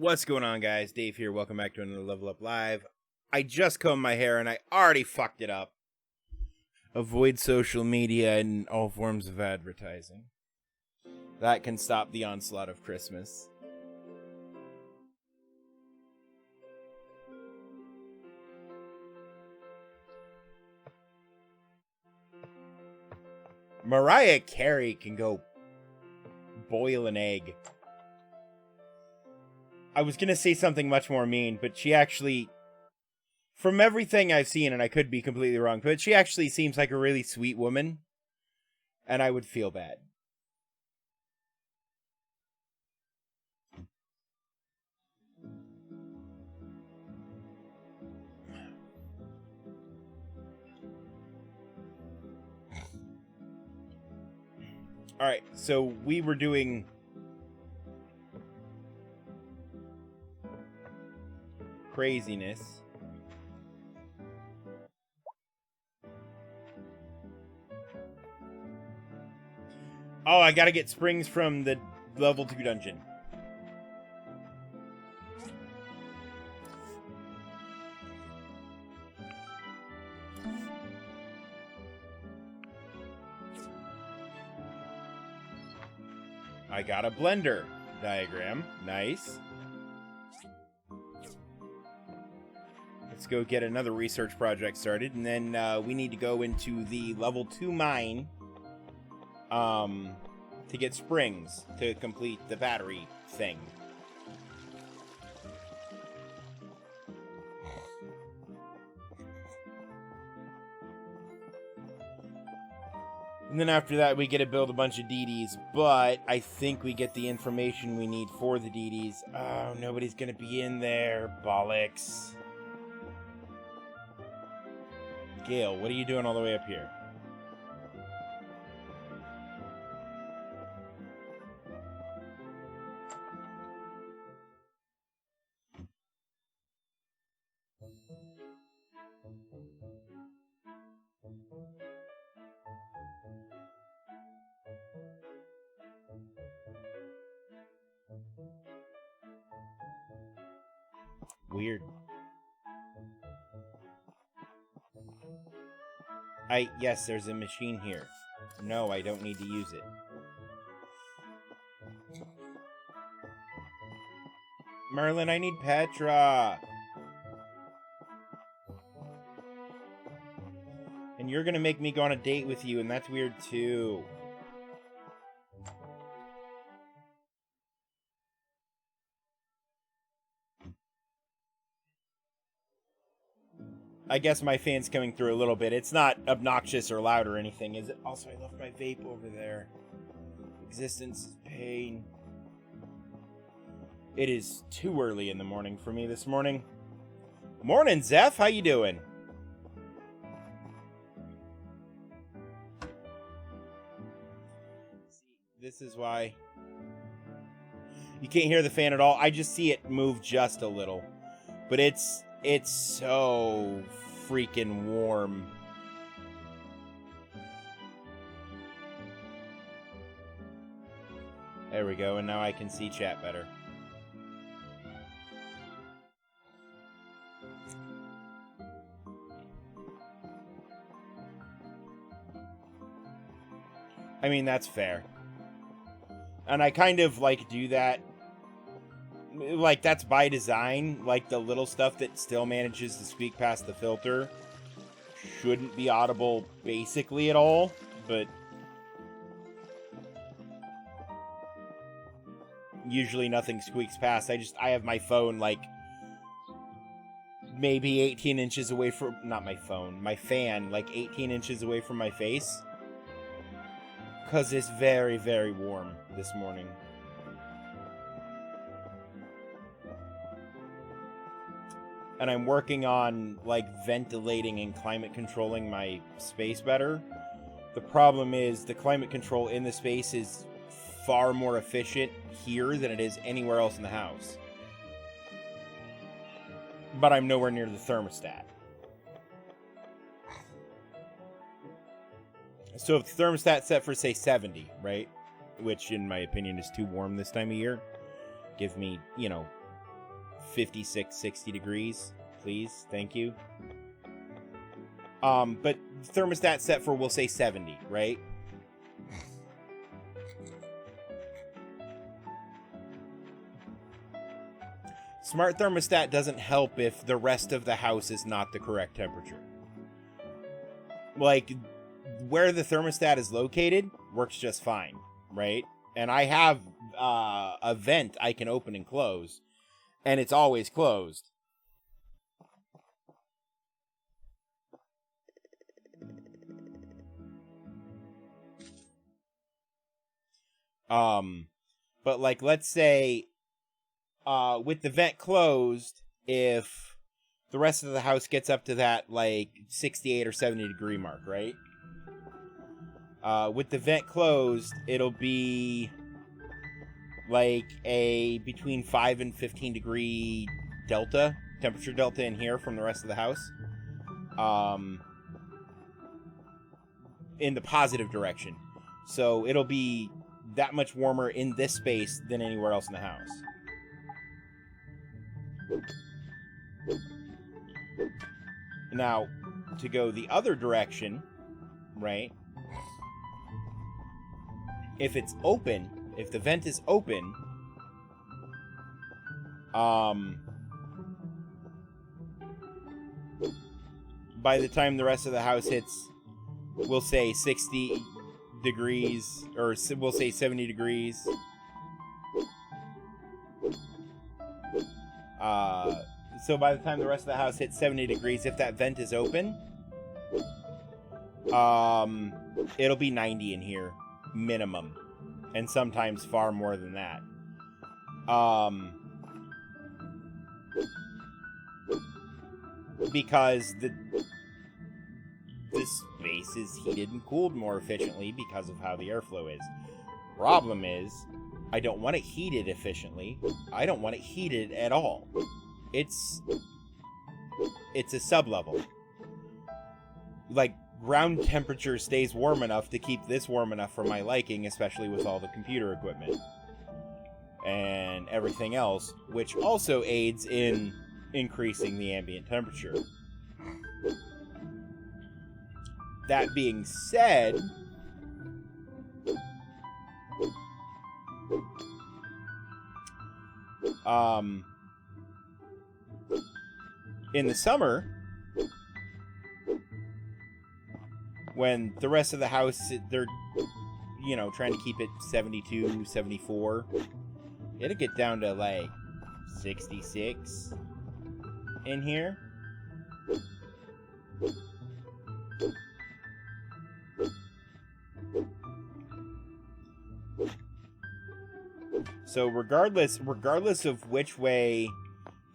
What's going on, guys? Dave here. Welcome back to another Level Up Live. I just combed my hair and I already fucked it up. Avoid social media and all forms of advertising. That can stop the onslaught of Christmas. Mariah Carey can go boil an egg. I was going to say something much more mean, but she actually, from everything I've seen, and I could be completely wrong, but she actually seems like a really sweet woman, and I would feel bad. Alright, so we were doing craziness. Oh, I gotta get springs from the level 2 dungeon. I got a blender diagram. Nice. Let's go get another research project started, and then we need to go into the level 2 mine to get springs to complete the battery thing. And then after that, we get to build a bunch of DDs, but I think we get the information we need for the DDs. Oh, nobody's gonna be in there. Bollocks. Gale, what are you doing all the way up here? Weird. Yes, there's a machine here. No, I don't need to use it. Merlin, I need Petra! And you're gonna make me go on a date with you, and that's weird too. I guess my fan's coming through a little bit. It's not obnoxious or loud or anything, is it? Also, I left my vape over there. Existence is pain. It is too early in the morning for me this morning. Morning, Zeph. How you doing? This is why you can't hear the fan at all. I just see it move just a little. But it's so freaking warm. There we go, and now I can see chat better. I mean, that's fair. And I kind of, do that. That's by design. The little stuff that still manages to squeak past the filter shouldn't be audible basically at all, but usually nothing squeaks past. I have my phone, maybe 18 inches away from... Not my phone. My fan, 18 inches away from my face. Because it's very, very warm this morning. And I'm working on, ventilating and climate controlling my space better. The problem is the climate control in the space is far more efficient here than it is anywhere else in the house. But I'm nowhere near the thermostat. So if the thermostat's set for, say, 70, right? Which, in my opinion, is too warm this time of year. Give me, 56, 60 degrees, please. Thank you. But thermostat set for, we'll say 70, right? Smart thermostat doesn't help if the rest of the house is not the correct temperature. Like, where the thermostat is located works just fine, right? And I have a vent I can open and close, and it's always closed. But like, let's say, with the vent closed, if the rest of the house gets up to that, like, 68 or 70 degree mark, right? With the vent closed, it'll be like a between 5 and 15 degree delta, temperature delta in here from the rest of the house. In the positive direction. So it'll be that much warmer in this space than anywhere else in the house. Now, to go the other direction, right? If it's open, if the vent is open, by the time the rest of the house hits, we'll say 60 degrees, or we'll say 70 degrees. So by the time the rest of the house hits 70 degrees, if that vent is open, it'll be 90 in here, minimum. And sometimes far more than that. Because the space is heated and cooled more efficiently because of how the airflow is. Problem is, I don't want it heated efficiently. I don't want it heated at all. It's a sub-level. Like, ground temperature stays warm enough to keep this warm enough for my liking, especially with all the computer equipment and everything else, which also aids in increasing the ambient temperature. That being said, in the summer, when the rest of the house, they're, you know, trying to keep it 72, 74, it'll get down to like 66 in here. So regardless of which way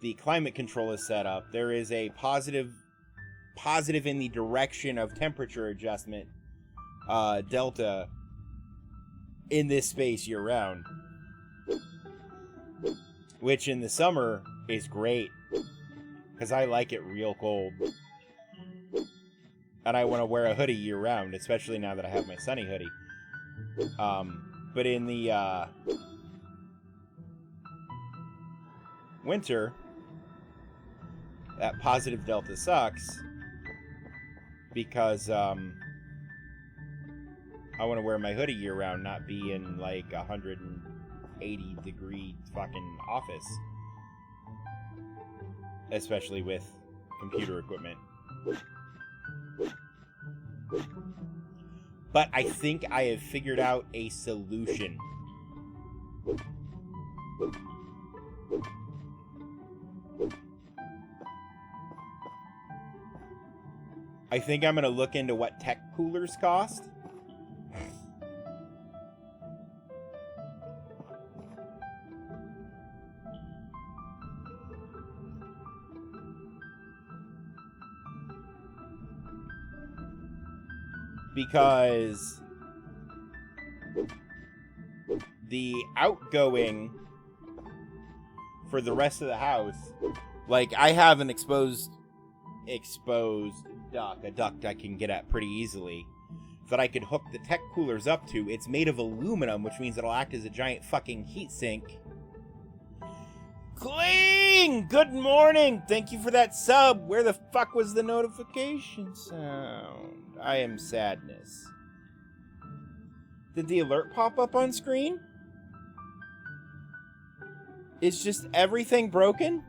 the climate control is set up, there is a positive in the direction of temperature adjustment delta in this space year round, which in the summer is great because I like it real cold and I want to wear a hoodie year round, especially now that I have my sunny hoodie. But in the winter, that positive delta sucks because I want to wear my hoodie year round, not be in like 180 degree fucking office, especially with computer equipment. But I think I have figured out a solution. I think I'm going to look into what tech coolers cost. Because the outgoing for the rest of the house, like, I have an exposed duct, a duct I can get at pretty easily, that I could hook the tech coolers up to. It's made of aluminum, which means it'll act as a giant fucking heat sink. Cling! Good morning! Thank you for that sub. Where the fuck was the notification sound? I am sadness. Did the alert pop up on screen? Is just everything broken?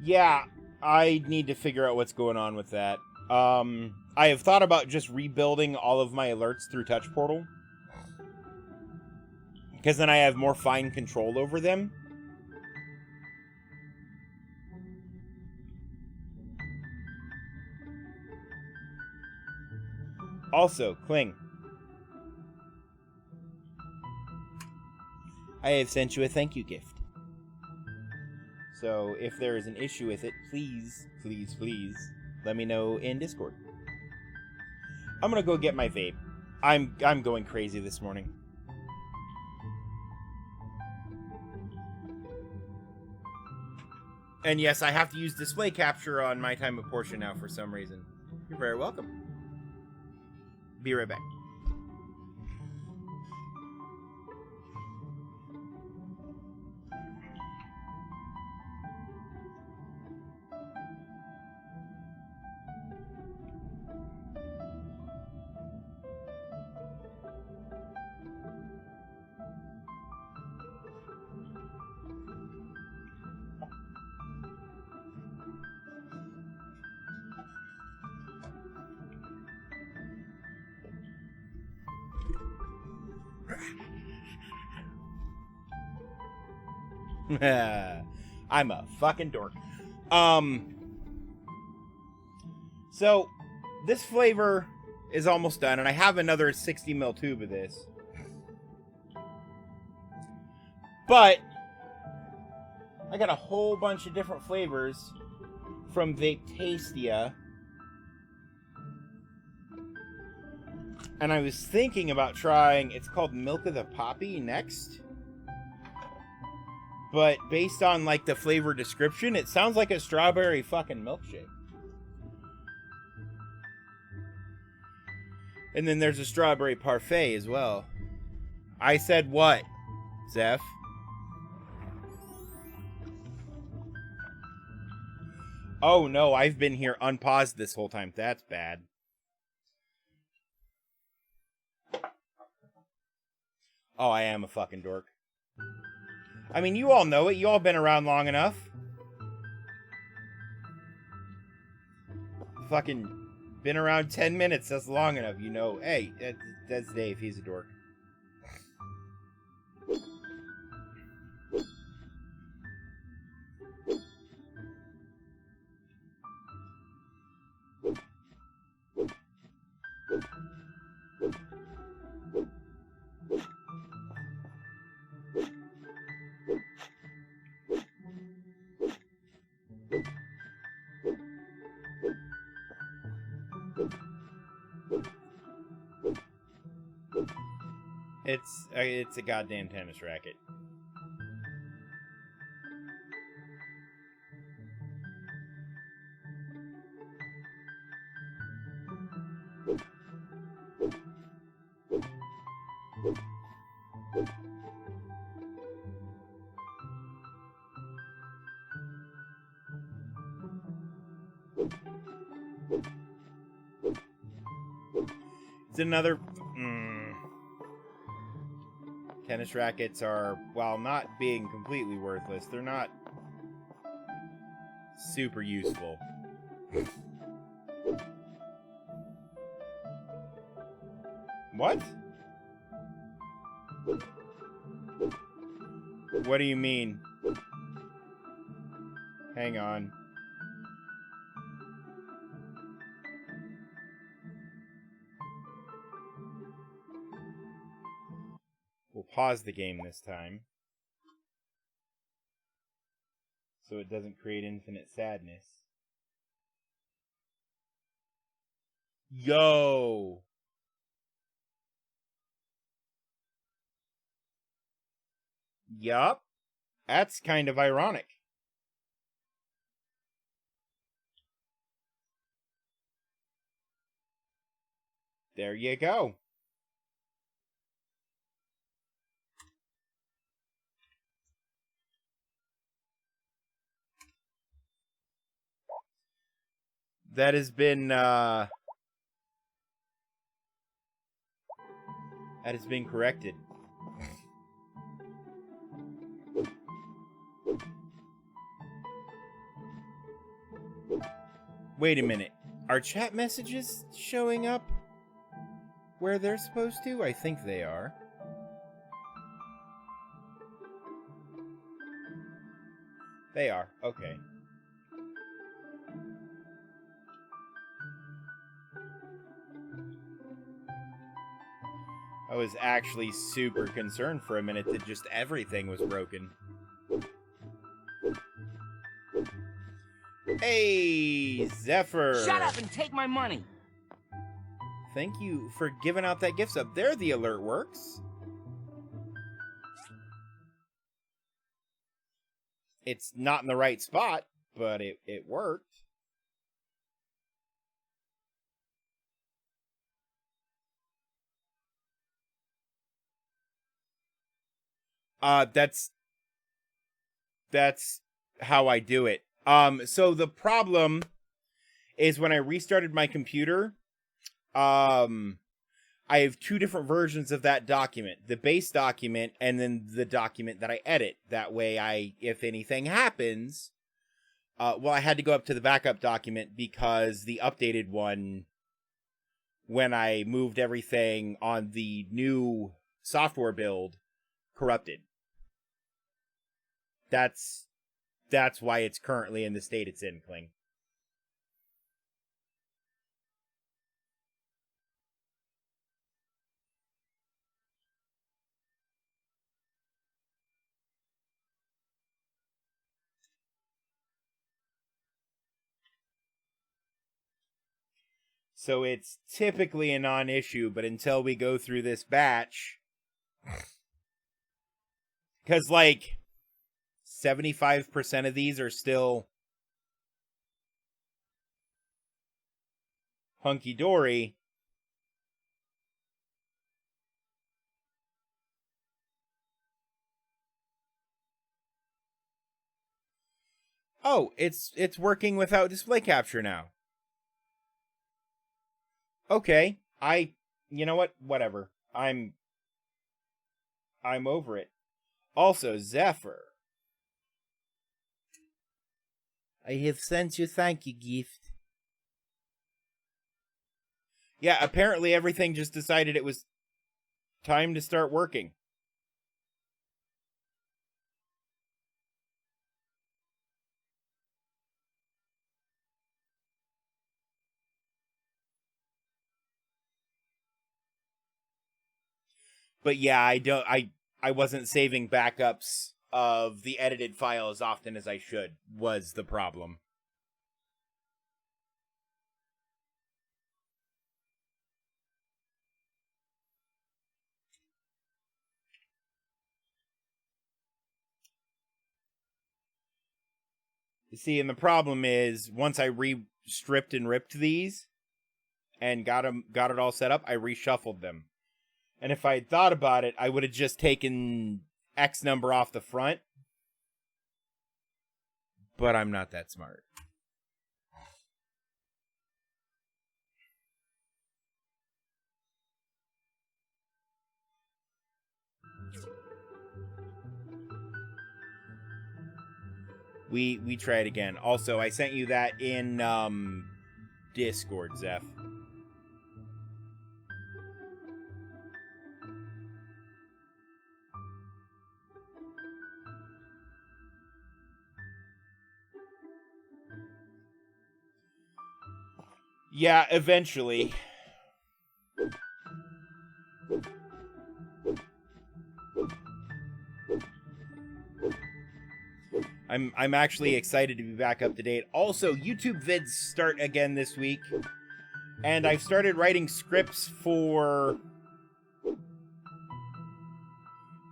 Yeah, I need to figure out what's going on with that. I have thought about just rebuilding all of my alerts through Touch Portal, because then I have more fine control over them. Also, Kling, I have sent you a thank you gift. So if there is an issue with it, please, please, please, let me know in Discord. I'm gonna go get my vape. I'm going crazy this morning. And yes, I have to use display capture on my time of Portia now for some reason. You're very welcome. Be right back. I'm a fucking dork. So this flavor is almost done, and I have another 60 ml tube of this. But I got a whole bunch of different flavors from Vape-Tastia. And I was thinking about trying, it's called Milk of the Poppy next. But based on, like, the flavor description, it sounds like a strawberry fucking milkshake. And then there's a strawberry parfait as well. I said what, Zeph? Oh no, I've been here unpaused this whole time. That's bad. Oh, I am a fucking dork. I mean, you all know it. You all been around long enough. Fucking been around 10 minutes. That's long enough. You know, hey, that's Dave. He's a dork. It's a goddamn tennis racket. It's another... Tennis rackets are, while not being completely worthless, they're not super useful. What? What do you mean? Hang on. pause the game this time, so it doesn't create infinite sadness. Yo! Yup. That's kind of ironic. There you go. That has been corrected. Wait a minute. Are chat messages showing up where they're supposed to? I think they are. They are. Okay. I was actually super concerned for a minute that just everything was broken. Hey, Zephyr! Shut up and take my money! Thank you for giving out that gift sub. There the alert works. It's not in the right spot, but it worked. That's how I do it. So the problem is when I restarted my computer, I have two different versions of that document. The base document and then the document that I edit. That way if anything happens, I had to go up to the backup document because the updated one, when I moved everything on the new software build, corrupted. That's why it's currently in the state it's in, Kling. So it's typically a non-issue, but until we go through this batch, because like 75% of these are still hunky-dory. Oh, it's working without display capture now. Okay, you know what? Whatever. I'm over it. Also, Zephyr, I have sent you thank you gift. Yeah, apparently everything just decided it was time to start working. But yeah, I wasn't saving backups of the edited file as often as I should, was the problem. You see, and the problem is, once I stripped and ripped these and got it all set up, I reshuffled them. And if I had thought about it, I would have just taken X number off the front. But I'm not that smart. We try it again. Also, I sent you that in Discord, Zeph. Yeah, eventually. I'm actually excited to be back up to date. Also, YouTube vids start again this week, and I've started writing scripts for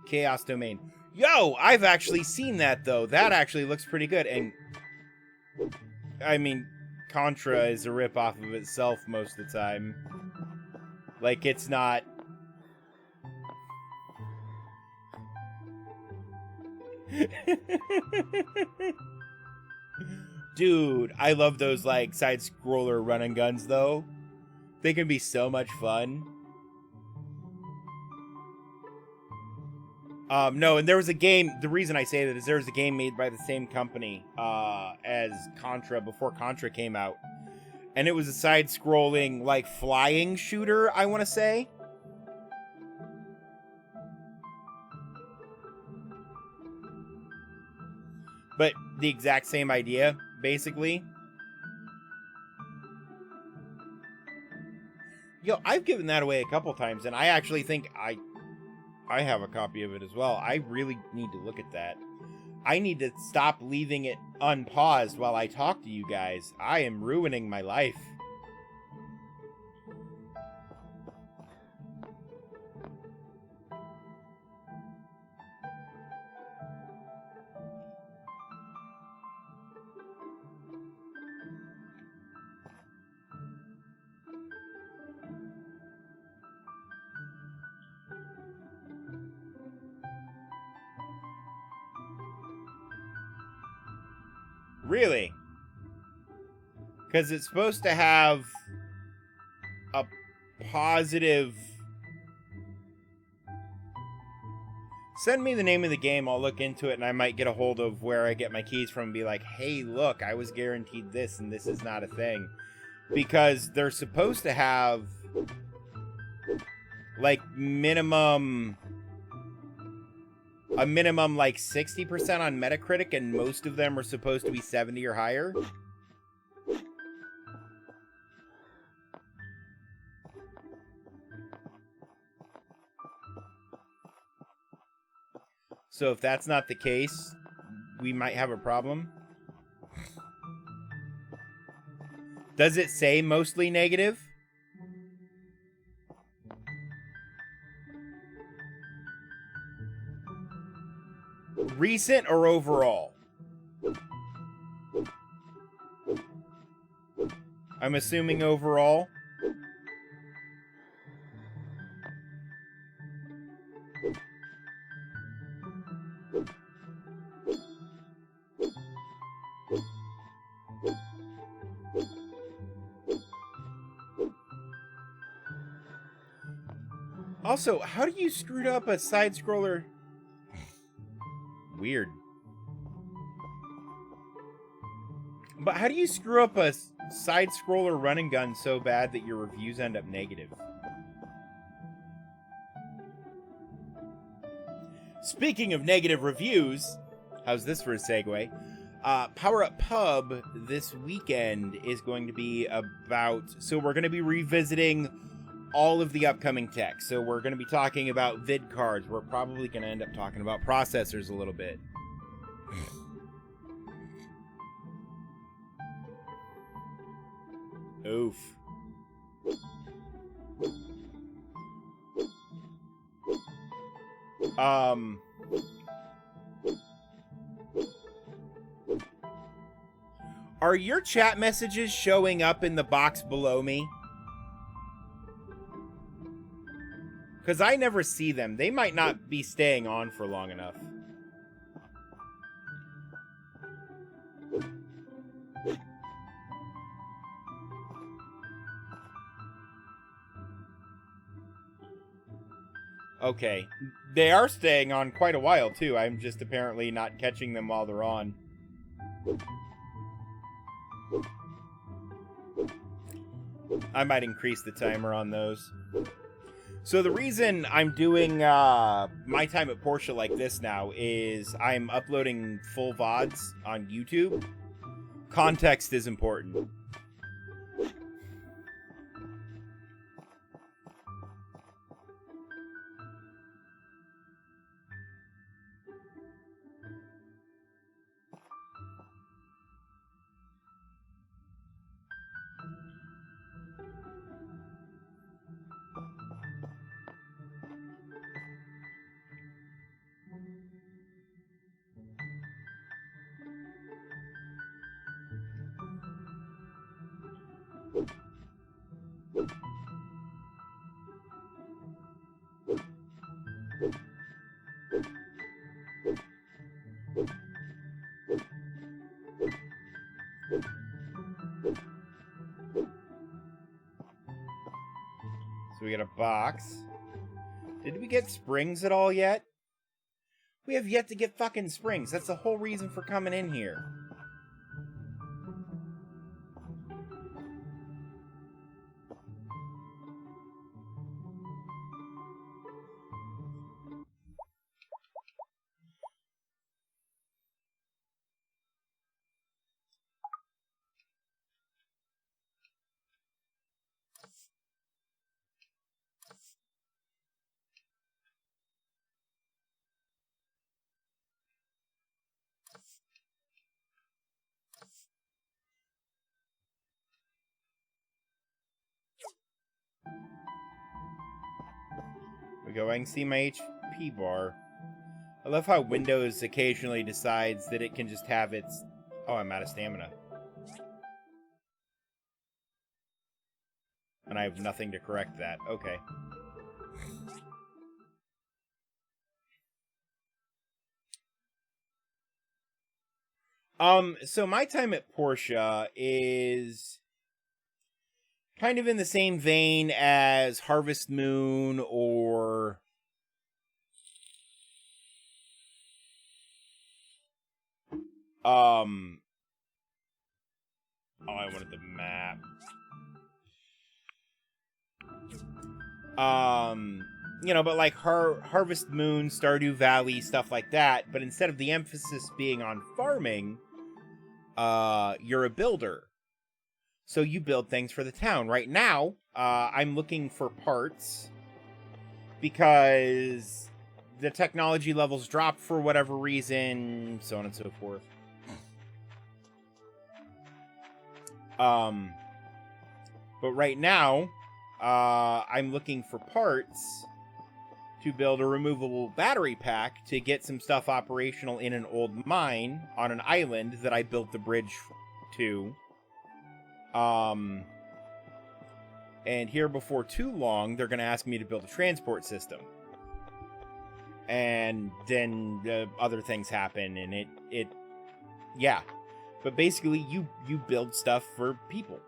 Chaos Domain. Yo, I've actually seen that though. That actually looks pretty good, and I mean, Contra is a ripoff of itself most of the time. Like, it's not. Dude, I love those, like, side-scroller run-and-guns, though. They can be so much fun. No, and there was a game, the reason I say that is there was a game made by the same company as Contra before Contra came out. And it was a side-scrolling, like, flying shooter, I want to say. But the exact same idea, basically. Yo, I've given that away a couple times, and I actually think I have a copy of it as well. I really need to look at that. I need to stop leaving it unpaused while I talk to you guys. I am ruining my life. Really? Because it's supposed to have a positive... Send me the name of the game, I'll look into it, and I might get a hold of where I get my keys from and be like, hey, look, I was guaranteed this, and this is not a thing. Because they're supposed to have, like, a minimum, like, 60% on Metacritic, and most of them are supposed to be 70 or higher. So if that's not the case, we might have a problem. Does it say mostly negative? Recent or overall? I'm assuming overall. Also, how do you screw up a side-scroller? Weird. But how do you screw up a side-scroller run and gun so bad that your reviews end up negative? Speaking of negative reviews, how's this for a segue? Power Up Pub this weekend is going to be about... So we're going to be revisiting all of the upcoming tech. So we're going to be talking about vid cards. We're probably going to end up talking about processors a little bit. Oof. Are your chat messages showing up in the box below me? Because I never see them. They might not be staying on for long enough. Okay. They are staying on quite a while, too. I'm just apparently not catching them while they're on. I might increase the timer on those. So the reason I'm doing my time at Portia like this now is I'm uploading full VODs on YouTube. Context is important. So we get a box. Did we get springs at all yet? We have yet to get fucking springs. That's the whole reason for coming in here. We go, I can see my HP bar. I love how Windows occasionally decides that it can just have its... Oh, I'm out of stamina. And I have nothing to correct that. Okay. So my time at Portia is kind of in the same vein as Harvest Moon or... Oh, I wanted the map. You know, but like Harvest Moon, Stardew Valley, stuff like that. But instead of the emphasis being on farming, you're a builder. So you build things for the town. Right now, I'm looking for parts because the technology levels dropped for whatever reason, so on and so forth. But right now, I'm looking for parts to build a removable battery pack to get some stuff operational in an old mine on an island that I built the bridge to. And here before too long, they're going to ask me to build a transport system. And then other things happen, and yeah. But basically, you build stuff for people.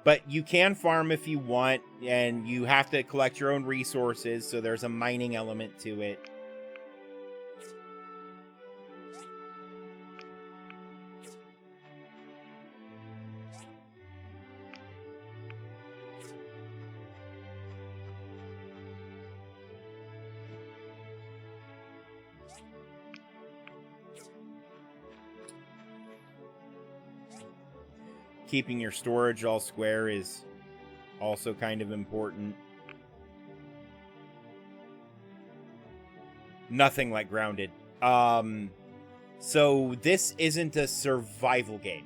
But you can farm if you want, and you have to collect your own resources, so there's a mining element to it. Keeping your storage all square is also kind of important. Nothing like Grounded. So this isn't a survival game.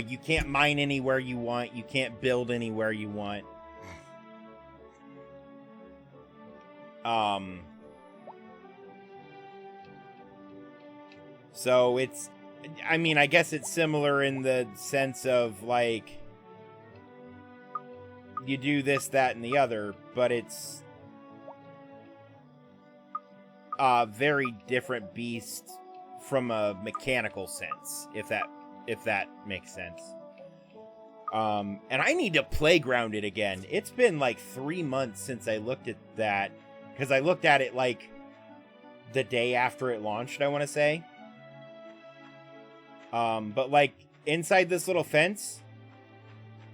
You can't mine anywhere you want. You can't build anywhere you want. So it's... I mean, I guess it's similar in the sense of, like, you do this, that, and the other, but it's a very different beast from a mechanical sense, if that makes sense. And I need to play Grounded again. It's been, like, 3 months since I looked at that, because I looked at it, like, the day after it launched, I want to say. But, like, inside this little fence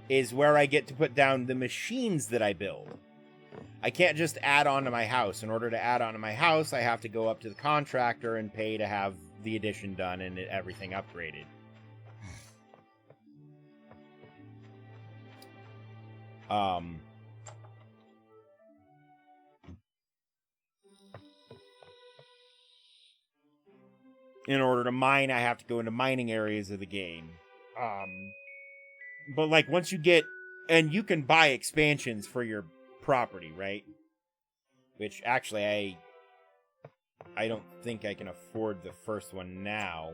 is where I get to put down the machines that I build. I can't just add on to my house. In order to add on to my house, I have to go up to the contractor and pay to have the addition done and everything upgraded. In order to mine, I have to go into mining areas of the game. But, like, once you get... And you can buy expansions for your property, right? Which, actually, I don't think I can afford the first one now.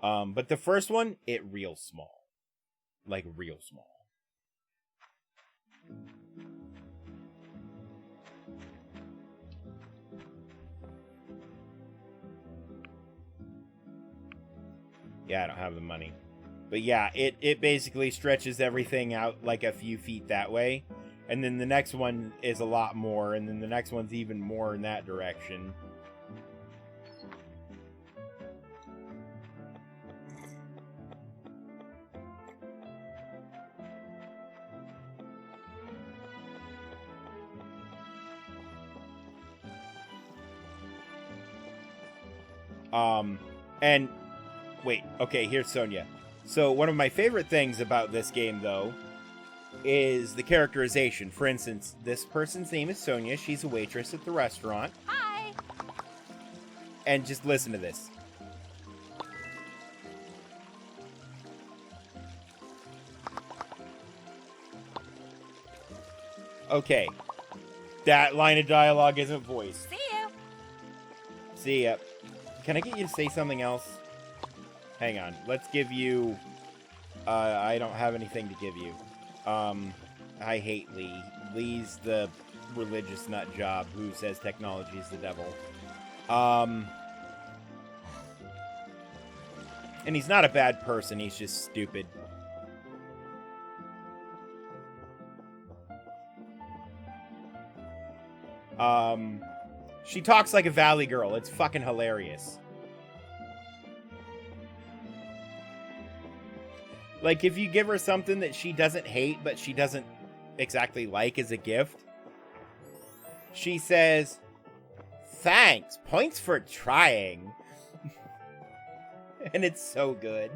But the first one, it real small. Like, real small. Yeah, I don't have the money. But yeah, it basically stretches everything out like a few feet that way. And then the next one is a lot more, and then the next one's even more in that direction. And wait, okay, here's Sonia. So one of my favorite things about this game, though, is the characterization. For instance, this person's name is Sonia. She's a waitress at the restaurant. Hi! And just listen to this. Okay. That line of dialogue isn't voiced. See you! See ya. Can I get you to say something else? Hang on. Let's give you... I don't have anything to give you. I hate Lee. Lee's the religious nut job who says technology is the devil. And he's not a bad person. He's just stupid. She talks like a valley girl. It's fucking hilarious. Like, if you give her something that she doesn't hate, but she doesn't exactly like as a gift, she says, "Thanks, points for trying." And it's so good.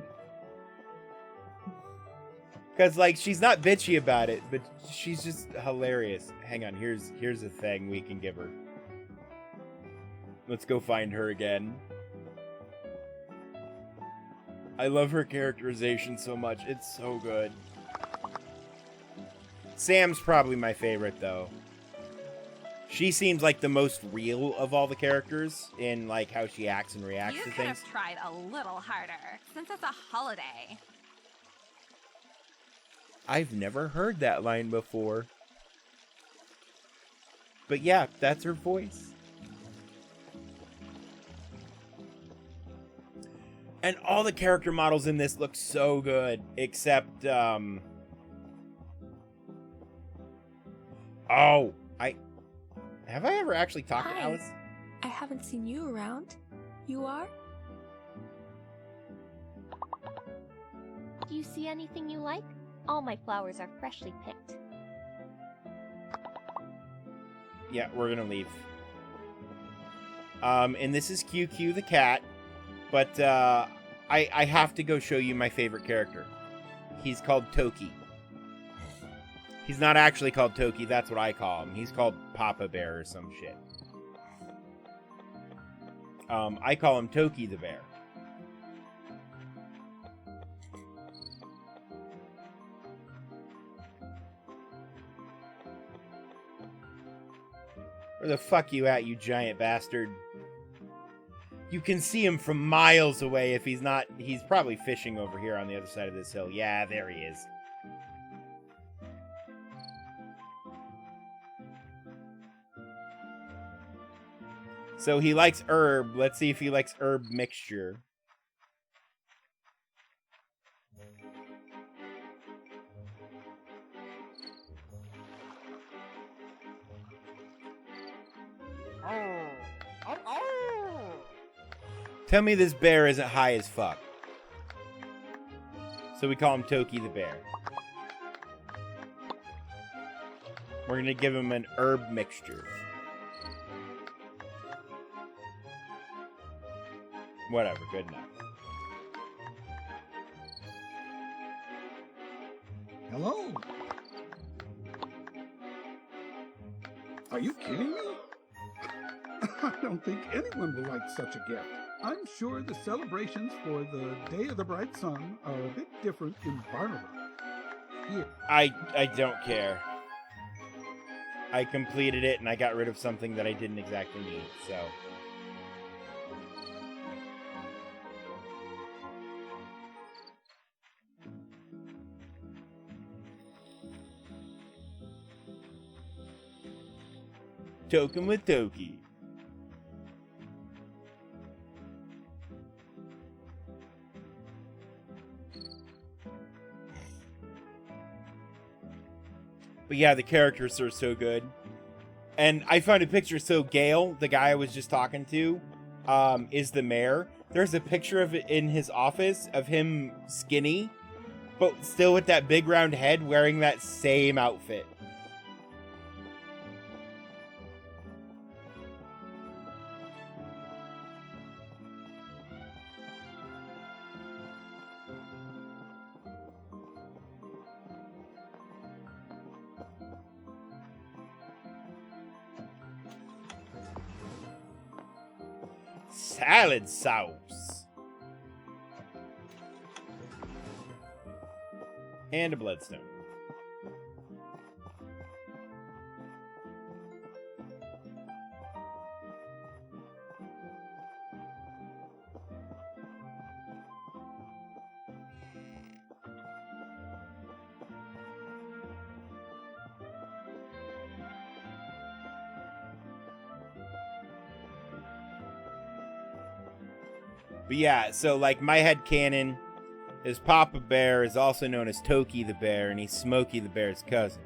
Because, like, she's not bitchy about it, but she's just hilarious. Hang on, here's a thing we can give her. Let's go find her again. I love her characterization so much. It's so good. Sam's probably my favorite, though. She seems like the most real of all the characters in, like, how she acts and reacts to You could things. have tried a little harder, since it's a holiday. I've never heard that line before. But yeah, that's her voice. And all the character models in this look so good, except, oh, have I ever actually talked to Hi. Alice? I haven't seen you around. You are? Do you see anything you like? All my flowers are freshly picked. Yeah, we're gonna leave. And this is QQ the cat, but, I have to go show you my favorite character. He's called Toki. He's not actually called Toki, that's what I call him. He's called Papa Bear or some shit. I call him Toki the bear. Where the fuck you at, you giant bastard? You can see him from miles away if he's not... He's probably fishing over here on the other side of this hill. Yeah, there he is. So he likes herb. Let's see if he likes herb mixture. Tell me this bear isn't high as fuck. So we call him Toki the bear. We're gonna give him an herb mixture. Whatever, good enough. Hello? Are you kidding me? I don't think anyone will like such a gift. I'm sure the celebrations for the Day of the Bright Sun are a bit different in Barnaba. Here. I don't care. I completed it and I got rid of something that I didn't exactly need, so. Token with Toki. But yeah, the characters are so good. And I found a picture, so Gale, the guy I was just talking to, is the mayor. There's a picture of it in his office of him skinny, but still with that big round head wearing that same outfit. Salad sauce. And a bloodstone. But yeah, so like my headcanon is Papa Bear is also known as Toki the Bear, and he's Smokey the Bear's cousin.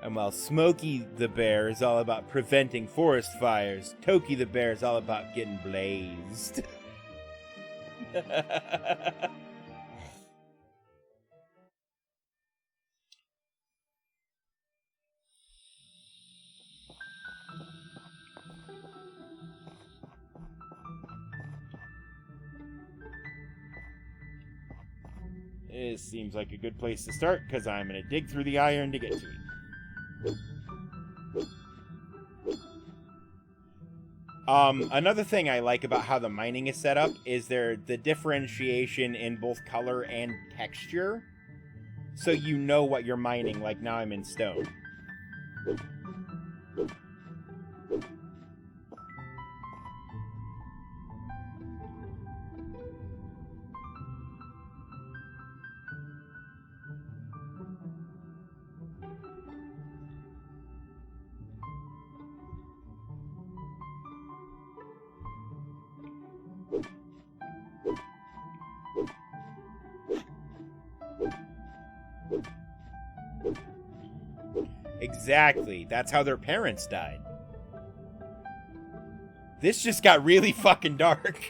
And while Smokey the Bear is all about preventing forest fires, Toki the Bear is all about getting blazed. It seems like a good place to start, because I'm going to dig through the iron to get to it. Another thing I like about how the mining is set up is the differentiation in both color and texture. So you know what you're mining, like now I'm in stone. Exactly. That's how their parents died. This just got really fucking dark.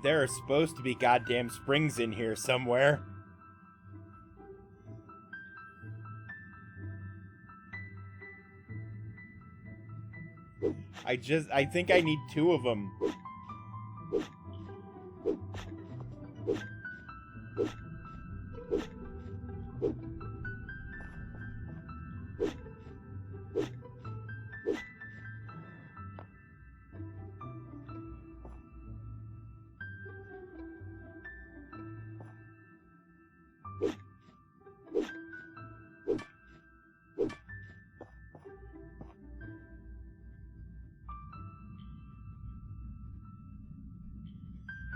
There are supposed to be goddamn springs in here somewhere. I think I need 2 of them.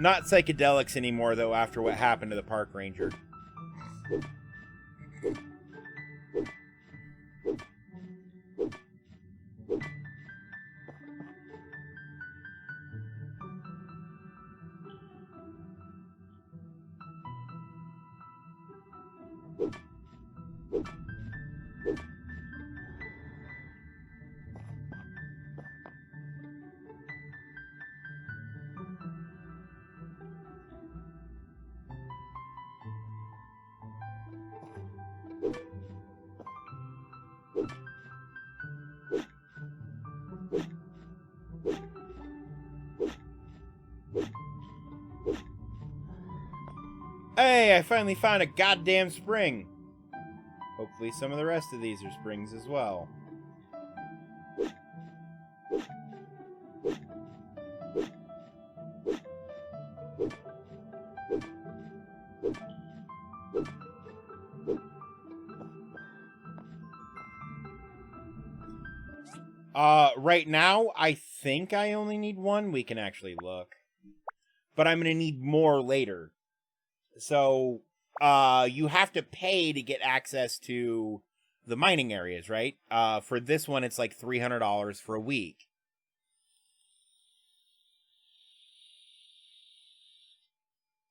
Not psychedelics anymore, though, after what happened to the park ranger. Hooray! I finally found a goddamn spring. Hopefully some of the rest of these are springs as well. Right now, I think I only need one. We can actually look. But I'm gonna need more later. So, you have to pay to get access to the mining areas, right? For this one, it's like $300 for a week.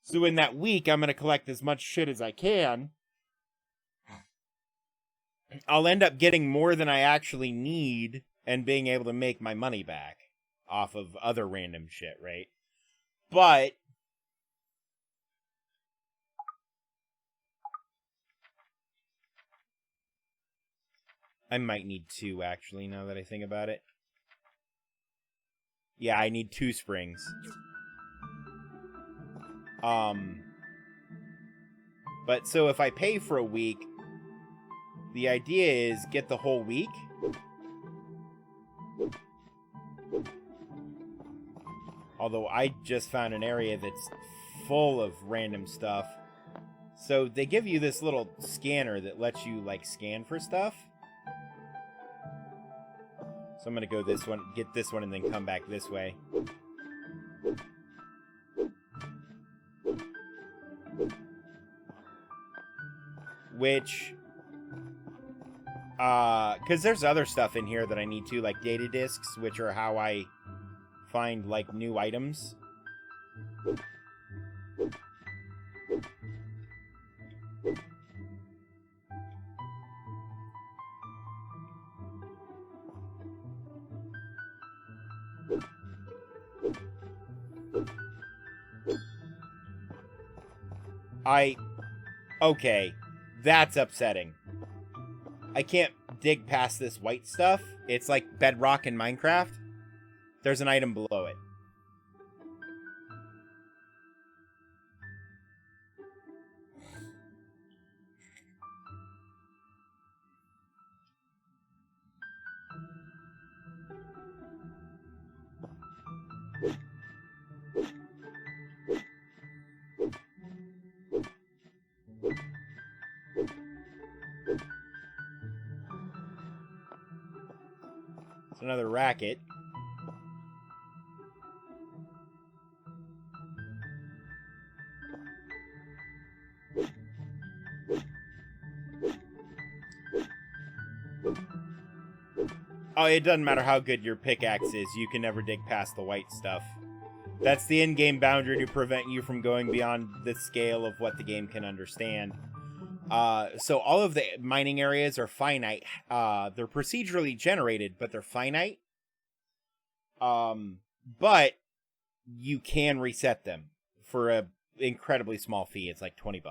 So in that week, I'm gonna collect as much shit as I can. I'll end up getting more than I actually need and being able to make my money back off of other random shit, right? But I might need 2, actually, now that I think about it. Yeah, I need 2 springs. But so if I pay for a week, the idea is get the whole week. Although I just found an area that's full of random stuff. So they give you this little scanner that lets you, like, scan for stuff. So I'm gonna go this one, get this one, and then come back this way. Which, because there's other stuff in here that I need to, like data disks, which are how I find, like, new items. Okay, that's upsetting. I can't dig past this white stuff. It's like bedrock in Minecraft. There's an item below it. It's another racket. Oh, it doesn't matter how good your pickaxe is, you can never dig past the white stuff. That's the in-game boundary to prevent you from going beyond the scale of what the game can understand. So all of the mining areas are finite. They're procedurally generated, but they're finite. But you can reset them for a incredibly small fee. It's like $20.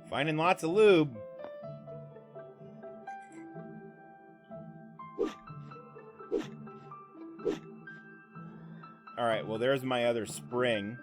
Finding lots of lube. Alright, well, there's my other spring.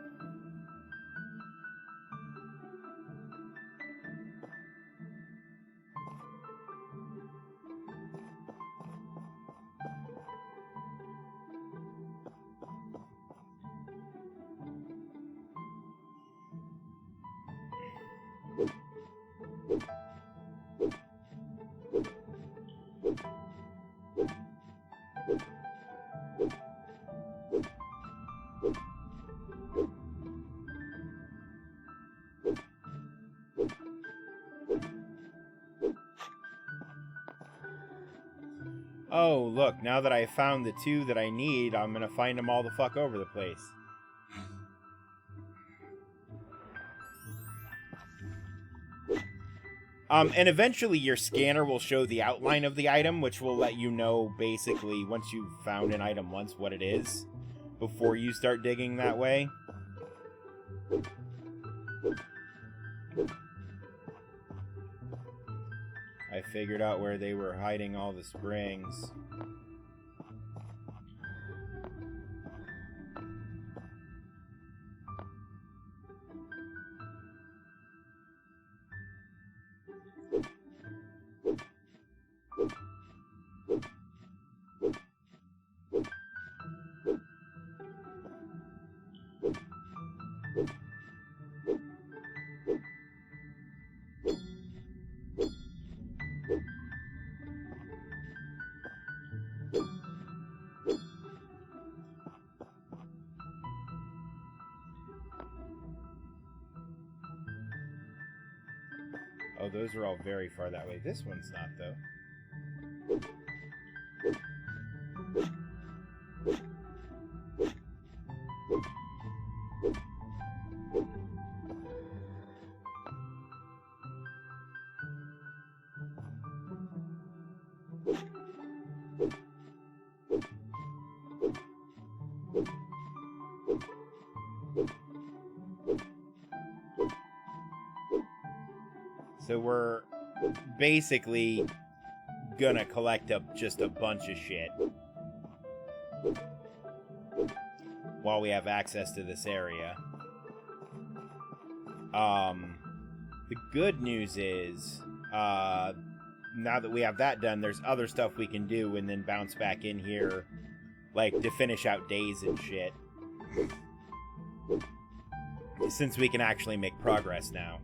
Oh, look, now that I found the 2 that I need, I'm gonna find them all the fuck over the place. And eventually your scanner will show the outline of the item, which will let you know, basically, once you've found an item once, what it is, before you start digging that way. I figured out where they were hiding all the springs. Oh, those are all very far that way. This one's not, though. So we're basically gonna collect up just a bunch of shit while we have access to this area. The good news is, now that we have that done, there's other stuff we can do and then bounce back in here, like, to finish out days and shit. Since we can actually make progress now.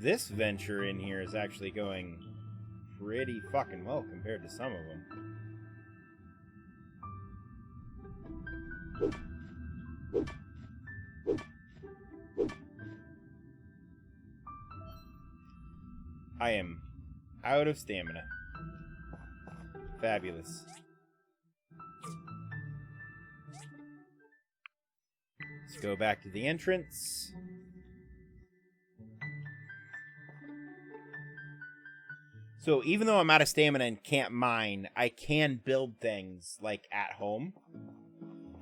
This venture in here is actually going pretty fucking well compared to some of them. I am out of stamina. Fabulous. Let's go back to the entrance. So even though I'm out of stamina and can't mine, I can build things, like, at home.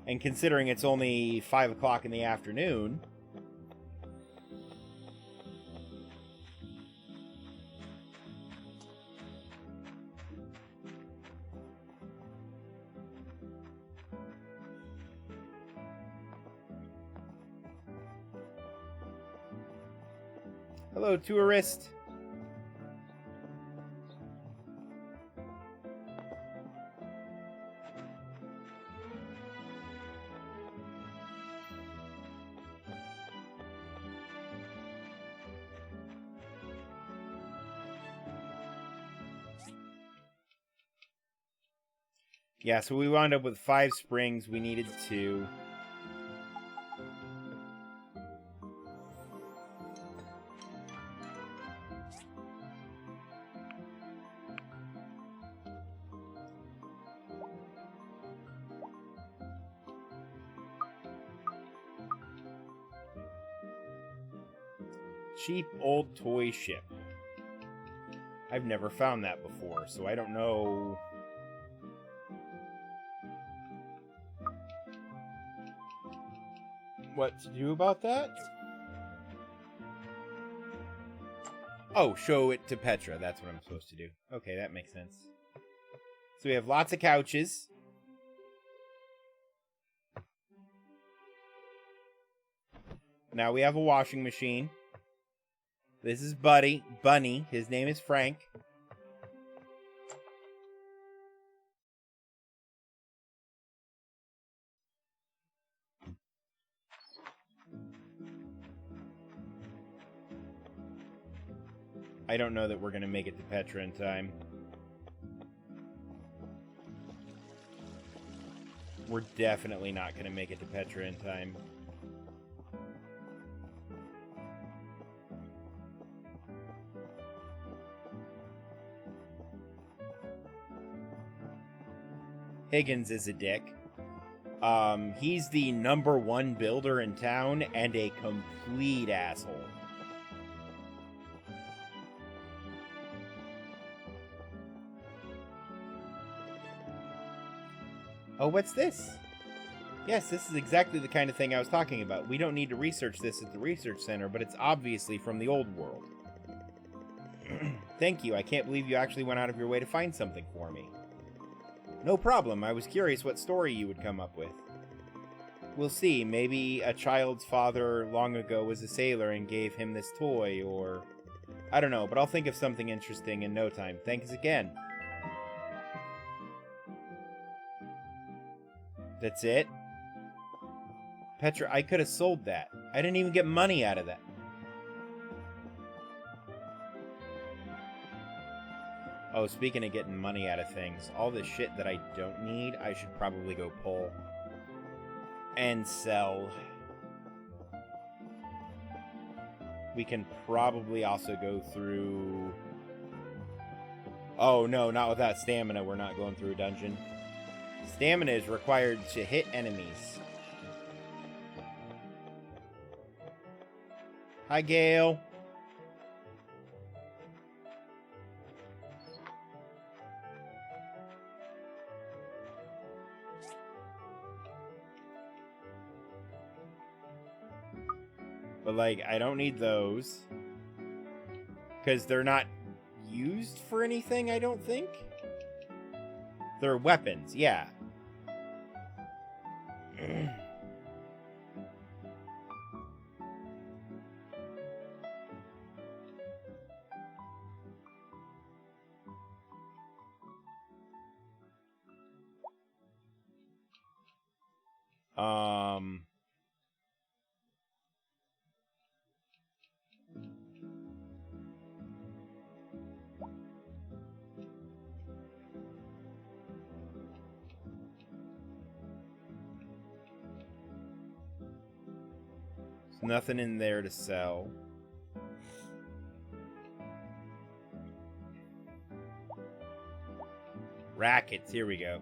And considering it's only 5 o'clock in the afternoon... Hello, tourist. Yeah, so we wound up with 5 springs. We needed 2. Cheap old toy ship. I've never found that before, so I don't know... what to do about that? Oh, show it to Petra. That's what I'm supposed to do. Okay, that makes sense. So we have lots of couches. Now we have a washing machine. This is Bunny. His name is Frank. I don't know that we're going to make it to Petra in time. We're definitely not going to make it to Petra in time. Higgins is a dick. He's the #1 builder in town and a complete asshole. Oh, what's this? Yes, this is exactly the kind of thing I was talking about. We don't need to research this at the research center, but it's obviously from the old world. Thank you. I can't believe you actually went out of your way to find something for me. No problem. I was curious what story you would come up with. We'll see. Maybe a child's father long ago was a sailor and gave him this toy, or... I don't know, but I'll think of something interesting in no time. Thanks again. That's it? Petra, I could have sold that. I didn't even get money out of that. Oh, speaking of getting money out of things, all this shit that I don't need, I should probably go pull and sell. We can probably also go through... Oh, no, not without stamina. We're not going through a dungeon. Stamina is required to hit enemies. Hi, Gale. But, like, I don't need those. Because they're not used for anything, I don't think. They're weapons, yeah. There's nothing in there to sell. Rackets, here we go.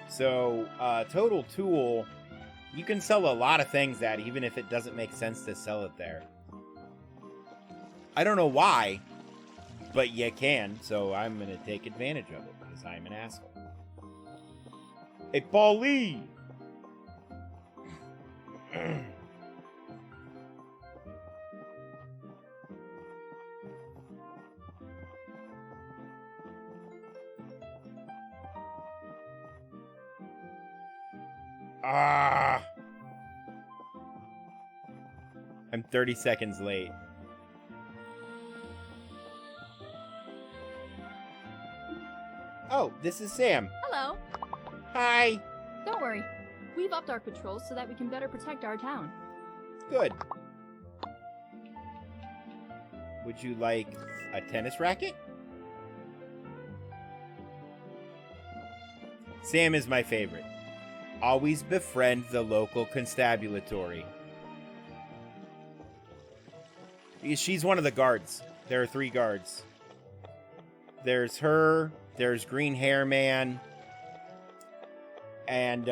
So, total tool, you can sell a lot of things at, even if it doesn't make sense to sell it there. I don't know why, but you can, so I'm going to take advantage of it, because I'm an asshole. Hey, Paulie! Ah! I'm 30 seconds late. Oh, this is Sam. Hello. Hi. Don't worry. We've upped our patrols so that we can better protect our town. Good. Would you like a tennis racket? Sam is my favorite. Always befriend the local constabulary. She's one of the guards. There are 3 guards. There's her, there's Green Hair Man, and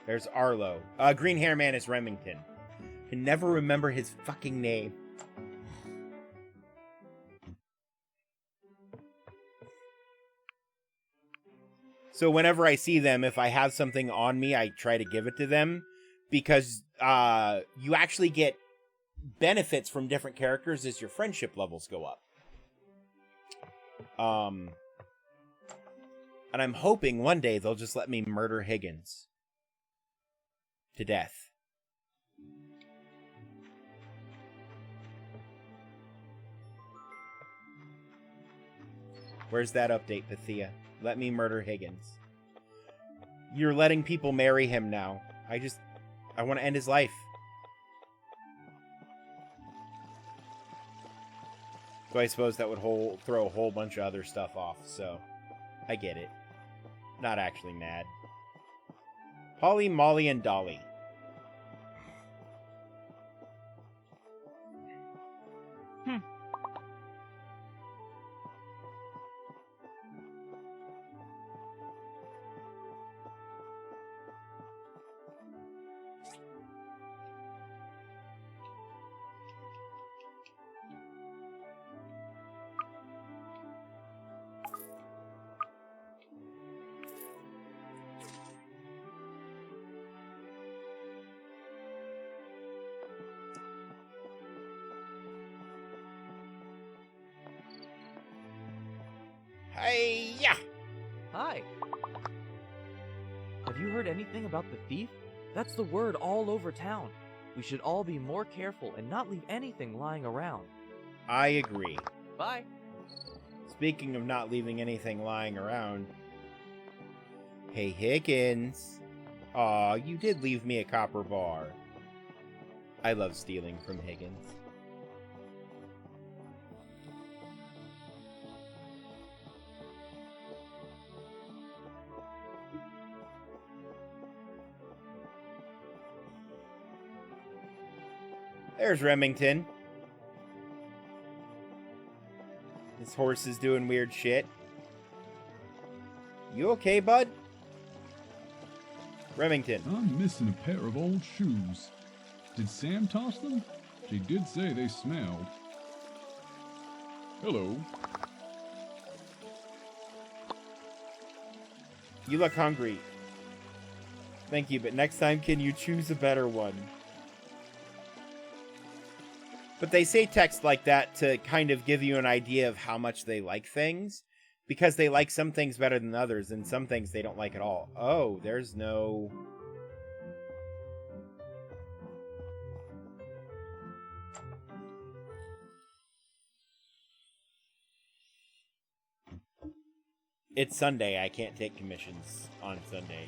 there's Arlo. Green Hair Man is Remington. Can never remember his fucking name. So whenever I see them, if I have something on me, I try to give it to them, because you actually get benefits from different characters as your friendship levels go up. And I'm hoping one day they'll just let me murder Higgins to death. Where's that update, Pythia? Let me murder Higgins. You're letting people marry him now. I want to end his life. So I suppose that would throw a whole bunch of other stuff off, so I get it. Not actually mad. Polly, Molly, and Dolly. Hi-ya! Hi. Have you heard anything about the thief? That's the word all over town. We should all be more careful and not leave anything lying around. I agree. Bye. Speaking of not leaving anything lying around. Hey, Higgins. Aw, you did leave me a copper bar. I love stealing from Higgins. There's Remington. His horse is doing weird shit. You okay, bud? Remington. I'm missing a pair of old shoes. Did Sam toss them? She did say they smelled. Hello. You look hungry. Thank you, but next time can you choose a better one? But they say text like that to kind of give you an idea of how much they like things, because they like some things better than others, and some things they don't like at all. Oh, there's no... It's Sunday. I can't take commissions on Sunday.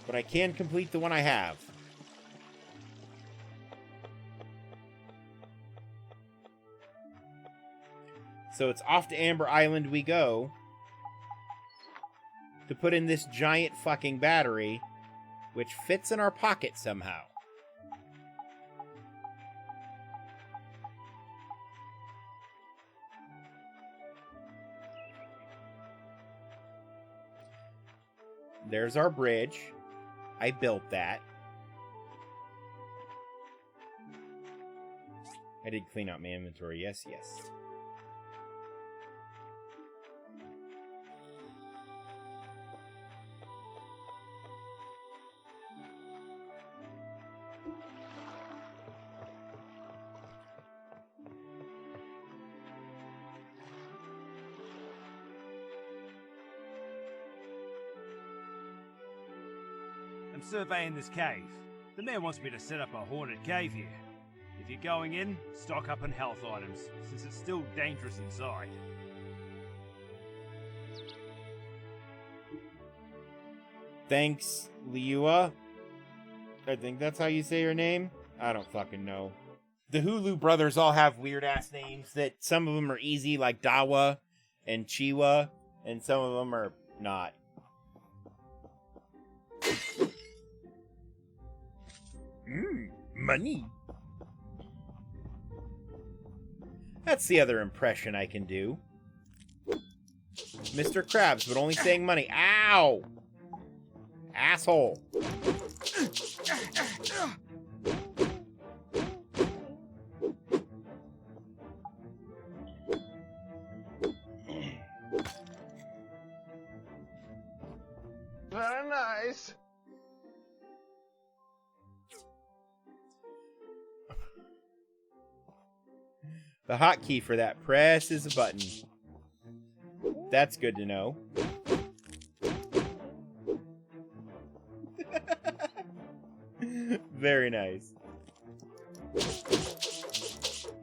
But I can complete the one I have. So it's off to Amber Island we go to put in this giant fucking battery, which fits in our pocket somehow. There's our bridge. I built that. I did clean out my inventory. Yes, yes. I'm surveying this cave. The mayor wants me to set up a haunted cave here. If you're going in, stock up on health items, since it's still dangerous inside. Thanks, Liua. I think that's how you say your name. I don't fucking know. The Hulu brothers all have weird-ass names that some of them are easy, like Dawa and Chiwa, and some of them are not. Money. That's the other impression I can do. Mr. Krabs, but only saying money. Ow! Asshole. this? The hotkey for that press is a button. That's good to know. Very nice.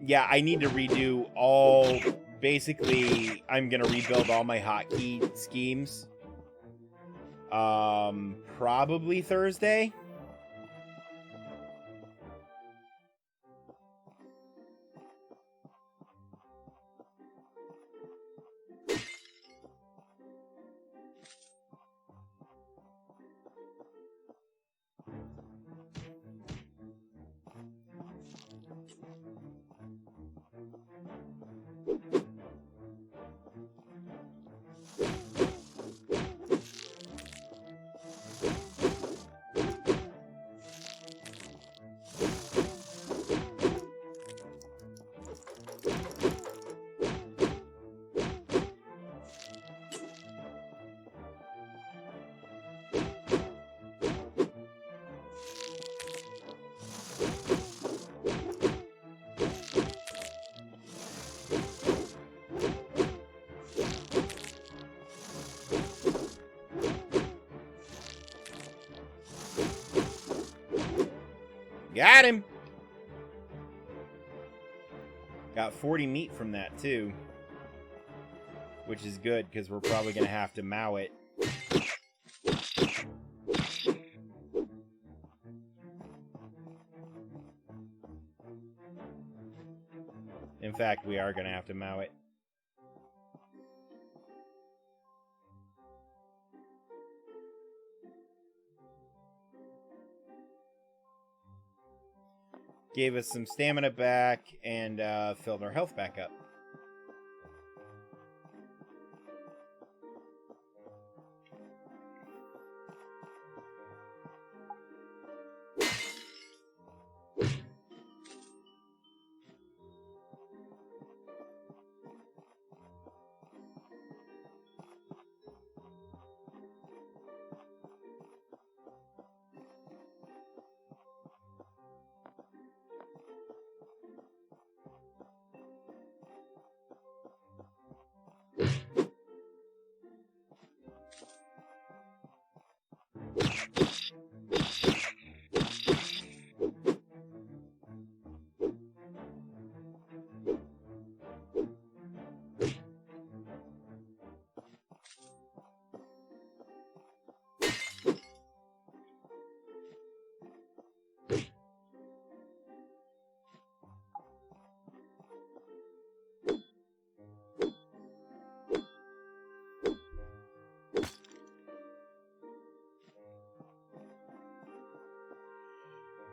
Yeah, I need to redo all... Basically, I'm going to rebuild all my hotkey schemes. Probably Thursday. Got him! Got 40 meat from that, too. Which is good, because we're probably going to have to mow it. In fact, we are going to have to mow it. Gave us some stamina back and filled our health back up.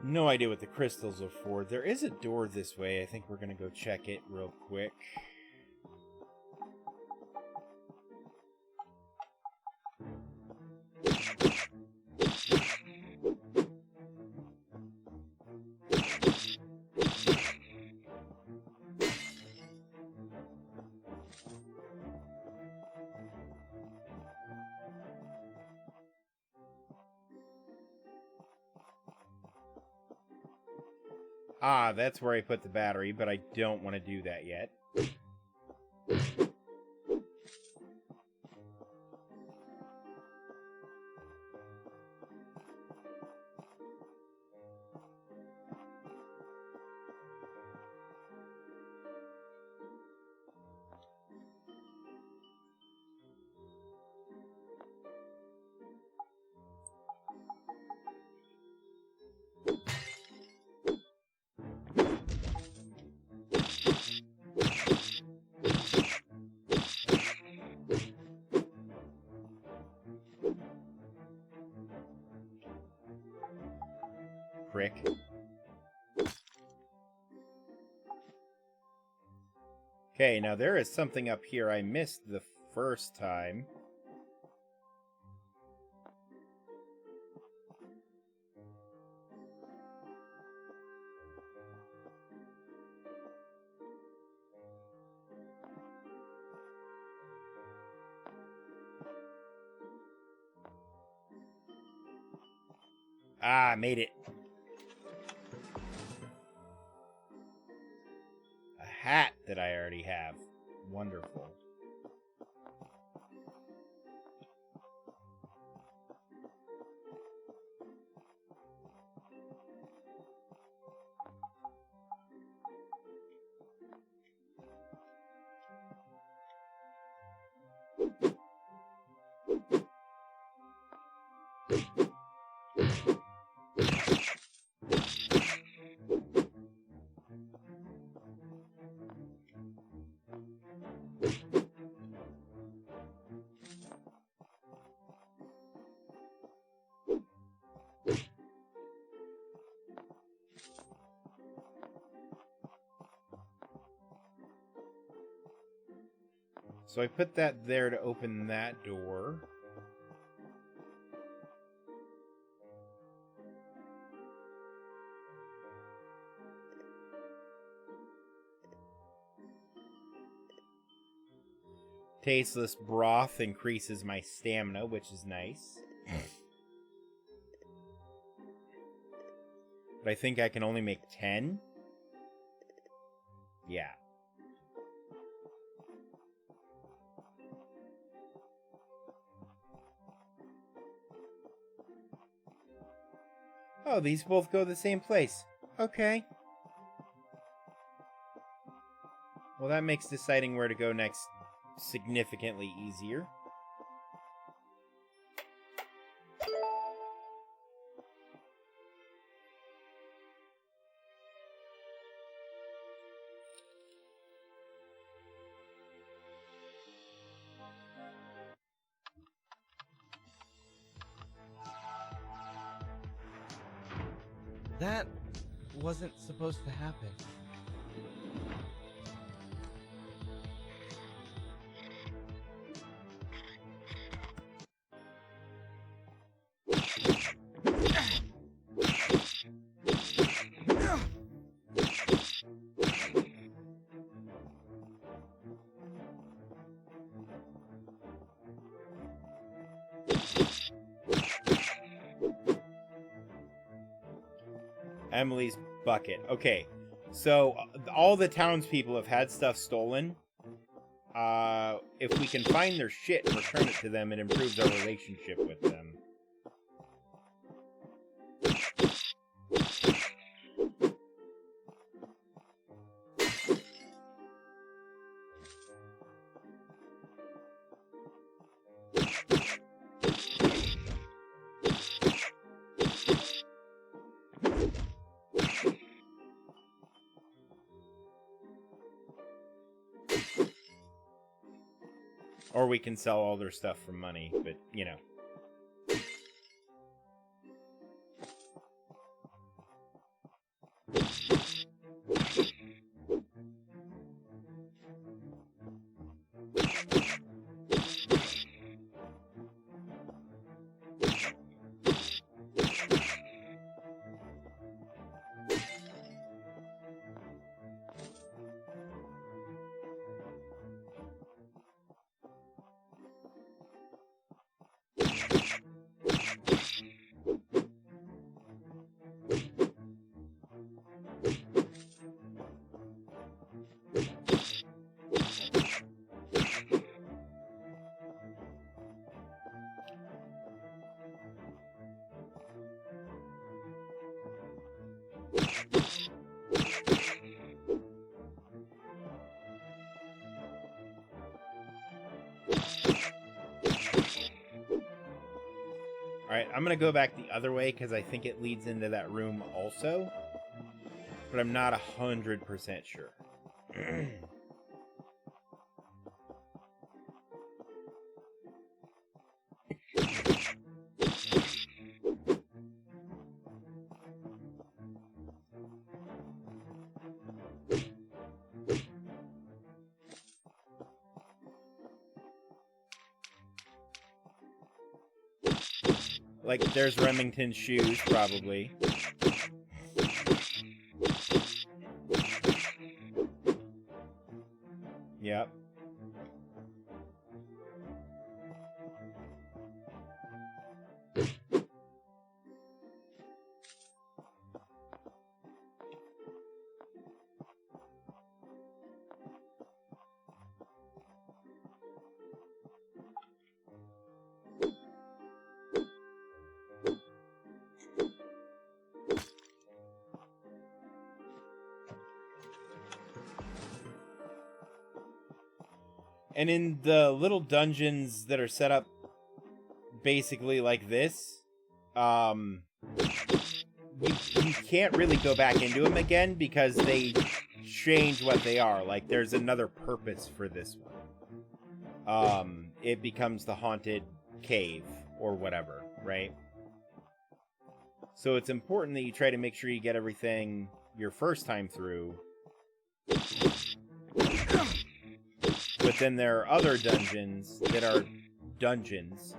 No idea what the crystals are for. There is a door this way. I think we're going to go check it real quick. Ah, that's where I put the battery, but I don't want to do that yet. Prick. Okay, now there is something up here I missed the first time. Ah, made it. A hat that I already have. Wonderful. So I put that there to open that door. Tasteless broth increases my stamina, which is nice. But I think I can only make 10? Yeah. Oh, these both go the same place. Okay. Well, that makes deciding where to go next significantly easier. That wasn't supposed to happen. Emily's bucket. Okay, so all the townspeople have had stuff stolen. If we can find their shit and return it to them, it improves our relationship with them. Or we can sell all their stuff for money, but, you know. Alright, I'm gonna go back the other way because I think it leads into that room also. But I'm not 100% sure. Like, there's Remington's shoes, probably. Yep. And in the little dungeons that are set up basically like this, you can't really go back into them again because they change what they are. Like, there's another purpose for this one. It becomes the haunted cave or whatever, right? So it's important that you try to make sure you get everything your first time through. But then there are other dungeons that are dungeons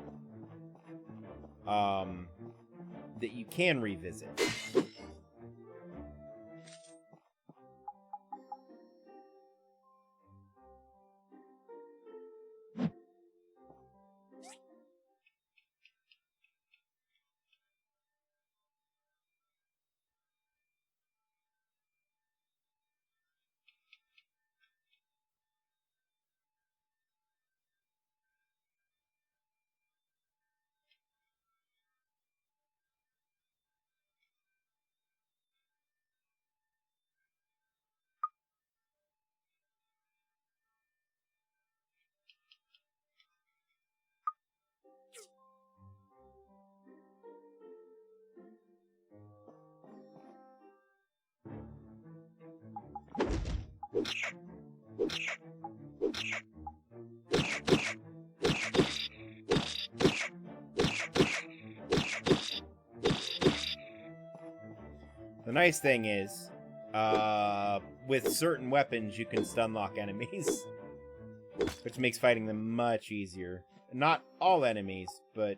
that you can revisit. The nice thing is, with certain weapons, you can stunlock enemies, which makes fighting them much easier. Not all enemies, but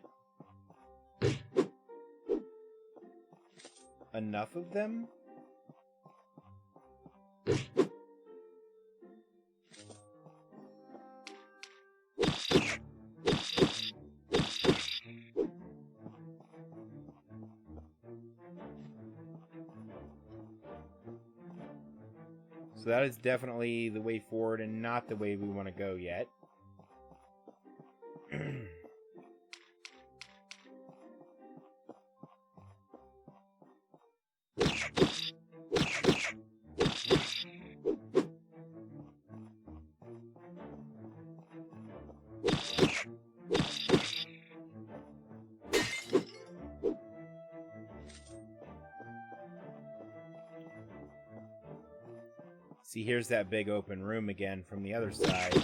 enough of them? So that is definitely the way forward and not the way we want to go yet. See, here's that big open room again from the other side.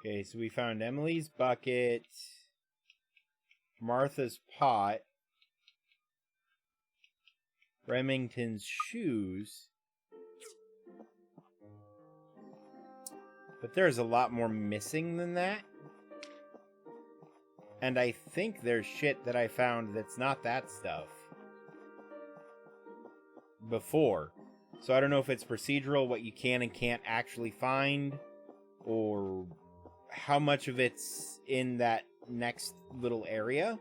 Okay, so we found Emily's bucket, Martha's pot, Remington's shoes. But there's a lot more missing than that. And I think there's shit that I found that's not that stuff before. So I don't know if it's procedural, what you can and can't actually find, or how much of it's in that next little area.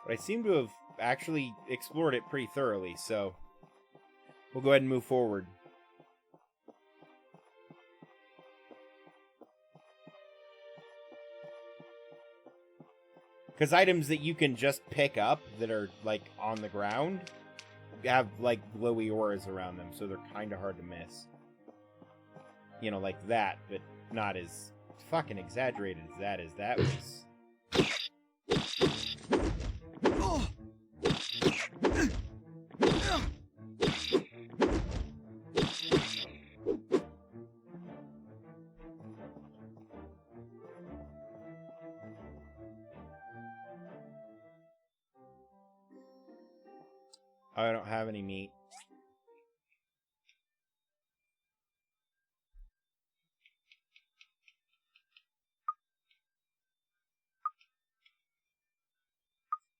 But I seem to have actually explored it pretty thoroughly, so we'll go ahead and move forward. Because items that you can just pick up that are, like, on the ground have, like, glowy auras around them, so they're kind of hard to miss. You know, like that, but not as fucking exaggerated as that is. That was... Oh, I don't have any meat.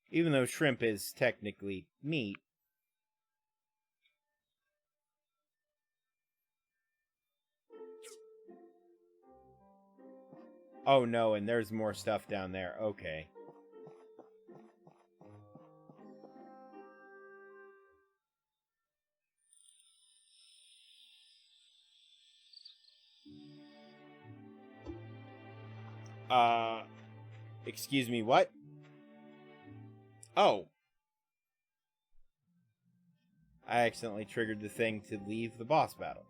Even though shrimp is technically meat. Oh no, and there's more stuff down there. Okay. Excuse me, what? Oh. I accidentally triggered the thing to leave the boss battle.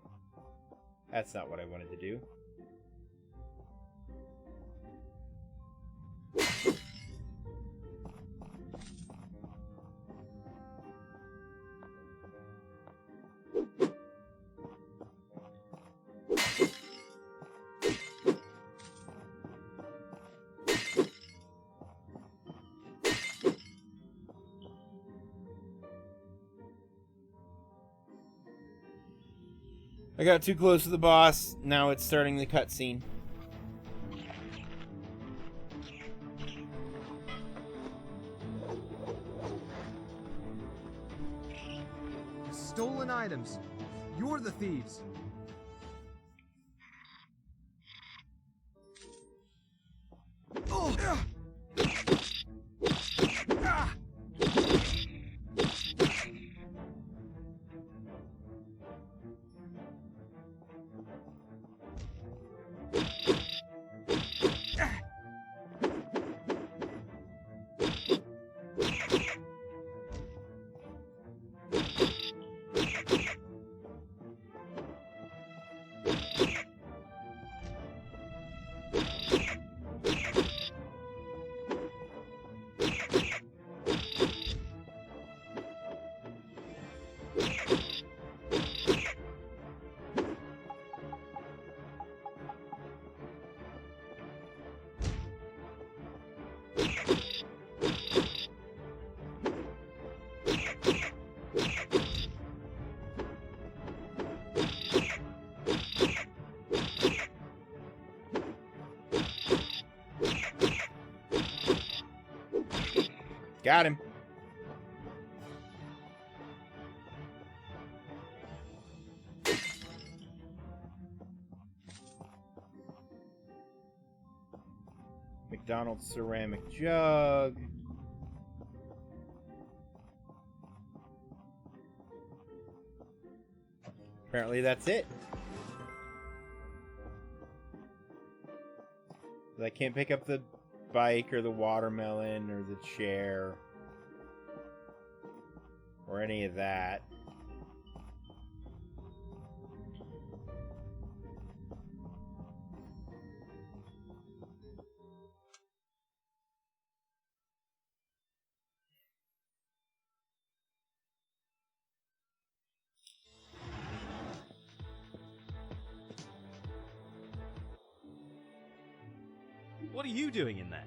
That's not what I wanted to do. I got too close to the boss. Now it's starting the cutscene. Stolen items. You're the thieves. Oh! Got him. McDonald's ceramic jug. Apparently that's it. I can't pick up the bike or the watermelon or the chair or any of that. What are you doing in there?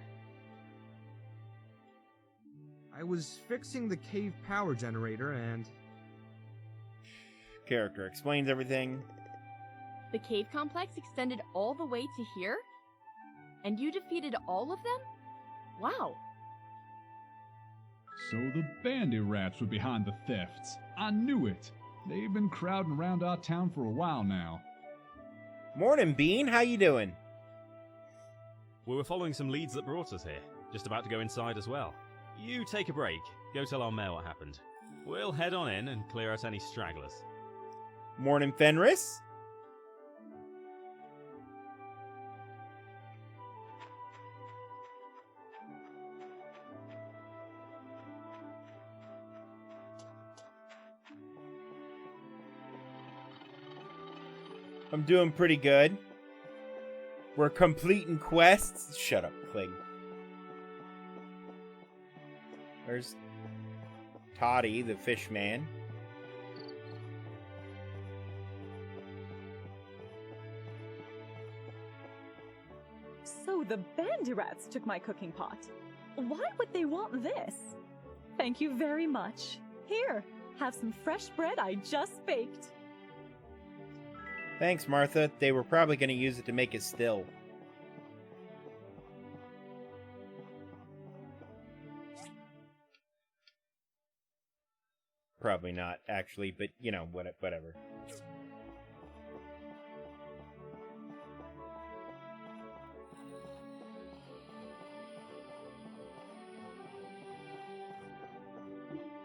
I was fixing the cave power generator and... Character explains everything. The cave complex extended all the way to here? And you defeated all of them? Wow. So the bandit rats were behind the thefts. I knew it. They've been crowding around our town for a while now. Morning, Bean. How you doing? We were following some leads that brought us here. Just about to go inside as well. You take a break. Go tell our mayor what happened. We'll head on in and clear out any stragglers. Morning, Fenris. I'm doing pretty good. We're completing quests. Shut up, Kling. There's Toddy, the fish man. So the Bandyrats took my cooking pot. Why would they want this? Thank you very much. Here, have some fresh bread I just baked. Thanks, Martha. They were probably going to use it to make a still. Probably not, actually, but, you know, whatever.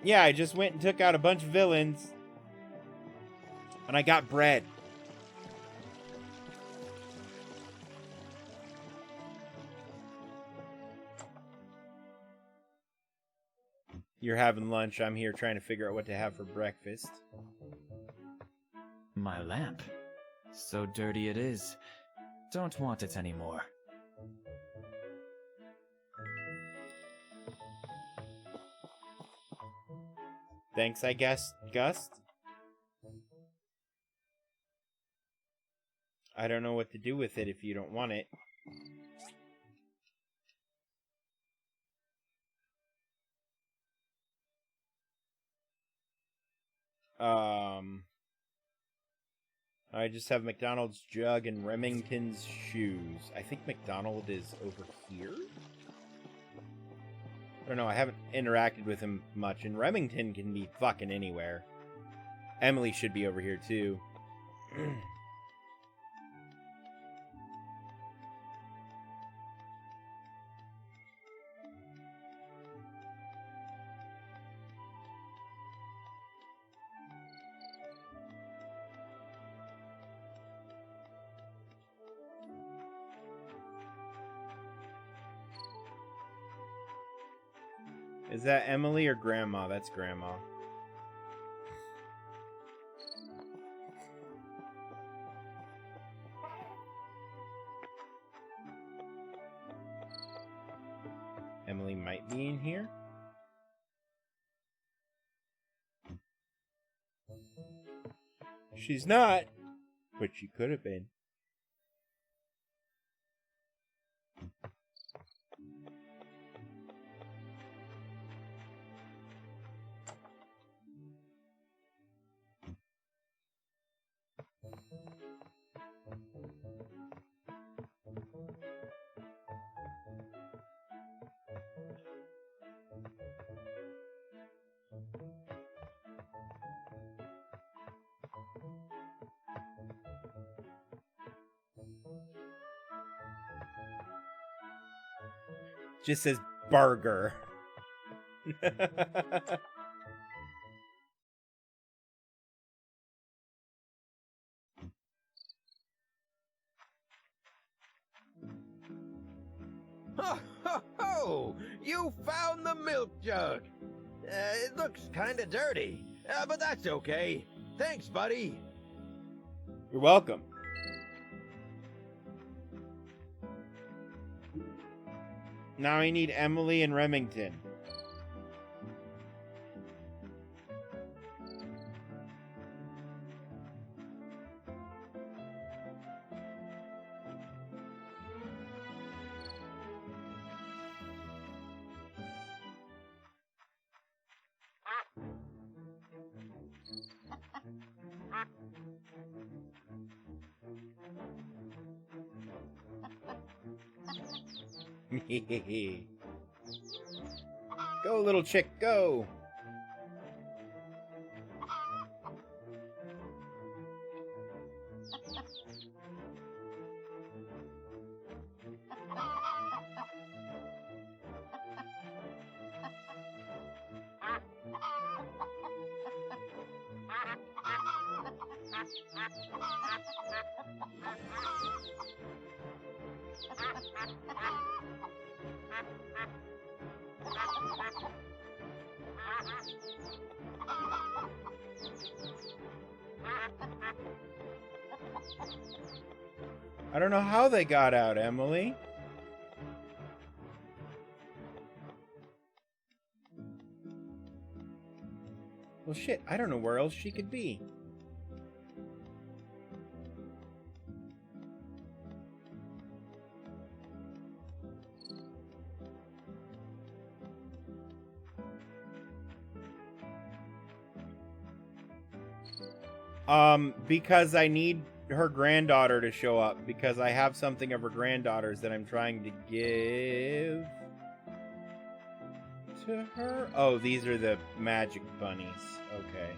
Yeah, I just went and took out a bunch of villains. And I got bread. You're having lunch. I'm here trying to figure out what to have for breakfast. My lamp. So dirty it is. Don't want it anymore. Thanks, I guess, Gust. I don't know what to do with it if you don't want it. I just have McDonald's jug and Remington's shoes. I think McDonald is over here? I don't know, I haven't interacted with him much, and Remington can be fucking anywhere. Emily should be over here, too. Is that Emily or Grandma? That's Grandma. Emily might be in here. She's not, but she could have been. Just says burger. Ho, ho, ho! You found the milk jug! It looks kinda dirty, but that's okay. Thanks, buddy. You're welcome. Now I need Emily and Remington. Go, little chick, go! I don't know how they got out, Emily. Well, shit, I don't know where else she could be. Because I need her granddaughter to show up, because I have something of her granddaughter's that I'm trying to give to her. Oh, these are the magic bunnies. Okay.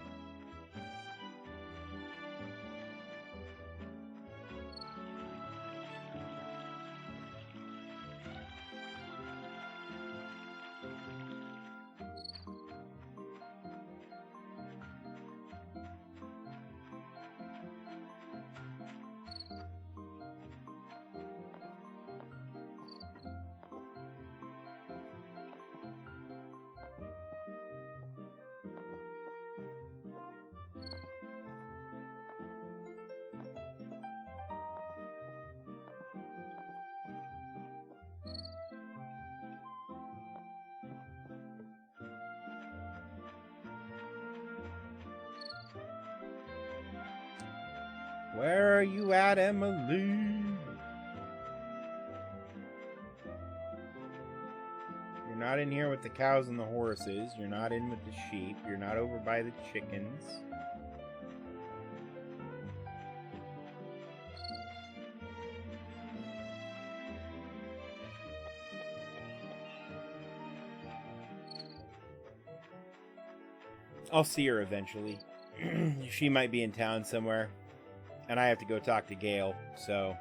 Where are you at, Emily? You're not in here with the cows and the horses. You're not in with the sheep. You're not over by the chickens. I'll see her eventually. She might be in town somewhere. And I have to go talk to Gale, so...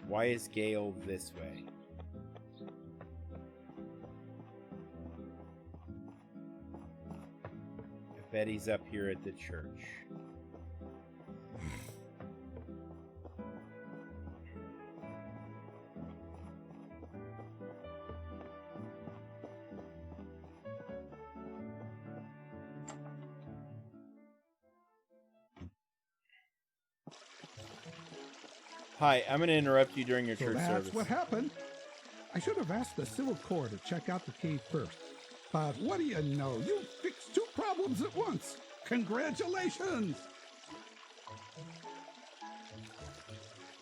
Why is Gale this way? I bet he's up here at the church. Hi, I'm going to interrupt you during your So church that's service. what happened. I should have asked the Civil Corps to check out the cave first. But what do you know? You fixed two problems at once. Congratulations!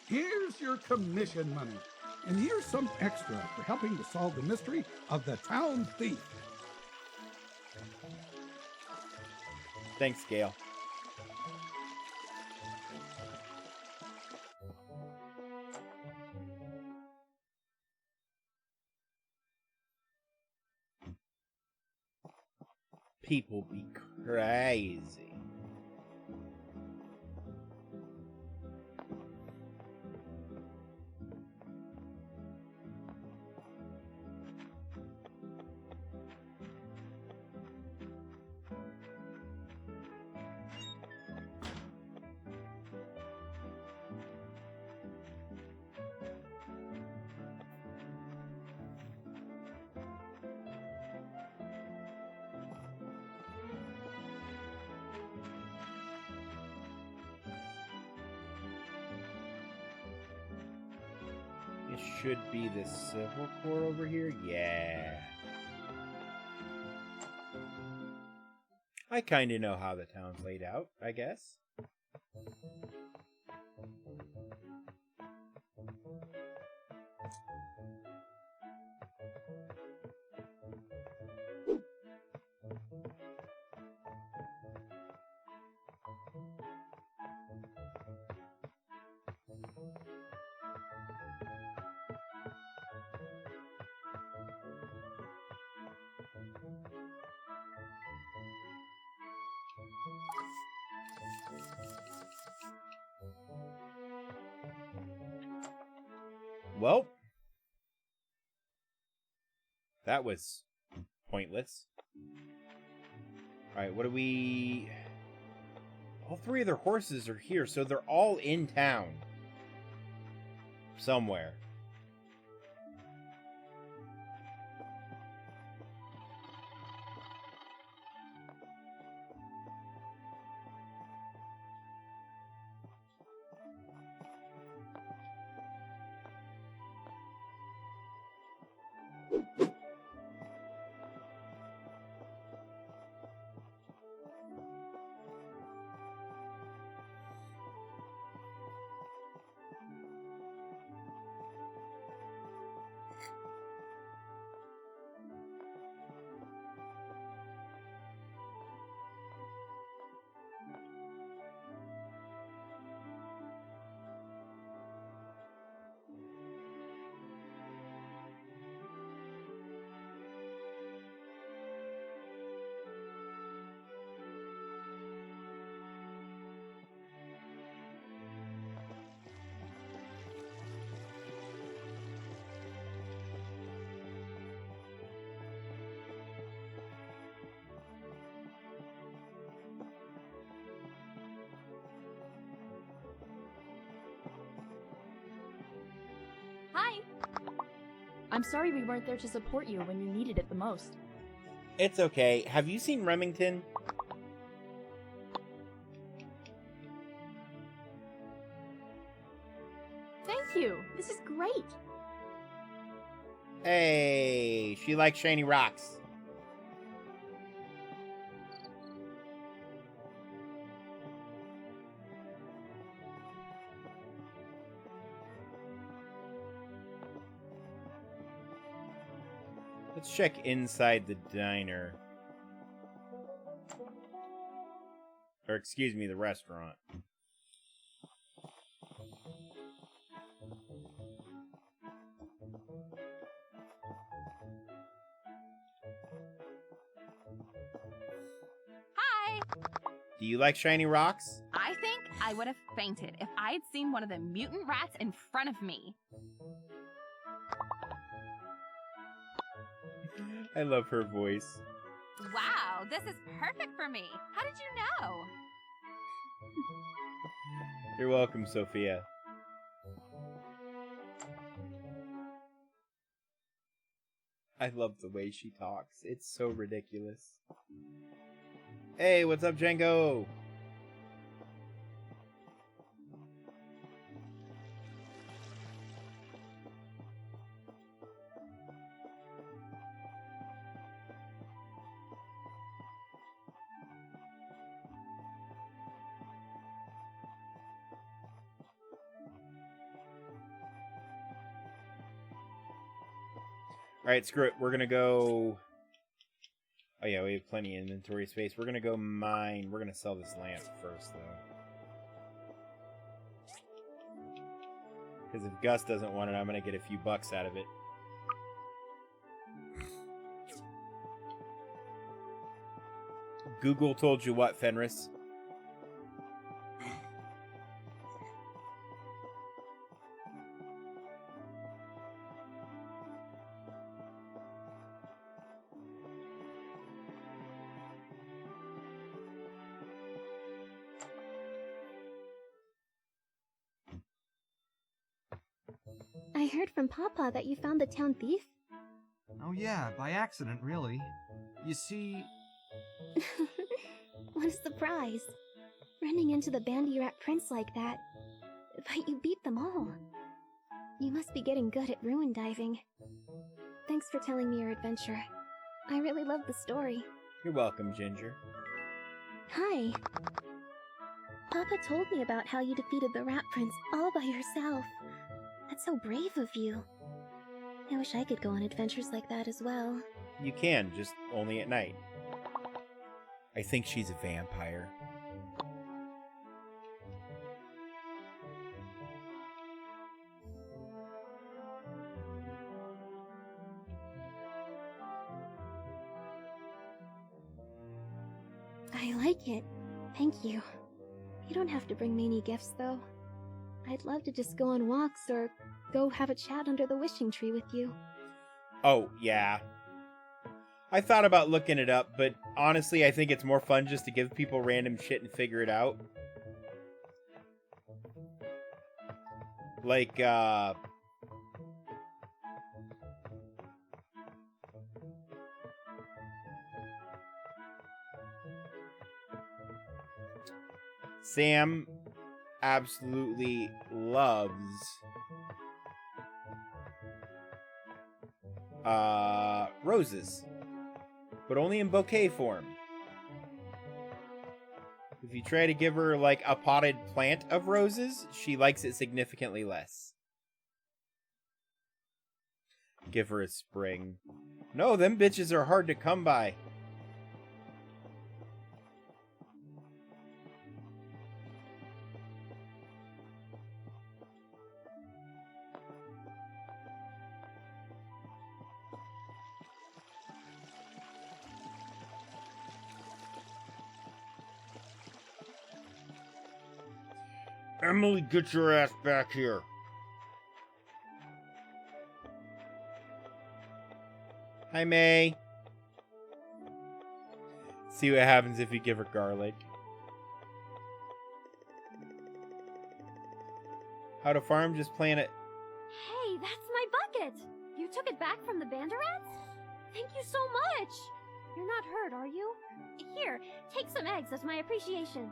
Here's your commission money. And here's some extra for helping to solve the mystery of the town thief. Thanks, Gale. People be crazy. It should be the Civil Corps over here. Yeah. I kind of know how the town's laid out, I guess. Well, that was pointless. Alright, what do we... All three of their horses are here, so they're all in town. Somewhere. Hi! I'm sorry we weren't there to support you when you needed it the most. It's okay. Have you seen Remington? Thank you! This is great! Hey, she likes shiny rocks. Let's check inside the diner. Or excuse me, the restaurant. Hi! Do you like shiny rocks? I think I would have fainted if I had seen one of the mutant rats in front of me. I love her voice. Wow, this is perfect for me. How did you know? You're welcome, Sophia. I love the way she talks. It's so ridiculous. Hey, what's up, Django? Alright, screw it. We're gonna go... Oh yeah, we have plenty of inventory space. We're gonna go mine. We're gonna sell this lamp first, though. Because if Gus doesn't want it, I'm gonna get a few bucks out of it. Google told you what, Fenris? I heard from Papa that you found the town thief. Oh yeah, by accident, really. You see... What a surprise. Running into the bandy rat prince like that. But you beat them all. You must be getting good at ruin diving. Thanks for telling me your adventure. I really love the story. You're welcome, Ginger. Hi. Papa told me about how you defeated the rat prince all by yourself. That's so brave of you. I wish I could go on adventures like that as well. You can, just only at night. I think she's a vampire. I like it. Thank you. You don't have to bring me any gifts, though. I'd love to just go on walks or go have a chat under the wishing tree with you. Oh, yeah. I thought about looking it up, but honestly, I think it's more fun just to give people random shit and figure it out. Like, Sam absolutely loves roses, but only in bouquet form. If you try to give her like a potted plant of roses, she likes it significantly less. Give her a spring. No, them bitches are hard to come by. Emily, get your ass back here. Hi, May. See what happens if you give her garlic. How to farm, just plant it. Hey, that's my bucket! You took it back from the Banderats? Thank you so much! You're not hurt, are you? Here, take some eggs as my appreciation.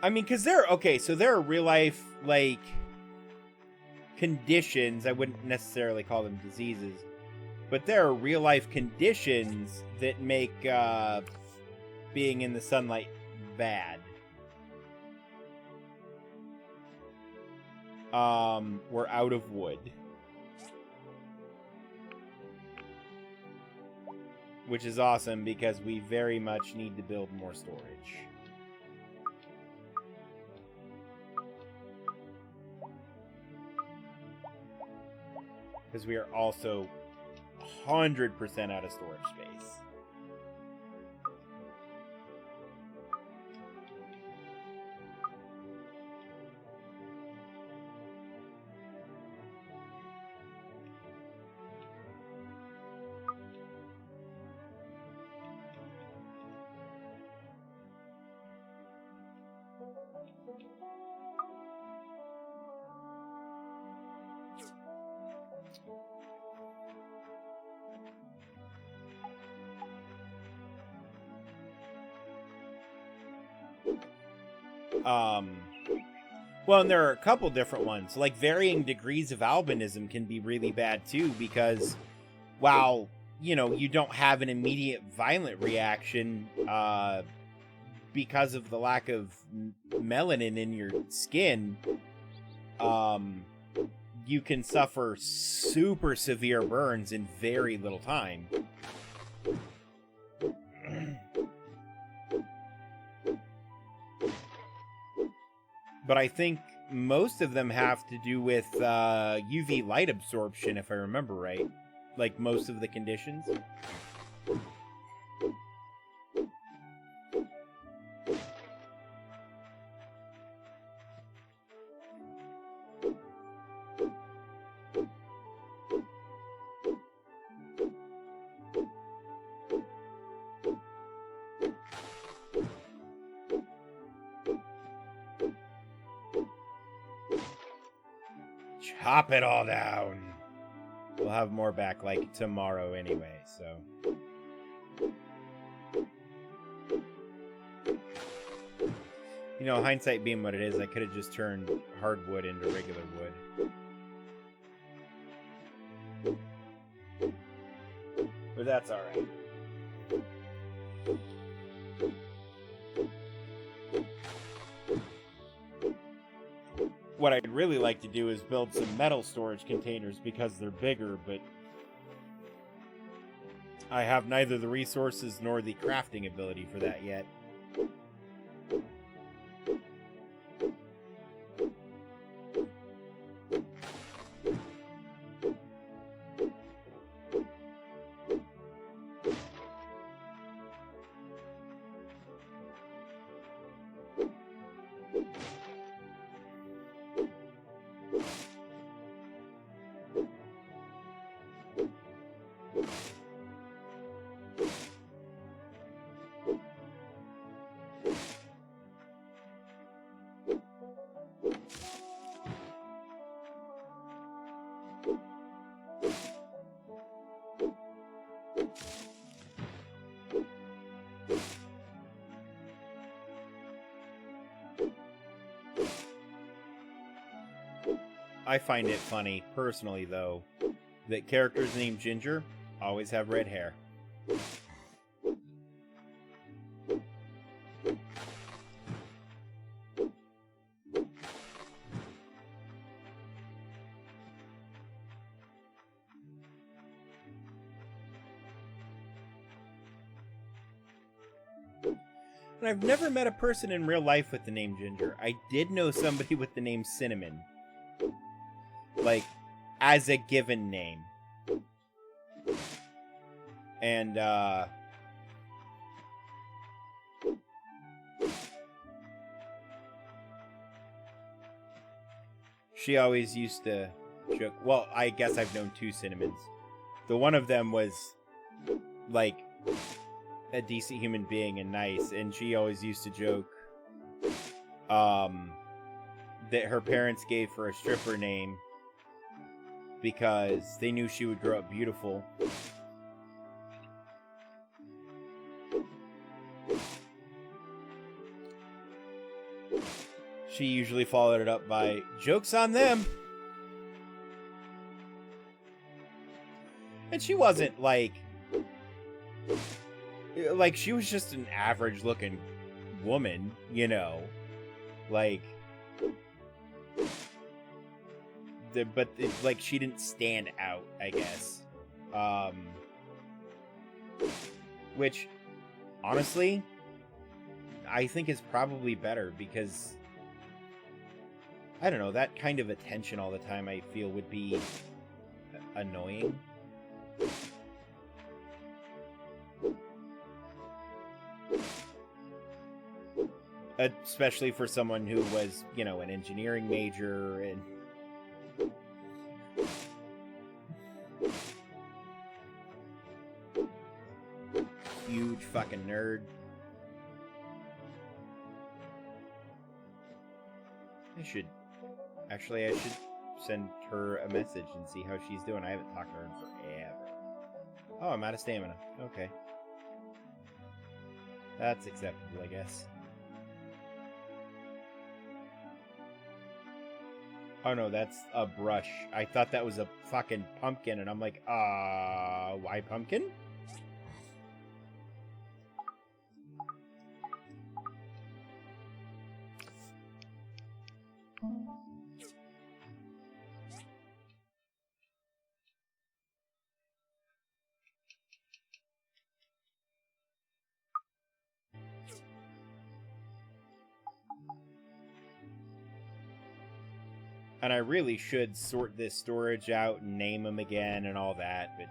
I mean, because there are real life, like, conditions. I wouldn't necessarily call them diseases, but there are real life conditions that make being in the sunlight bad. We're out of wood, which is awesome because we very much need to build more storage. Because we are also 100% out of storage space. Well, and there are a couple different ones. Like, varying degrees of albinism can be really bad, too, because while, you know, you don't have an immediate violent reaction, because of the lack of melanin in your skin, you can suffer super severe burns in very little time. But I think most of them have to do with UV light absorption, if I remember right. Like, most of the conditions. Chop it all down. We'll have more back, like, tomorrow anyway, so. You know, hindsight being what it is, I could have just turned hardwood into regular wood. But that's alright. What I'd really like to do is build some metal storage containers because they're bigger, but I have neither the resources nor the crafting ability for that yet. I find it funny, personally, though, that characters named Ginger always have red hair. And I've never met a person in real life with the name Ginger. I did know somebody with the name Cinnamon. Like, as a given name. And, she always used to joke. Well, I guess I've known two Cinnamons. The one of them was, like, a decent human being and nice, and she always used to joke, that her parents gave her a stripper name because they knew she would grow up beautiful. She usually followed it up by, "Joke's on them." And she wasn't, like, she was just an average-looking woman, you know? Like, like, she didn't stand out, I guess. Which, honestly, I think is probably better, because, I don't know, that kind of attention all the time, I feel, would be annoying. Especially for someone who was, you know, an engineering major and... huge fucking nerd. I should send her a message and see how she's doing. I haven't talked to her in forever. Oh, I'm out of stamina. Okay. That's acceptable, I guess. Oh no, that's a brush. I thought that was a fucking pumpkin, and I'm like, why pumpkin? And I really should sort this storage out and name them again and all that, but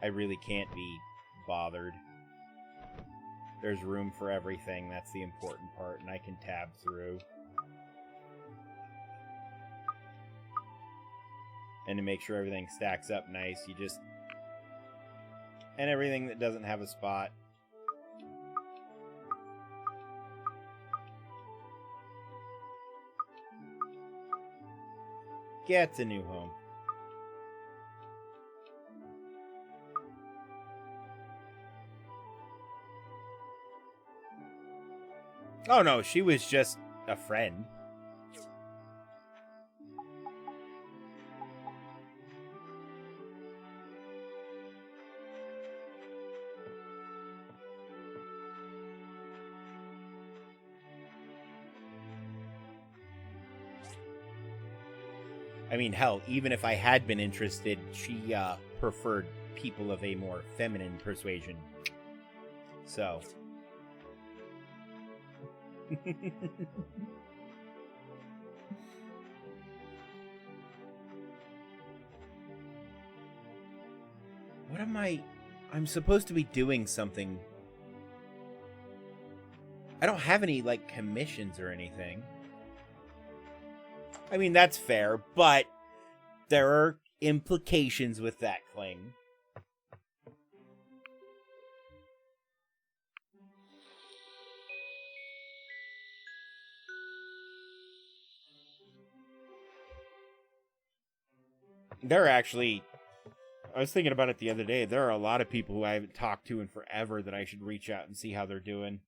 I really can't be bothered. There's room for everything, that's the important part, and I can tab through. And to make sure everything stacks up nice, you just... And everything that doesn't have a spot. Gets a new home. Oh no, she was just a friend. I mean, hell, even if I had been interested, she preferred people of a more feminine persuasion. So. What am I... I'm supposed to be doing something. I don't have any, like, commissions or anything. I mean, that's fair, but there are implications with that claim. There are actually I was thinking about it the other day. There are a lot of people who I haven't talked to in forever that I should reach out and see how they're doing.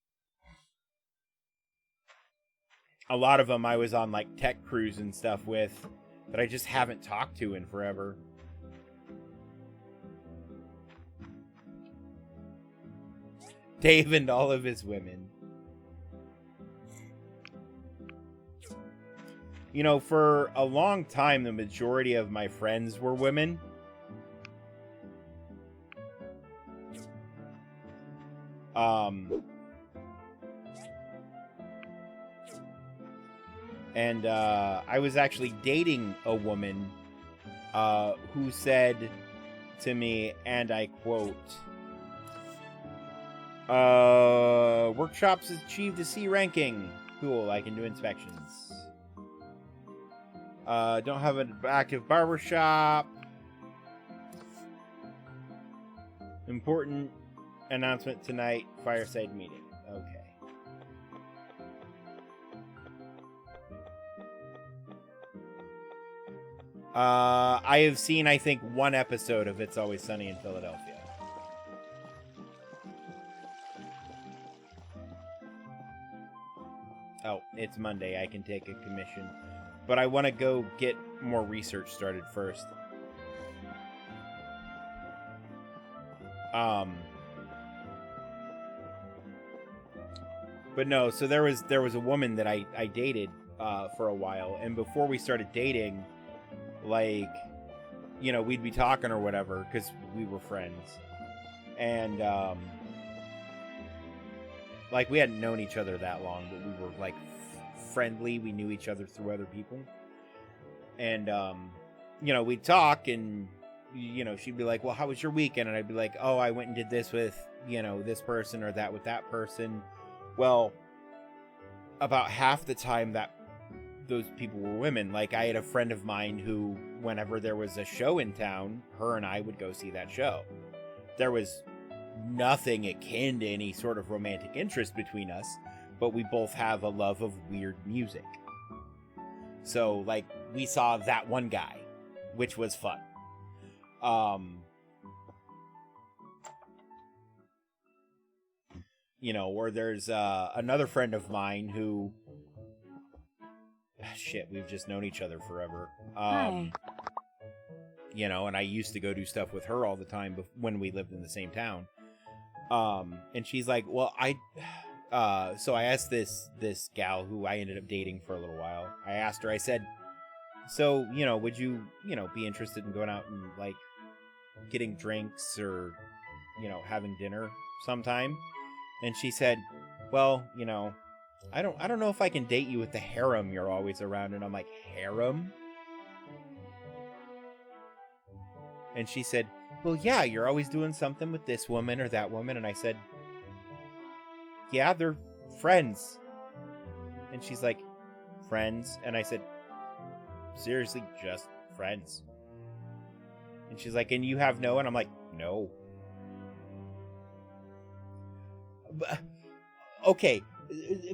A lot of them I was on like tech crews and stuff with that I just haven't talked to in forever. Dave and all of his women. You know, for a long time, the majority of my friends were women. And I was actually dating a woman who said to me, and I quote, workshops achieved a C ranking. Cool, I can do inspections. Don't have an active barbershop. Important announcement tonight, fireside meeting. Okay. I have seen, I think, one episode of It's Always Sunny in Philadelphia. Oh, it's Monday. I can take a commission. But I want to go get more research started first. But no, so there was a woman that I dated for a while, and before we started dating, like, you know, we'd be talking or whatever because we were friends, and like we hadn't known each other that long, but we were like friendly. We knew each other through other people, and you know, we'd talk, and you know, she'd be like, "Well, how was your weekend?" And I'd be like, "Oh, I went and did this with, you know, this person or that with that person." Well, about half the time that those people were women. Like, I had a friend of mine who, whenever there was a show in town, her and I would go see that show. There was nothing akin to any sort of romantic interest between us, but we both have a love of weird music. So, like, we saw that one guy, which was fun. You know, or there's another friend of mine who, shit, we've just known each other forever. Hi. You know, and I used to go do stuff with her all the time when we lived in the same town. And she's like, well, so I asked this gal who I ended up dating for a little while. I asked her, I said, so, you know, would you, you know, be interested in going out and, like, getting drinks or, you know, having dinner sometime? And she said, well, you know, I don't know if I can date you with the harem you're always around. And I'm like, harem? And she said, well, yeah, you're always doing something with this woman or that woman. And I said, yeah, they're friends. And she's like, friends? And I said, seriously, just friends. And she's like, and you have no? And I'm like, no. But, okay,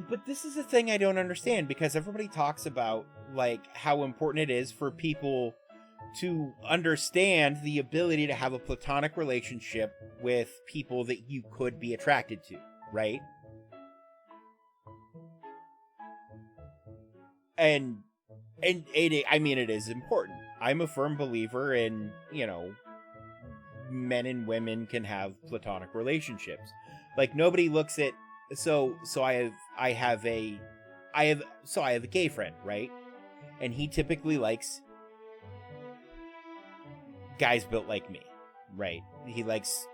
but this is a thing I don't understand, because everybody talks about, like, how important it is for people to understand the ability to have a platonic relationship with people that you could be attracted to, right? And I mean, it is important. I'm a firm believer in, you know, men and women can have platonic relationships. Like, nobody looks at, so I have a gay friend, right? And he typically likes guys built like me, right? He likes,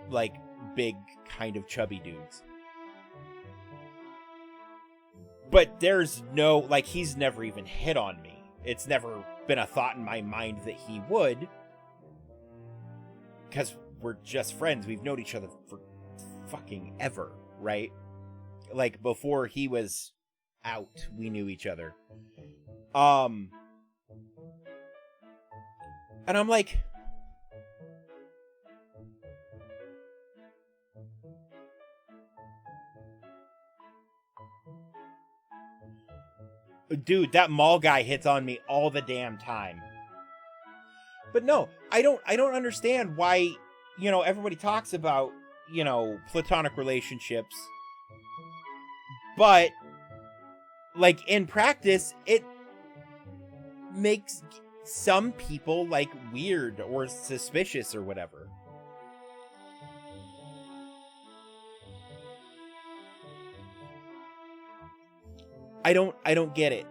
like, big, kind of chubby dudes. But there's no, like, he's never even hit on me. It's never been a thought in my mind that he would. Because we're just friends. We've known each other for fucking ever, right? Like, before he was out, we knew each other. And I'm like, dude, that mall guy hits on me all the damn time. But no, I don't understand why, you know, everybody talks about, you know, platonic relationships, but like in practice it makes some people like weird or suspicious or whatever. I don't get it.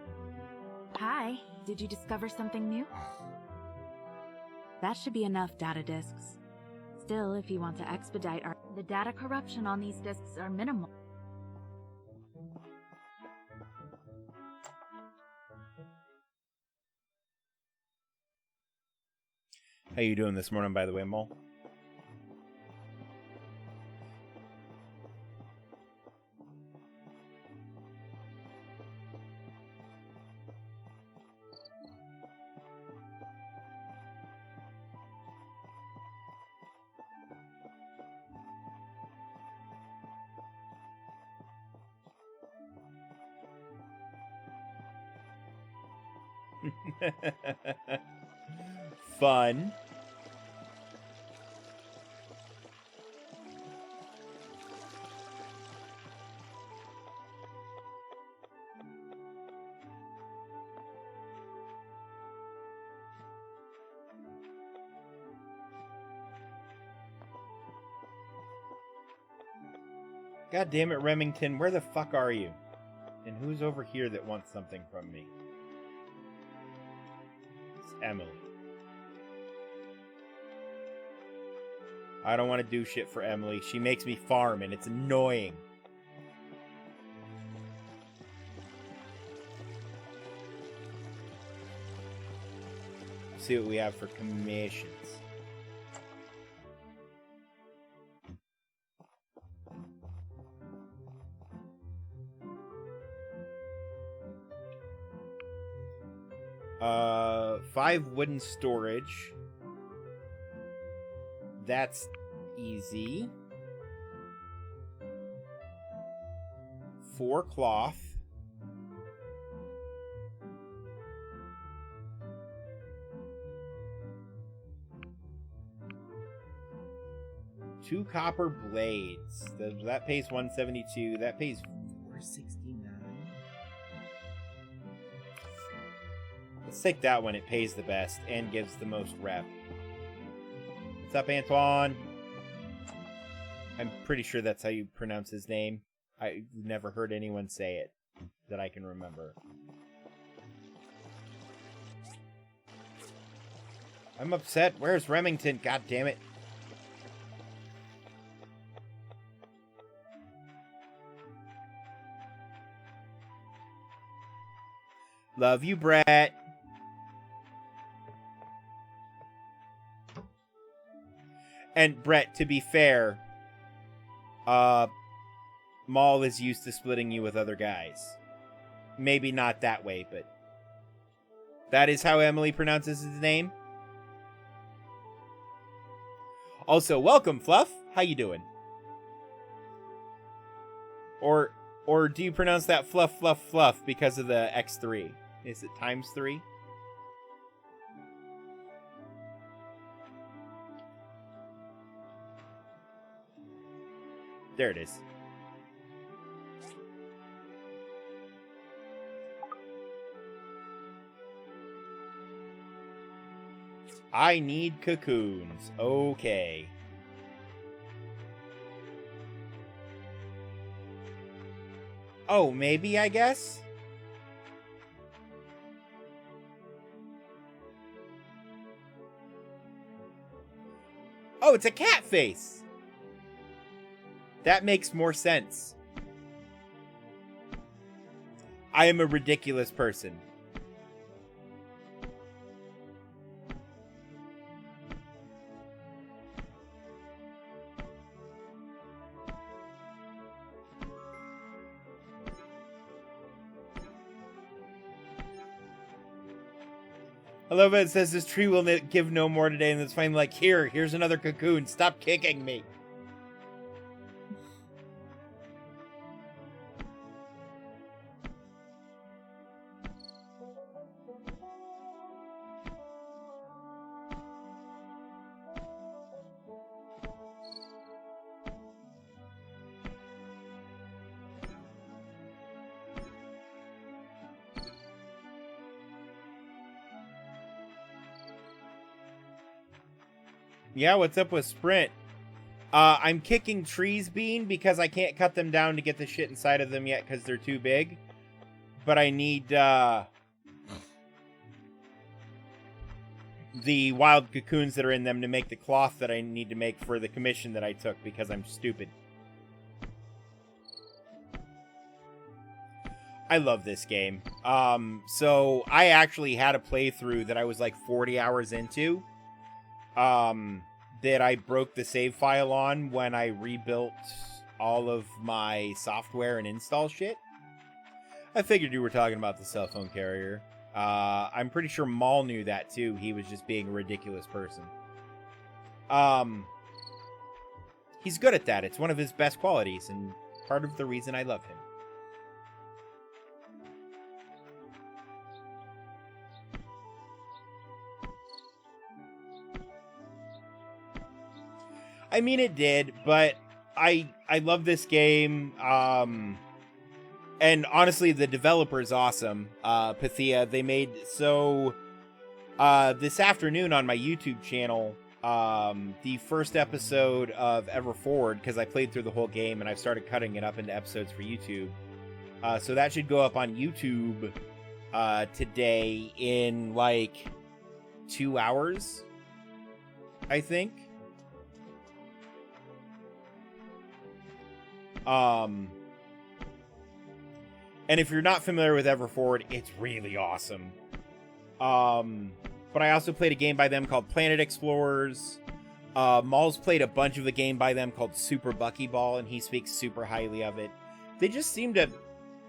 Hi, did you discover something new? That should be enough data disks. Still, if you want to expedite the data corruption on these disks are minimal. How you doing this morning, by the way, Mole? Fun. God damn it, Remington, where the fuck are you? And who's over here that wants something from me? It's Emily. I don't want to do shit for Emily. She makes me farm and it's annoying. Let's see what we have for commissions. Uh, 5 wooden storage. That's easy. 4 cloth. Two copper blades. That pays 172. That pays 469. Let's take that one. It pays the best and gives the most rep. What's up, Antoine? I'm pretty sure that's how you pronounce his name. I've never heard anyone say it that I can remember. I'm upset. Where's Remington? God damn it. Love you, Brett. And Brett, to be fair, Maul is used to splitting you with other guys. Maybe not that way, but that is how Emily pronounces his name. Also, welcome, Fluff. How you doing? Or do you pronounce that fluff, fluff, fluff because of the X3? Is it times 3? There it is. I need cocoons. Okay. Oh, maybe, I guess? Oh, it's a cat face! That makes more sense. I am a ridiculous person. I love it. It says this tree will give no more today, and it's finally like, here's another cocoon. Stop kicking me. Yeah, what's up with Sprint? I'm kicking trees, Bean, because I can't cut them down to get the shit inside of them yet because they're too big. But I need, the wild cocoons that are in them to make the cloth that I need to make for the commission that I took because I'm stupid. I love this game. So I actually had a playthrough that I was like 40 hours into. That I broke the save file on when I rebuilt all of my software and install shit. I figured you were talking about the cell phone carrier. I'm pretty sure Maul knew that too. He was just being a ridiculous person. He's good at that. It's one of his best qualities and part of the reason I love him. I mean, it did, but I love this game. And honestly, the developer is awesome. Pythia, they made this afternoon on my YouTube channel, the first episode of Ever Forward, because I played through the whole game and I've started cutting it up into episodes for YouTube. So that should go up on YouTube today in like 2 hours, I think. And if you're not familiar with Everforward, it's really awesome. But I also played a game by them called Planet Explorers. Maul's played a bunch of the game by them called Super Buckyball, and he speaks super highly of it. They just seem to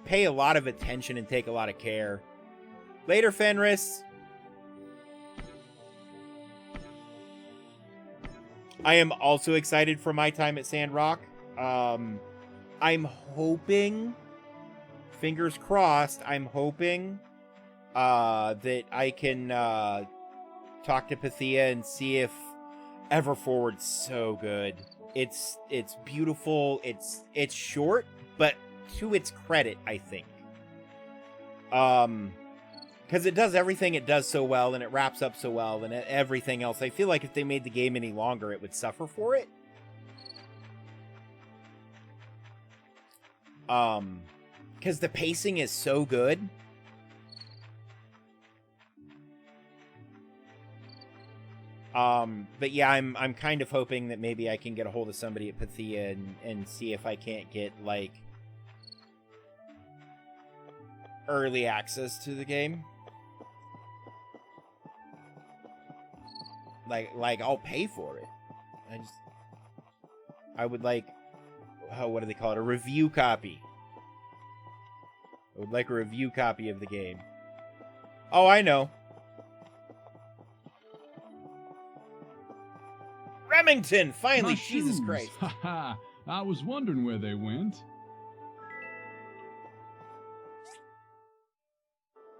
pay a lot of attention and take a lot of care. Later, Fenris. I am also excited for my time at Sandrock. I'm hoping, fingers crossed, I'm hoping that I can talk to Pythia and see if Everforward's so good. It's beautiful. It's short, but to its credit, I think. Because it does everything it does so well, and it wraps up so well, and everything else. I feel like if they made the game any longer, it would suffer for it. Because the pacing is so good. But yeah, I'm kind of hoping that maybe I can get a hold of somebody at Pythia and see if I can't get, like, early access to the game. Like I'll pay for it. I would like, what do they call it? A review copy. I would like a review copy of the game. Oh, I know. Remington! Finally, My Jesus shoes. Christ. Haha, I was wondering where they went.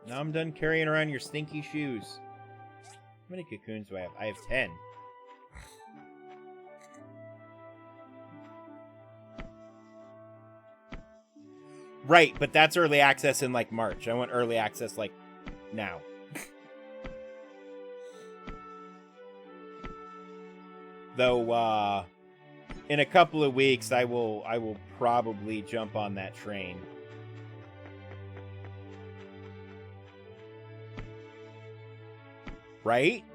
Now I'm done carrying around your stinky shoes. How many cocoons do I have? I have 10. Right, but that's early access in, like, March. I want early access, like, now. Though, in a couple of weeks, I will probably jump on that train. Right?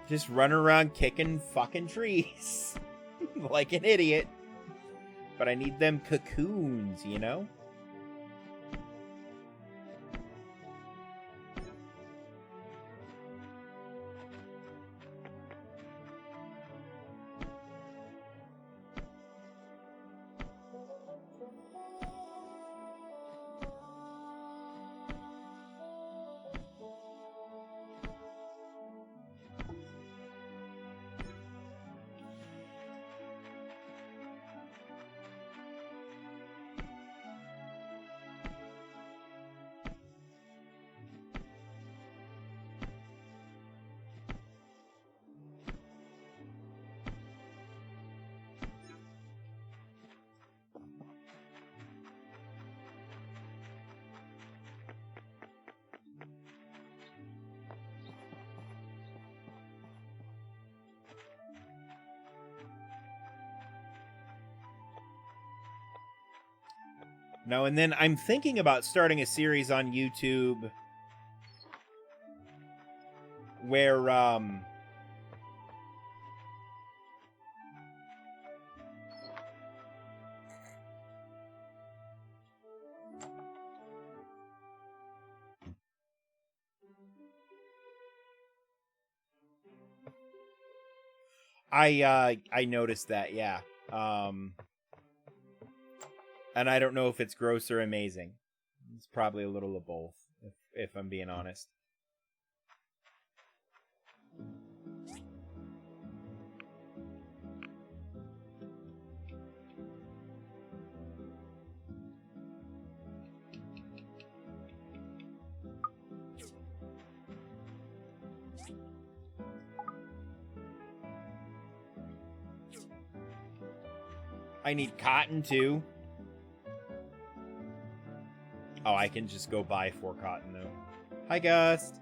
Just run around kicking fucking trees. Like an idiot. But I need them cocoons, you know? No, and then I'm thinking about starting a series on YouTube where, I noticed that, yeah. And I don't know if it's gross or amazing. It's probably a little of both, if I'm being honest. I need cotton, too. Oh, I can just go buy 4 cotton, though. Hi, Gust.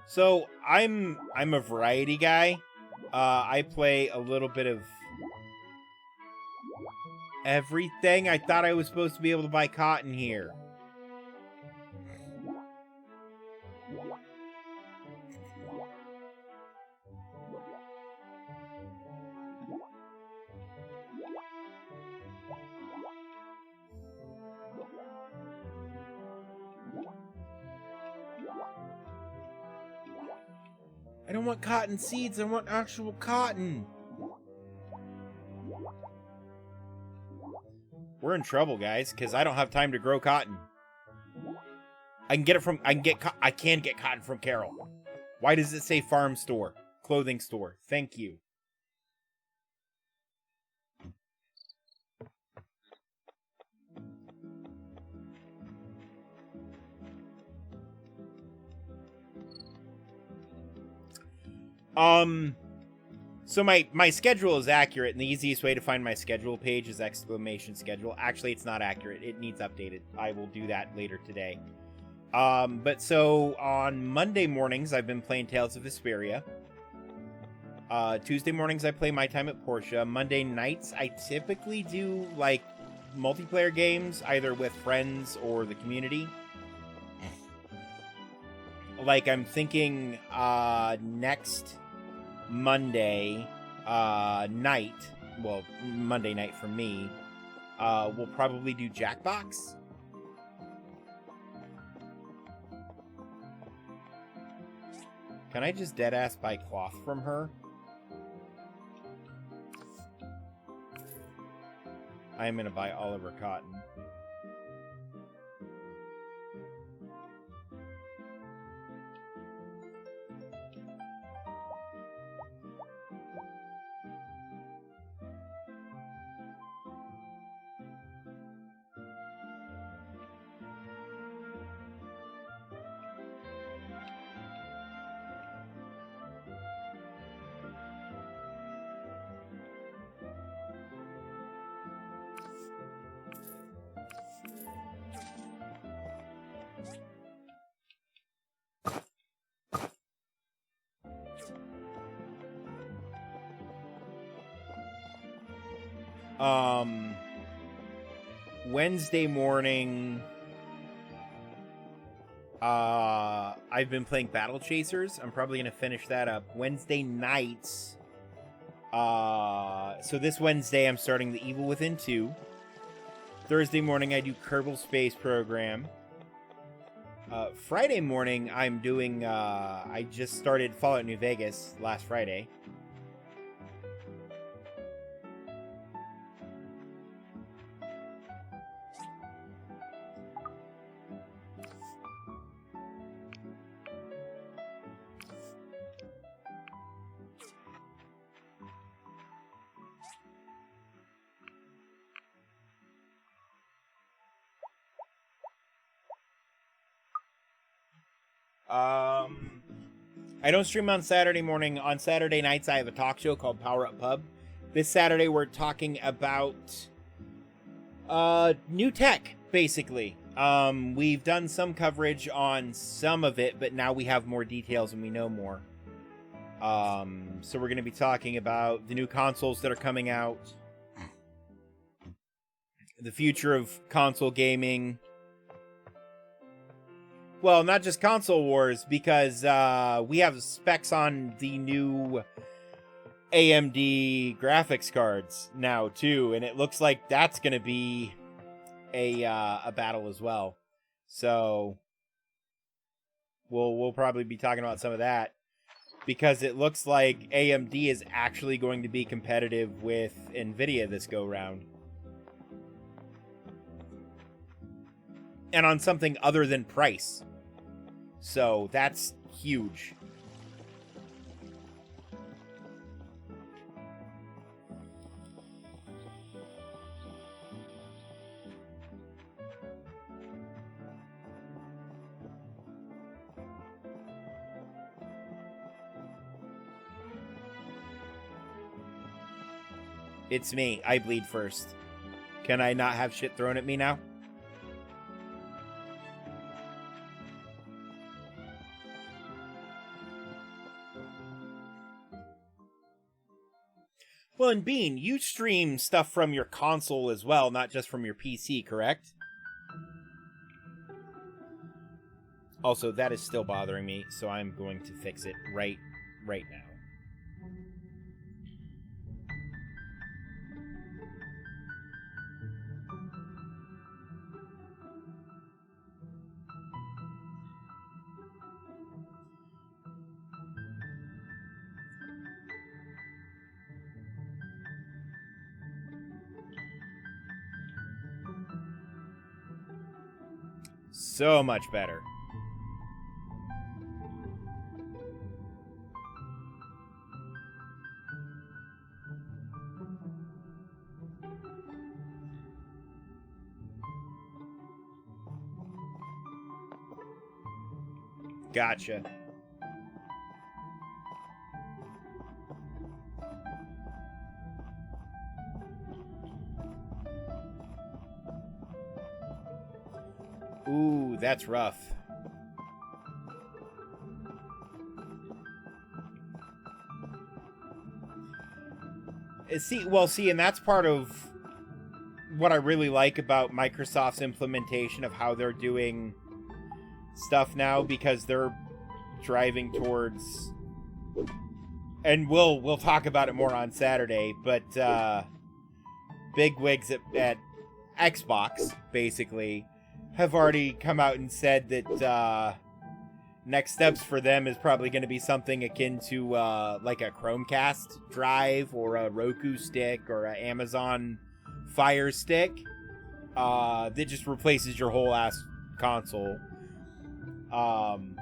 So I'm a variety guy. I play a little bit of everything. I thought I was supposed to be able to buy cotton here. I don't want cotton seeds, I want actual cotton. We're in trouble, guys, because I don't have time to grow cotton. I can get cotton from Carol. Why does it say farm store? Clothing store. Thank you. So my schedule is accurate, and the easiest way to find my schedule page is ! Schedule. Actually, it's not accurate. It needs updated. I will do that later today. But so on Monday mornings, I've been playing Tales of Vesperia. Tuesday mornings, I play My Time at Portia. Monday nights, I typically do, like, multiplayer games, either with friends or the community. Like, I'm thinking, next Monday night, well, Monday night for me, we'll probably do Jackbox. Can I just deadass buy cloth from her? I am gonna buy all of her cotton. Wednesday morning, I've been playing Battle Chasers. I'm probably going to finish that up. Wednesday nights, so this Wednesday I'm starting The Evil Within 2. Thursday morning I do Kerbal Space Program. Friday morning I'm doing, I just started Fallout New Vegas last Friday. I don't stream on Saturday morning. On Saturday nights, I have a talk show called Power Up Pub. This Saturday, we're talking about new tech, basically. We've done some coverage on some of it, but now we have more details and we know more. So we're going to be talking about the new consoles that are coming out, the future of console gaming. Well, not just console wars, because we have specs on the new AMD graphics cards now too, and it looks like that's going to be a battle as well. So we'll probably be talking about some of that, because it looks like AMD is actually going to be competitive with Nvidia this go round. And on something other than price. So that's huge. It's me. I bleed first. Can I not have shit thrown at me now? Well, and Bean, you stream stuff from your console as well, not just from your PC, correct? Also, that is still bothering me, so I'm going to fix it right now. So much better. Gotcha. Ooh, that's rough. See, and that's part of what I really like about Microsoft's implementation of how they're doing stuff now, because they're driving towards, and we'll talk about it more on Saturday, but big wigs at Xbox basically have already come out and said that next steps for them is probably going to be something akin to like a Chromecast drive or a Roku stick or an Amazon Fire Stick that just replaces your whole ass console. And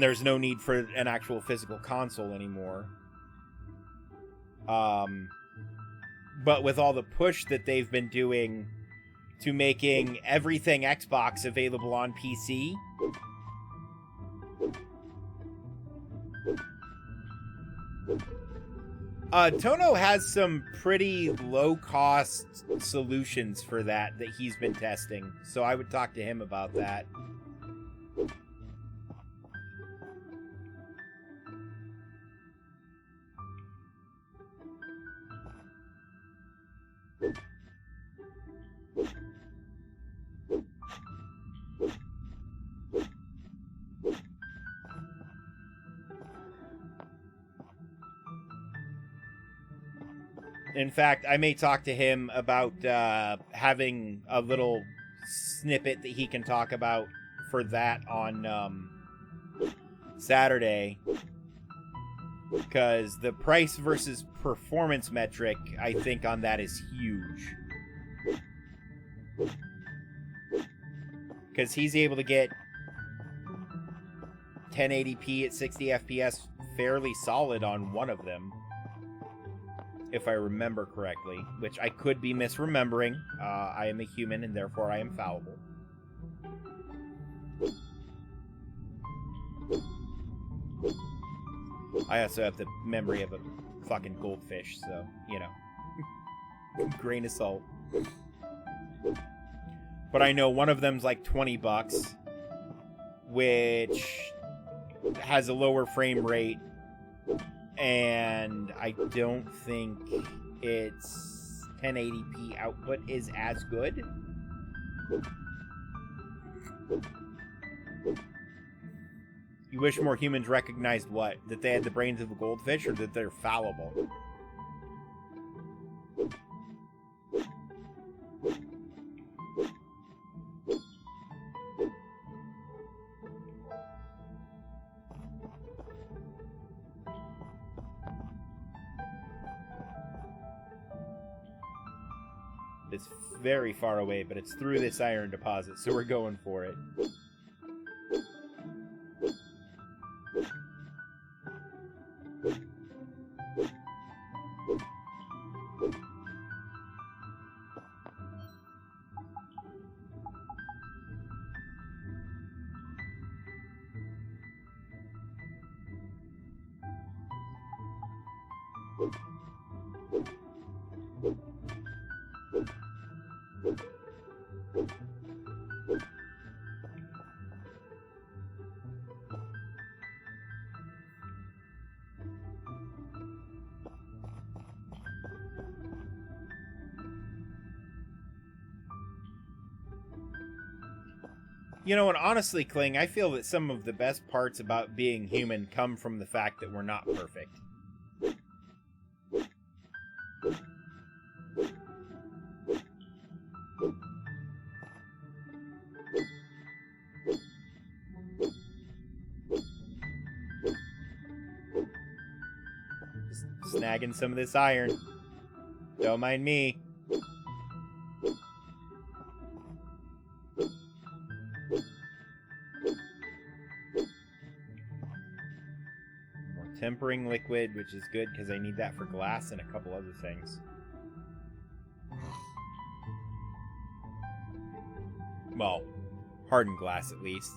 there's no need for an actual physical console anymore. But with all the push that they've been doing to making everything Xbox available on PC, Tono has some pretty low-cost solutions for that he's been testing, so I would talk to him about that. In fact, I may talk to him about having a little snippet that he can talk about for that on Saturday. Because the price versus performance metric, I think, on that is huge. Because he's able to get 1080p at 60 FPS fairly solid on one of them, if I remember correctly, which I could be misremembering. I am a human and therefore I am fallible. I also have the memory of a fucking goldfish, so, you know. Grain of salt. But I know one of them's like $20, which has a lower frame rate, and I don't think its 1080p output is as good. You wish more humans recognized what? That they had the brains of a goldfish, or that they're fallible? It's very far away, but it's through this iron deposit, so we're going for it. You know, and honestly, Kling, I feel that some of the best parts about being human come from the fact that we're not perfect. Just snagging some of this iron. Don't mind me. Tempering liquid, which is good because I need that for glass and a couple other things. Well, hardened glass at least.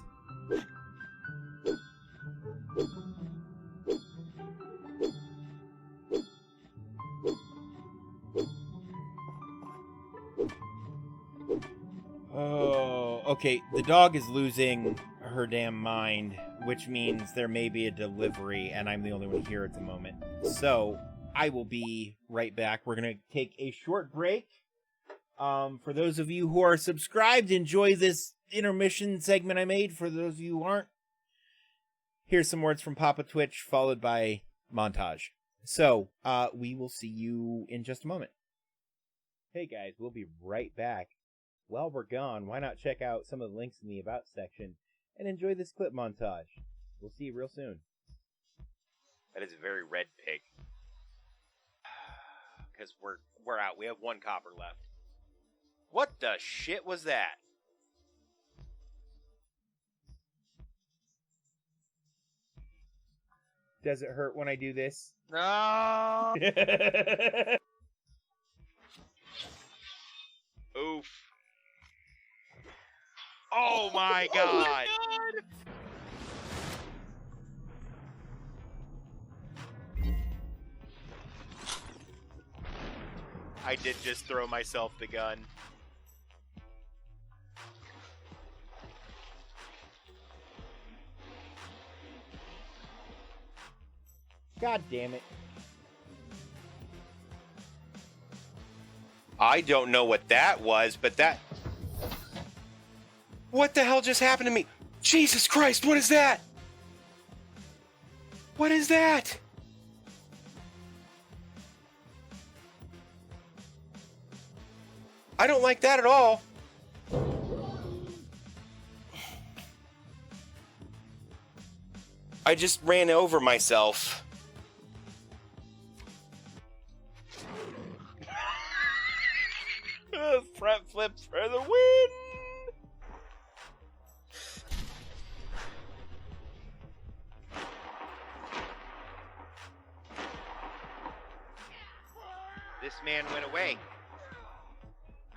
Oh, okay. The dog is losing her damn mind, which means there may be a delivery, and I'm the only one here at the moment. So, I will be right back. We're going to take a short break. For those of you who are subscribed, enjoy this intermission segment I made. For those of you who aren't, here's some words from Papa Twitch, followed by montage. So, we will see you in just a moment. Hey guys, we'll be right back. While we're gone, why not check out some of the links in the About section and enjoy this clip montage. We'll see you real soon. That is a very red pig. Because we're out. We have one copper left. What the shit was that? Does it hurt when I do this? No. Oof. Oh my god. Oh my god. I did just throw myself the gun. God damn it. I don't know what that was, but that... What the hell just happened to me? Jesus Christ, what is that? What is that? I don't like that at all. I just ran over myself. Front flip for the win! This man went away.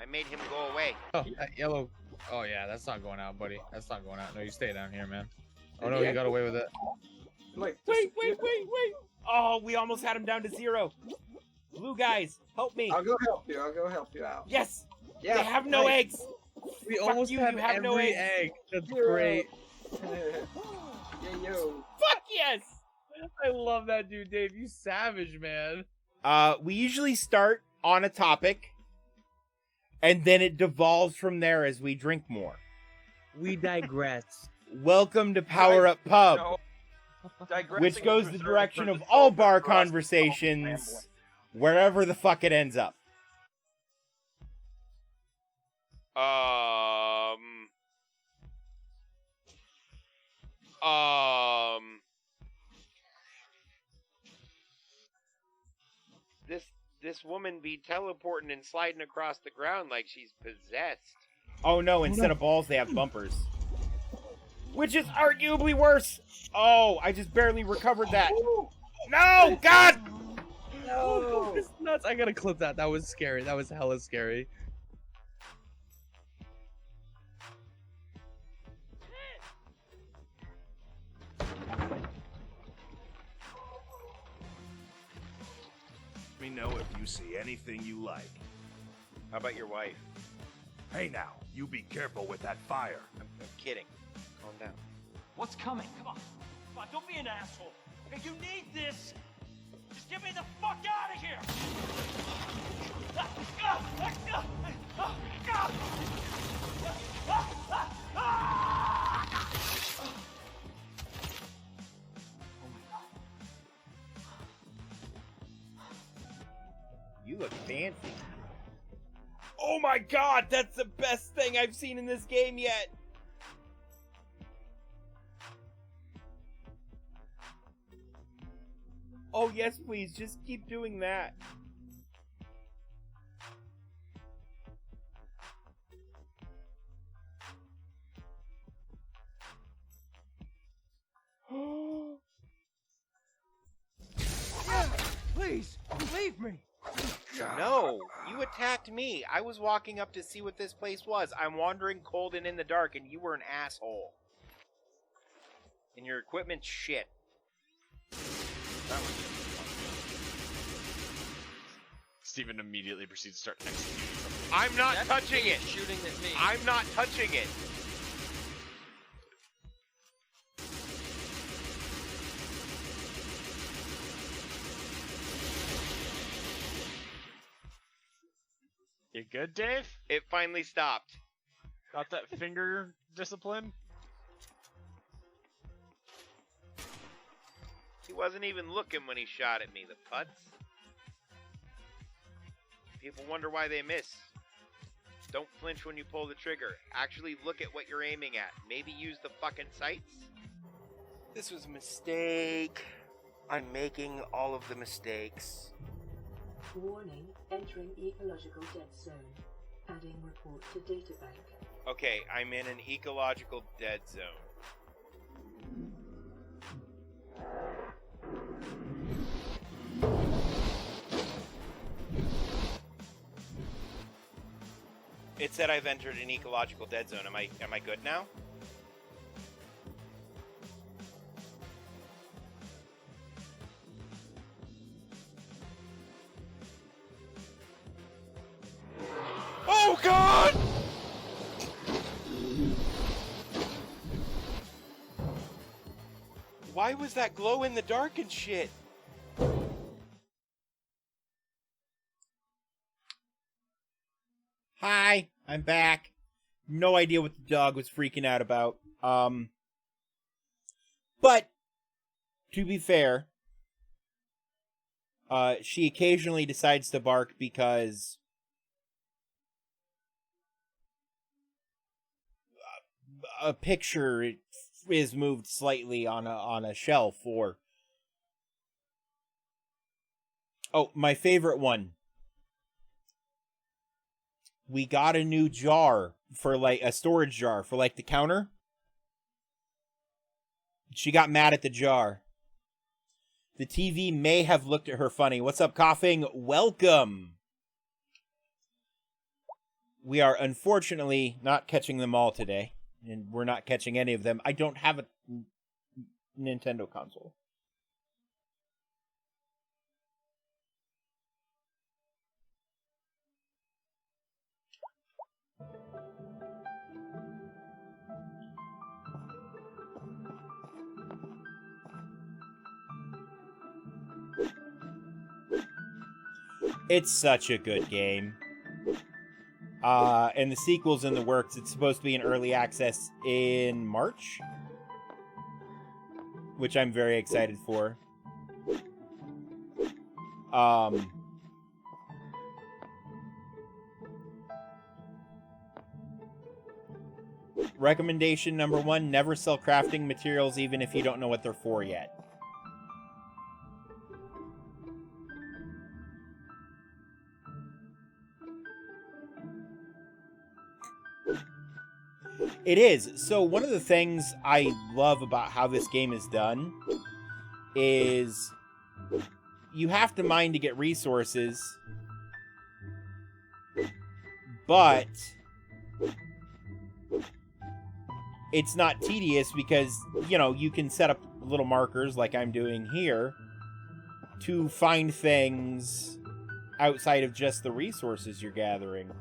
I made him go away. Oh, that yellow. Oh, yeah, that's not going out, buddy. That's not going out. No, you stay down here, man. Oh, no, he got away with it. Like, Wait! Oh, we almost had him down to 0. Blue guys, help me. I'll go help you out. Yes. Yeah, They have no right. eggs. We Fuck almost you, have you have no every eggs. egg. That's Zero. great. Yeah, yo. Fuck yes. I love that dude, Dave. You savage, man. We usually start on a topic, and then it devolves from there as we drink more. We digress. Welcome to Power Up Pub, No. Digressing which goes is the reserved direction for of the all children bar for us to call conversations, wherever the fuck it ends up. This woman be teleporting and sliding across the ground like she's possessed. Oh no, instead of balls, they have bumpers. Which is arguably worse. Oh, I just barely recovered that. No, God! No. It's nuts. I gotta clip that. That was scary. That was hella scary. Let me know if you see anything you like. How about your wife? Hey now, you be careful with that fire. I'm kidding. Calm down. What's coming? Come on. Come on, don't be an asshole. Okay, you need this. Just get me the fuck out of here. You look fancy. Oh my God, that's the best thing I've seen in this game yet. Oh yes, please, just keep doing that. Please, leave me. No, you attacked me. I was walking up to see what this place was. I'm wandering cold and in the dark, and you were an asshole. And your equipment's shit. That was Steven immediately proceeds to start executing. I'm not touching it. Shooting at me. I'm not touching it. You good, Dave? It finally stopped. Got that finger discipline? He wasn't even looking when he shot at me, the putz. People wonder why they miss. Don't flinch when you pull the trigger. Actually look at what you're aiming at. Maybe use the fucking sights. This was a mistake. I'm making all of the mistakes. Warning, entering ecological dead zone. Adding report to databank. Okay, I'm in an ecological dead zone. It said I've entered an ecological dead zone. Am I good now? Oh God! Why was that glow in the dark and shit? Hi, I'm back. No idea what the dog was freaking out about. But to be fair, she occasionally decides to bark because a picture is moved slightly on a shelf, or oh, my favorite one. We got a new jar for like a storage jar for like the counter. She got mad at the jar. The TV may have looked at her funny. What's up, coughing? Welcome. We are unfortunately not catching them all today, and we're not catching any of them. I don't have a Nintendo console. It's such a good game. And the sequel's in the works. It's supposed to be in early access in March, which I'm very excited for. Recommendation number 1, never sell crafting materials even if you don't know what they're for yet. It is. So one of the things I love about how this game is done is you have to mine to get resources, but it's not tedious because, you know, you can set up little markers like I'm doing here to find things outside of just the resources you're gathering.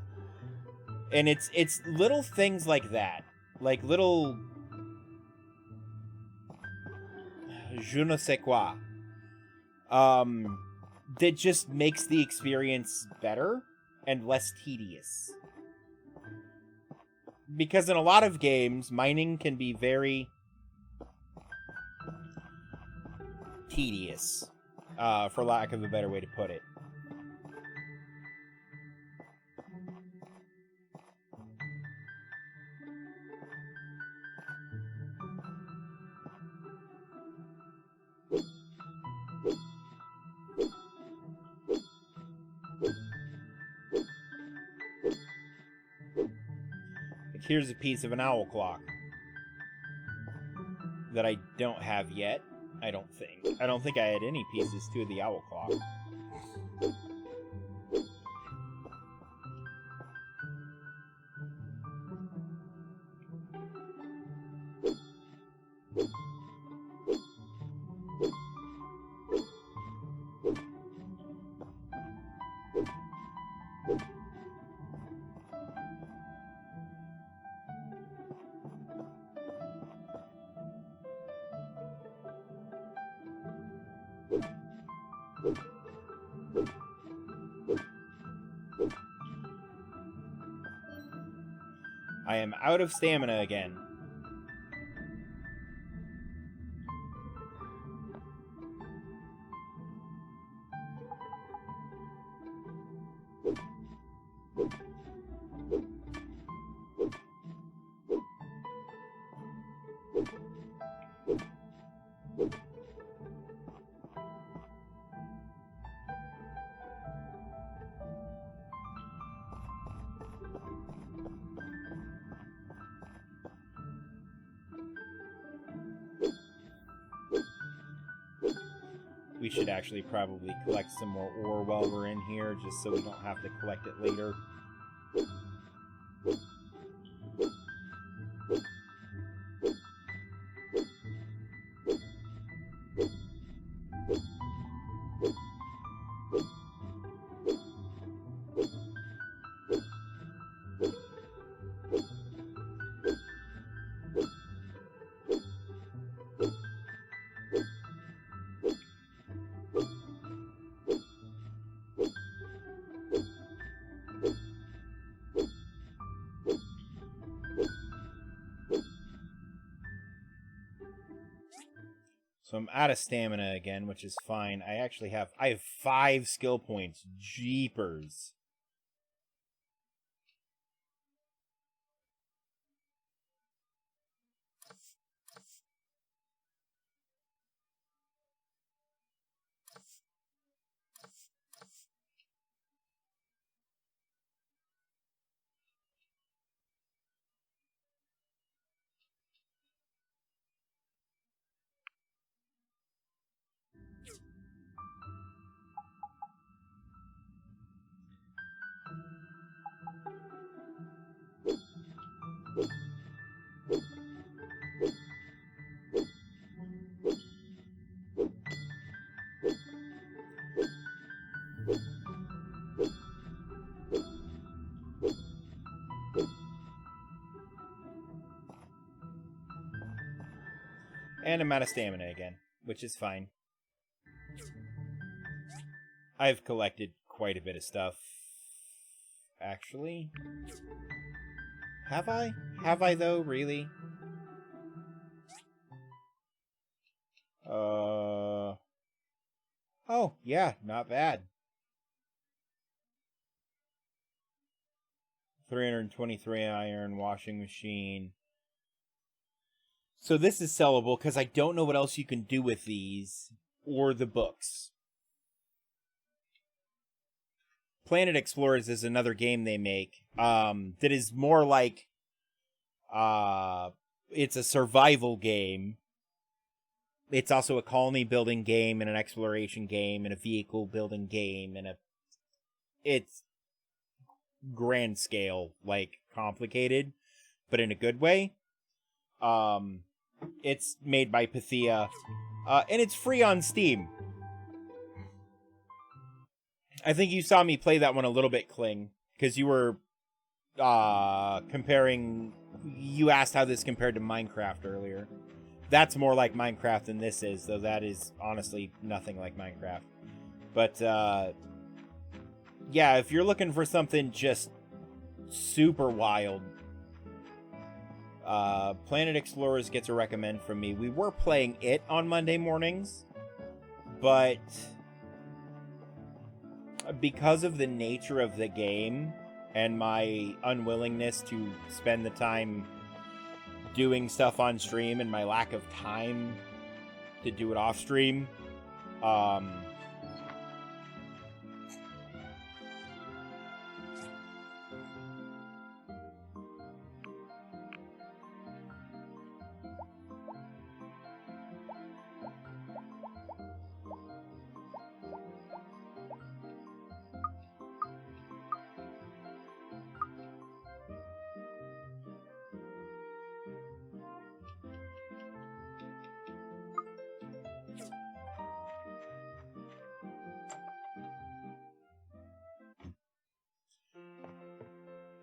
And it's little things like that. Like little je ne sais quoi. That just makes the experience better and less tedious. Because in a lot of games, mining can be very tedious, for lack of a better way to put it. Here's a piece of an owl clock that I don't have yet, I don't think. I don't think I had any pieces to the owl clock. I am out of stamina again. We should actually probably collect some more ore while we're in here, just so we don't have to collect it later. So I'm out of stamina again, which is fine. I have 5 skill points. Jeepers. And I'm out of stamina again, which is fine. I've collected quite a bit of stuff. Actually. Have I? Have I, though? Really? Oh, yeah, not bad. 323 iron, washing machine. So this is sellable because I don't know what else you can do with these or the books. Planet Explorers is another game they make that is more like it's a survival game. It's also a colony building game and an exploration game and a vehicle building game and it's grand scale, like complicated, but in a good way. It's made by Pythia, and it's free on Steam. I think you saw me play that one a little bit, Kling, because you were comparing. You asked how this compared to Minecraft earlier. That's more like Minecraft than this is, though that is honestly nothing like Minecraft. But yeah, if you're looking for something just super wild, Planet Explorers gets a recommend from me. We were playing it on Monday mornings, but because of the nature of the game and my unwillingness to spend the time doing stuff on stream and my lack of time to do it off stream,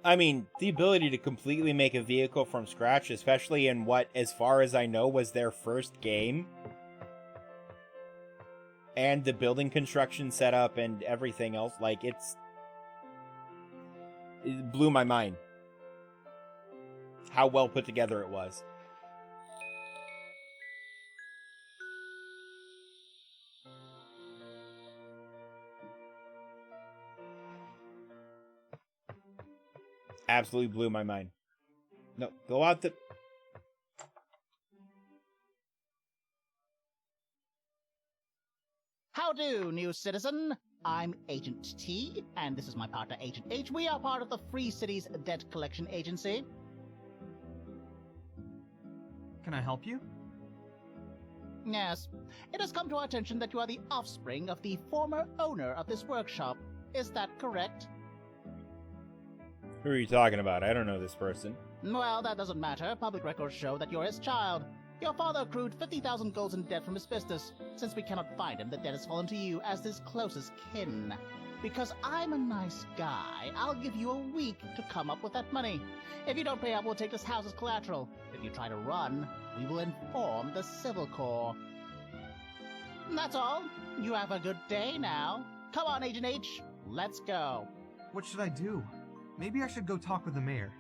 I mean, the ability to completely make a vehicle from scratch, especially in what, as far as I know, was their first game, and the building construction setup and everything else, like, it blew my mind how well put together it was. Absolutely blew my mind. No, go out the... How do, new citizen? I'm Agent T, and this is my partner, Agent H. We are part of the Free Cities Debt Collection Agency. Can I help you? Yes. It has come to our attention that you are the offspring of the former owner of this workshop. Is that correct? Who are you talking about? I don't know this person. Well, that doesn't matter. Public records show that you're his child. Your father accrued 50,000 golds in debt from his business. Since we cannot find him, the debt has fallen to you as his closest kin. Because I'm a nice guy, I'll give you a week to come up with that money. If you don't pay up, we'll take this house as collateral. If you try to run, we will inform the Civil Corps. That's all. You have a good day now. Come on, Agent H. Let's go. What should I do? Maybe I should go talk with the mayor.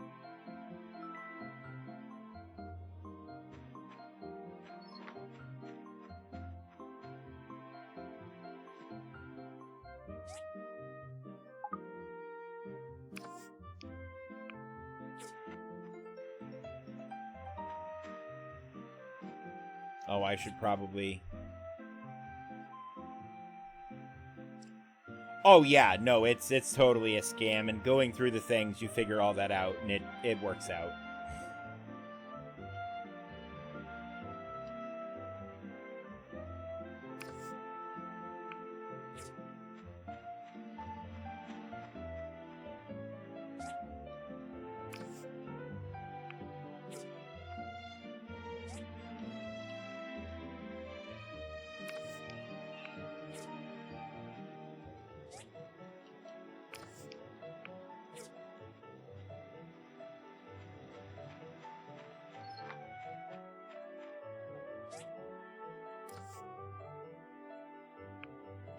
Oh, I should probably... Oh, yeah, no, it's totally a scam, and going through the things, you figure all that out, and it works out.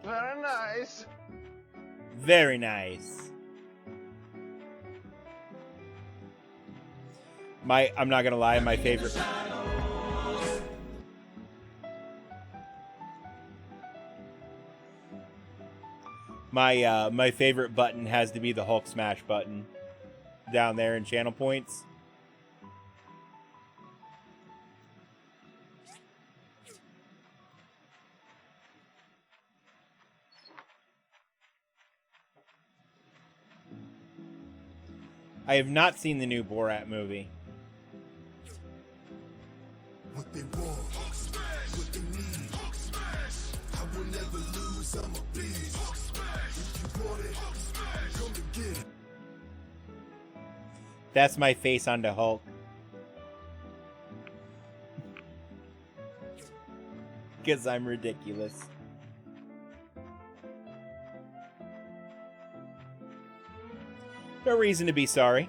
Very nice. Very nice. I'm not gonna lie, my favorite. My favorite button has to be the Hulk smash button down there in channel points. I have not seen the new Borat movie. What they want, what they need. I will never lose, I'm a beast. If you want it, come to get it. That's my face onto Hulk. Because I'm ridiculous. No reason to be sorry.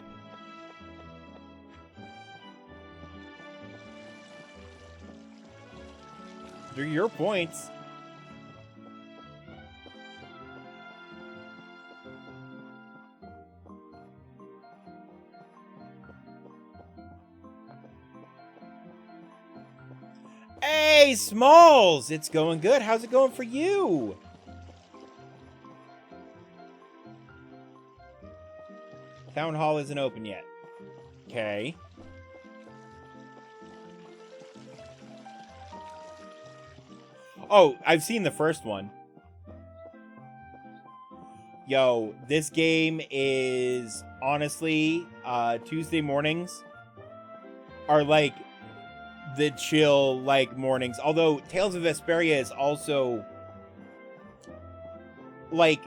They're your points. Hey, Smalls! It's going good. How's it going for you? Town Hall isn't open yet. Okay. Oh, I've seen the first one. Yo, this game is honestly, Tuesday mornings are like the chill like mornings. Although Tales of Vesperia is also like,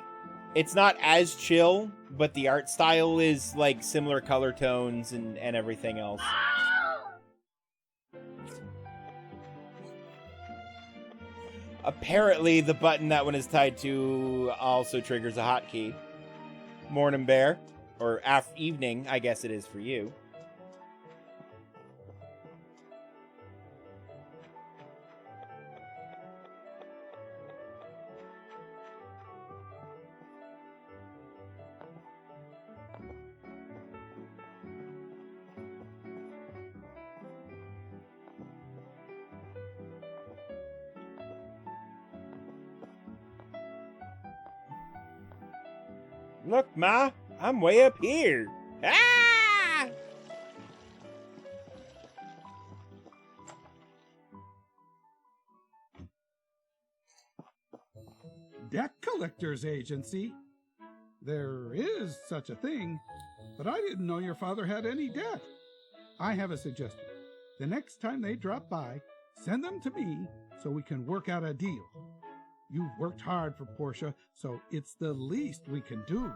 it's not as chill, but the art style is like similar color tones and everything else. Apparently, the button that one is tied to also triggers a hotkey. Morning Bear, or evening, I guess it is for you. Look, Ma, I'm way up here. Ah! Debt Collectors Agency? There is such a thing, but I didn't know your father had any debt. I have a suggestion. The next time they drop by, send them to me so we can work out a deal. You've worked hard for Portia, so it's the least we can do.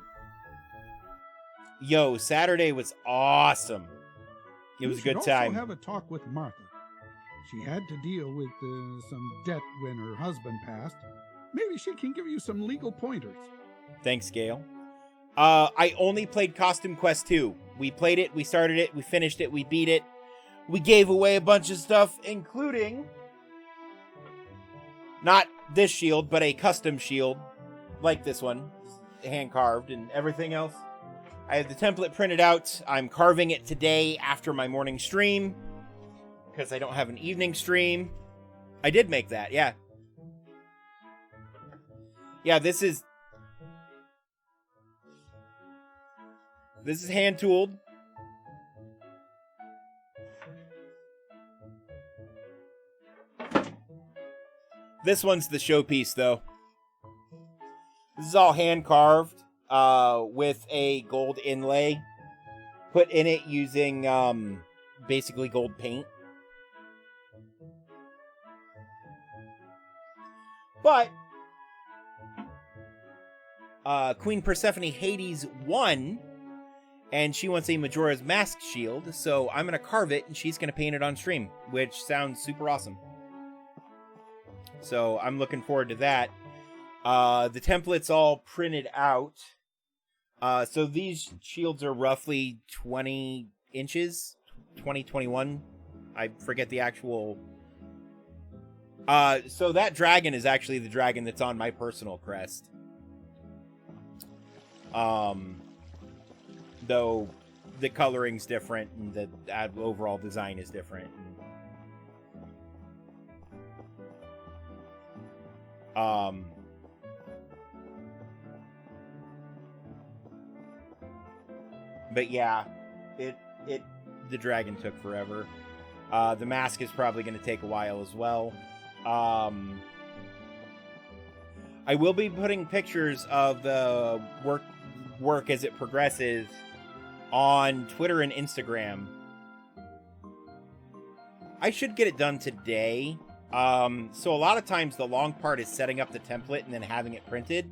Yo, Saturday was awesome. It was a good time. Also have a talk with Martha. She had to deal with some debt when her husband passed. Maybe she can give you some legal pointers. Thanks, Gail. I only played Costume Quest 2. We played it, we started it, we finished it, we beat it. We gave away a bunch of stuff, including not this shield, but a custom shield, like this one, hand-carved and everything else. I have the template printed out. I'm carving it today after my morning stream, because I don't have an evening stream. I did make that, yeah. Yeah, this is hand-tooled. This one's the showpiece, though. This is all hand-carved with a gold inlay put in it using basically gold paint. But Queen Persephone Hades won, and she wants a Majora's Mask shield, so I'm going to carve it, and she's going to paint it on stream, which sounds super awesome. So I'm looking forward to that. The template's all printed out. So these shields are roughly 20 inches, 21. I forget the actual... So that dragon is actually the dragon that's on my personal crest. Though the coloring's different and the overall design is different. But yeah, the dragon took forever. The mask is probably going to take a while as well. I will be putting pictures of the work as it progresses on Twitter and Instagram. I should get it done today. So a lot of times the long part is setting up the template and then having it printed.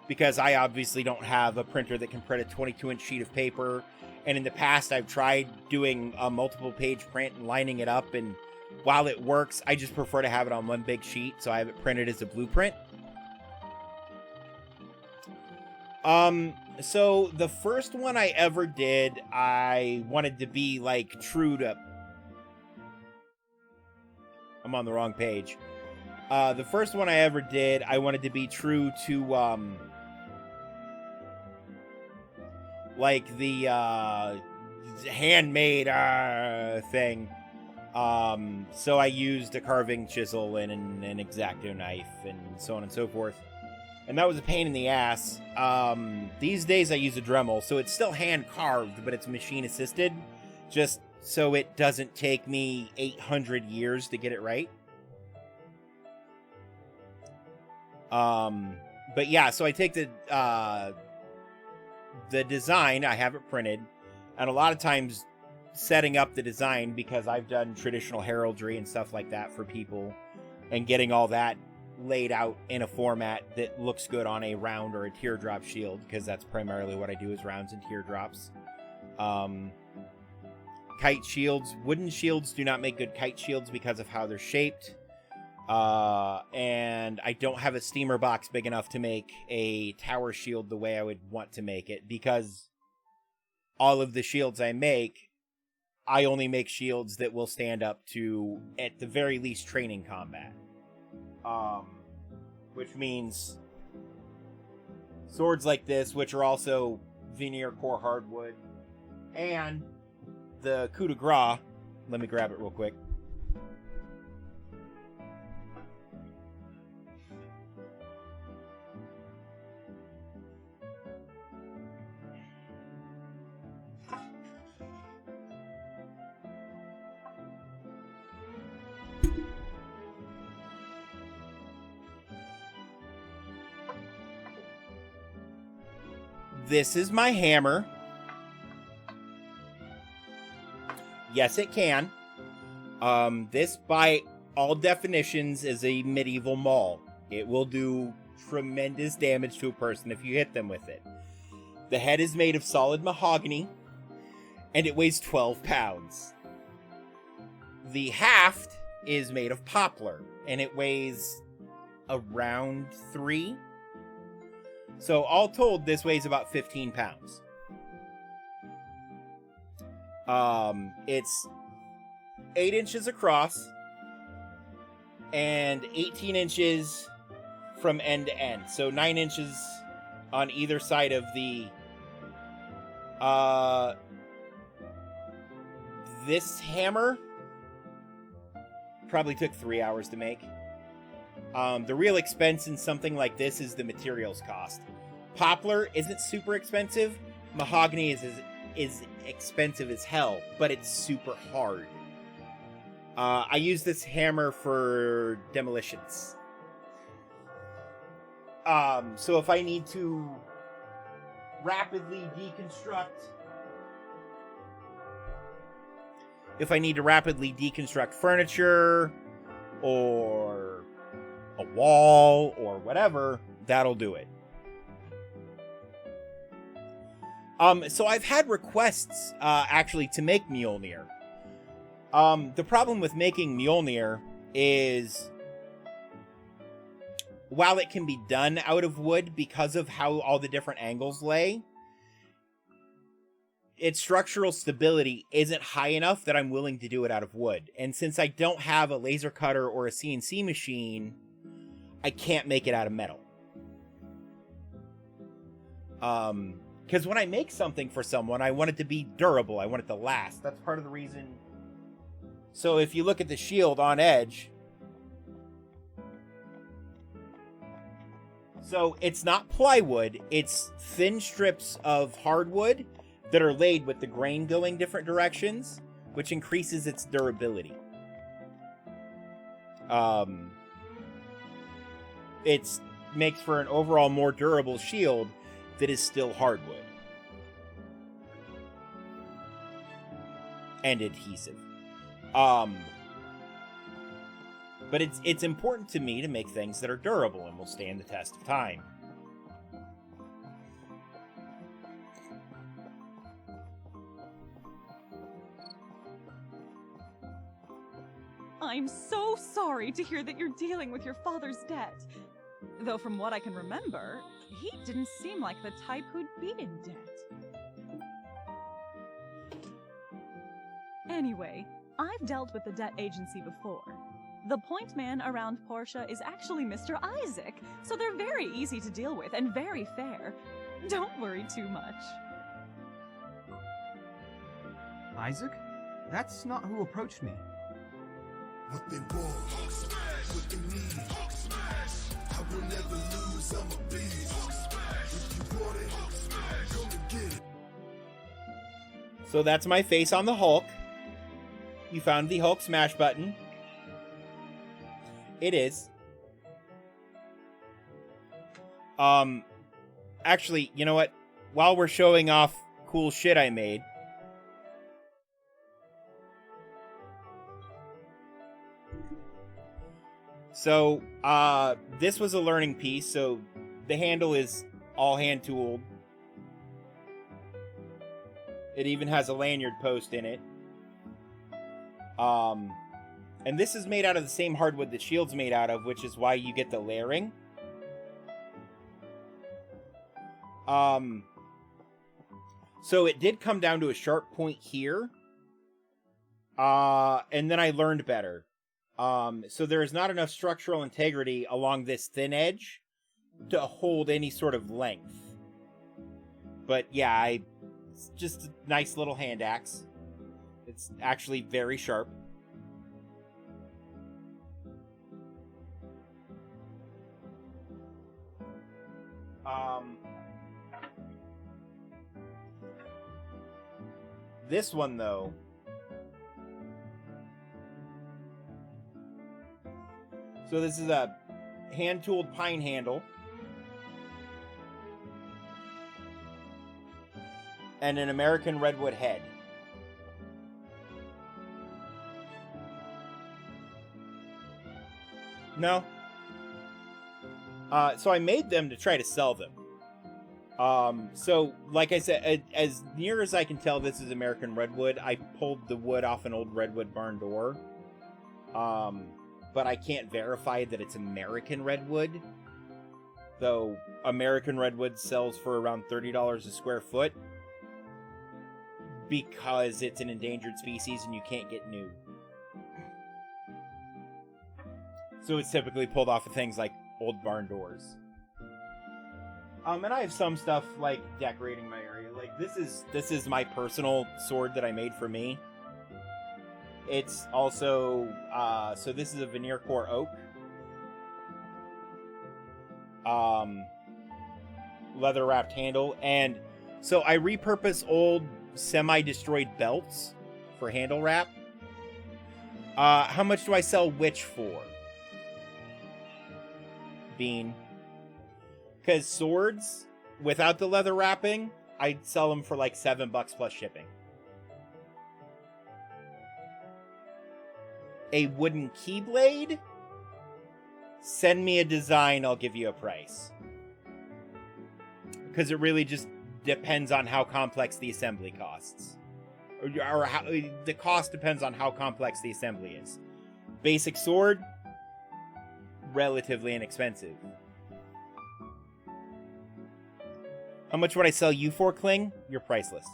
Because I obviously don't have a printer that can print a 22-inch sheet of paper. And in the past, I've tried doing a multiple-page print and lining it up. And while it works, I just prefer to have it on one big sheet. So I have it printed as a blueprint. So the first one I ever did, I wanted to be, like, true to... I'm on the wrong page. The first one I ever did, I wanted to be true to, like, the, handmade, thing. So I used a carving chisel and an X-Acto knife and so on and so forth. And that was a pain in the ass. These days I use a Dremel, so it's still hand-carved, but it's machine-assisted. Just so it doesn't take me 800 years to get it right. But yeah, so I take the design, I have it printed, and a lot of times setting up the design, because I've done traditional heraldry and stuff like that for people, and getting all that laid out in a format that looks good on a round or a teardrop shield, because that's primarily what I do is rounds and teardrops. Kite shields. Wooden shields do not make good kite shields because of how they're shaped. And I don't have a steamer box big enough to make a tower shield the way I would want to make it, because all of the shields I make, I only make shields that will stand up to, at the very least, training combat. Which means swords like this, which are also veneer core hardwood, and the coup de grace. Let me grab it real quick. This is my hammer. Yes, it can. This, by all definitions, is a medieval maul. It will do tremendous damage to a person if you hit them with it. The head is made of solid mahogany, and it weighs 12 pounds. The haft is made of poplar, and it weighs around 3. So all told, this weighs about 15 pounds. It's 8 inches across and 18 inches from end to end. So 9 inches on either side of the... This hammer probably took 3 hours to make. The real expense in something like this is the materials cost. Poplar isn't super expensive. Mahogany is expensive as hell, but it's super hard. I use this hammer for demolitions. So if I need to rapidly deconstruct furniture or a wall or whatever, that'll do it. So I've had requests, actually, to make Mjolnir. The problem with making Mjolnir is, while it can be done out of wood because of how all the different angles lay, its structural stability isn't high enough that I'm willing to do it out of wood. And since I don't have a laser cutter or a CNC machine, I can't make it out of metal. Because when I make something for someone, I want it to be durable. I want it to last. That's part of the reason. So if you look at the shield on edge, so it's not plywood, it's thin strips of hardwood that are laid with the grain going different directions, which increases its durability. It makes for an overall more durable shield that is still hardwood and adhesive. But it's important to me to make things that are durable and will stand the test of time. I'm so sorry to hear that you're dealing with your father's debt. Though from what I can remember, he didn't seem like the type who'd be in debt. Anyway, I've dealt with the debt agency before. The point man around Portia is actually Mr. Isaac, so they're very easy to deal with and very fair. Don't worry too much. Isaac? That's not who approached me. What they want, what they need. I will never lose, I'm a beast. If you want it, come and get it. So that's my face on the Hulk. You found the Hulk smash button. It is. Actually, you know what? While we're showing off cool shit I made, so, this was a learning piece, so the handle is all hand-tooled. It even has a lanyard post in it. And this is made out of the same hardwood the shield's made out of, which is why you get the layering. So it did come down to a sharp point here. And then I learned better. So there is not enough structural integrity along this thin edge to hold any sort of length. But yeah, it's just a nice little hand axe. It's actually very sharp. This one, though, so this is a hand-tooled pine handle. And an American redwood head. No. So I made them to try to sell them. So, like I said, as near as I can tell, this is American redwood. I pulled the wood off an old redwood barn door. But I can't verify that it's American redwood. Though American redwood sells for around $30 a square foot. Because it's an endangered species and you can't get new. So it's typically pulled off of things like old barn doors. And I have some stuff like decorating my area. Like this is my personal sword that I made for me. It's also so this is a veneer core oak. Leather wrapped handle, and so I repurpose old semi-destroyed belts for handle wrap. How much do I sell which for? Bean. Because swords, without the leather wrapping, I'd sell them for like $7 plus shipping. A wooden keyblade? Send me a design, I'll give you a price. Because it really just depends on how complex the assembly costs. Or how, the cost depends on how complex the assembly is. Basic sword, relatively inexpensive. How much would I sell you for, Kling? You're priceless.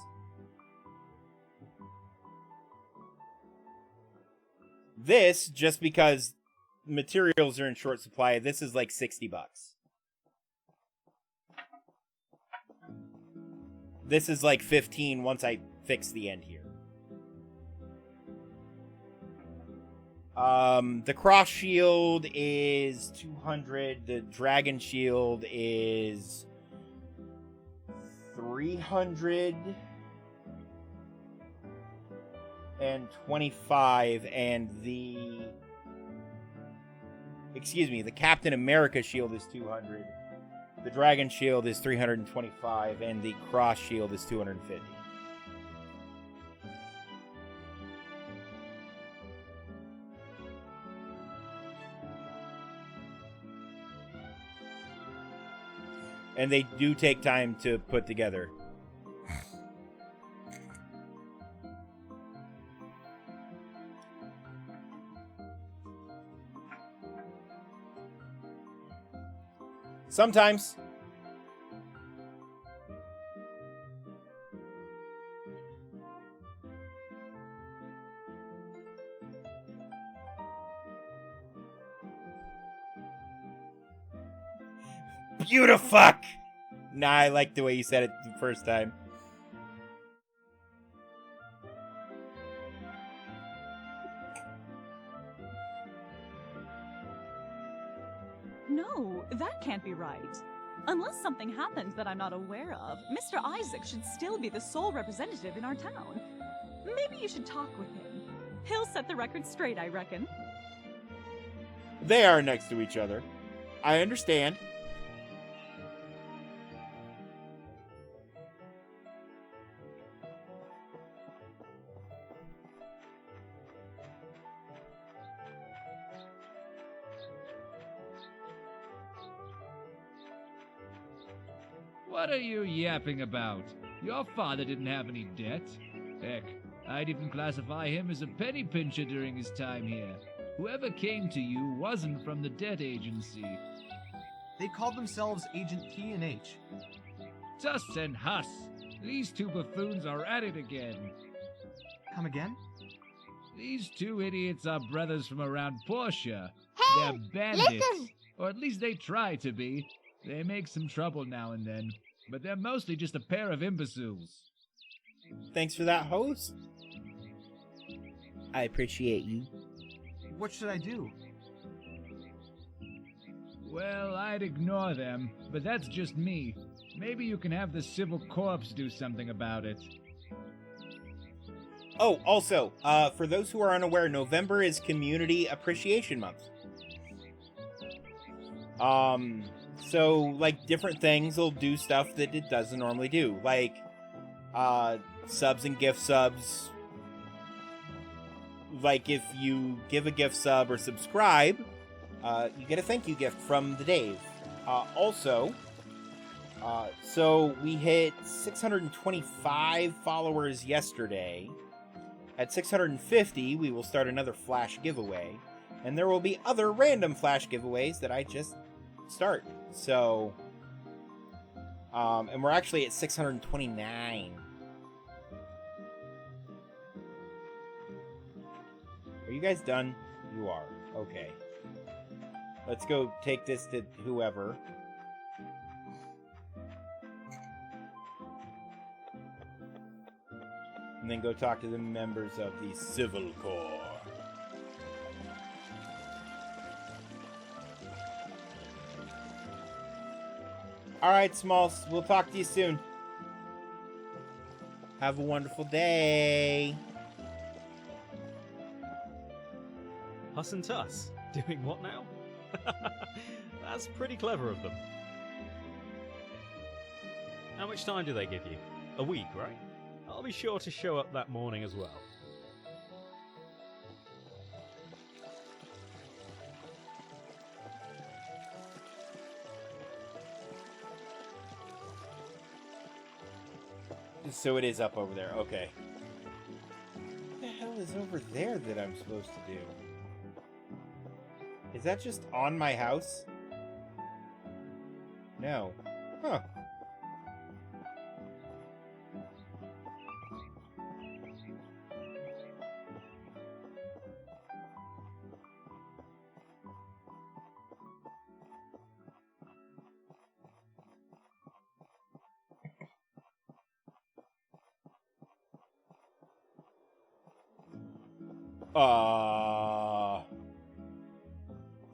This, just because materials are in short supply, this is like $60. This is like 15 once I fix the end here. The cross shield is 200. The dragon shield is 325, and the Captain America shield is 200. The dragon shield is 325, and the cross shield is 250. And they do take time to put together. Sometimes. Beautifuck! Nah, I like the way you said it the first time. No, that can't be right. Unless something happened that I'm not aware of, Mr. Isaac should still be the sole representative in our town. Maybe you should talk with him. He'll set the record straight, I reckon. They are next to each other. I understand. What are you yapping about? Your father didn't have any debt. Heck, I'd even classify him as a penny pincher during his time here. Whoever came to you wasn't from the debt agency. They called themselves Agent T and H. Tuss and Huss. These two buffoons are at it again. Come again? These two idiots are brothers from around Portia. Hey, They're bandits. listen! Or at least they try to be. They make some trouble now and then, but they're mostly just a pair of imbeciles. Thanks for that, host. I appreciate you. What should I do? Well, I'd ignore them, but that's just me. Maybe you can have the Civil Corps do something about it. Oh, also, for those who are unaware, November is Community Appreciation Month. So, like, different things will do stuff that it doesn't normally do. Like, subs and gift subs. Like, if you give a gift sub or subscribe, you get a thank you gift from the Dave. So we hit 625 followers yesterday. At 650, we will start another flash giveaway. And there will be other random flash giveaways that I just start. So, and we're actually at 629. Are you guys done? You are. Okay. Let's go take this to whoever. And then go talk to the members of the Civil Corps. Alright, Smalls. We'll talk to you soon. Have a wonderful day. Huss and Tuss? Doing what now? That's pretty clever of them. How much time do they give you? A week, right? I'll be sure to show up that morning as well. So it is up over there. Okay. What the hell is over there that I'm supposed to do? Is that just on my house? No. Huh.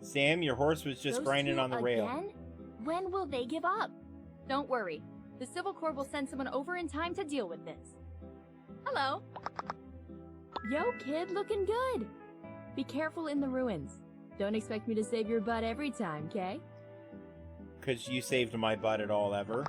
Sam, your horse was just Those grinding two on the rail. again? When will they give up? Don't worry. The Civil Corps will send someone over in time to deal with this. Hello. Yo, kid, looking good. Be careful in the ruins. Don't expect me to save your butt every time, okay? Because you saved my butt at all ever.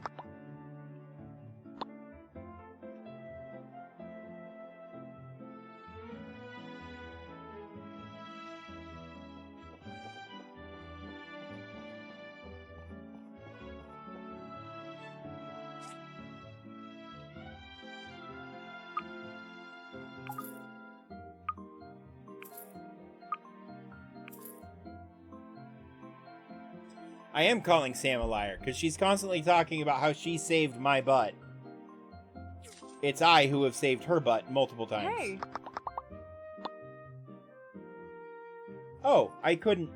I am calling Sam a liar, because she's constantly talking about how she saved my butt. It's I who have saved her butt multiple times. Hey! Oh, I couldn't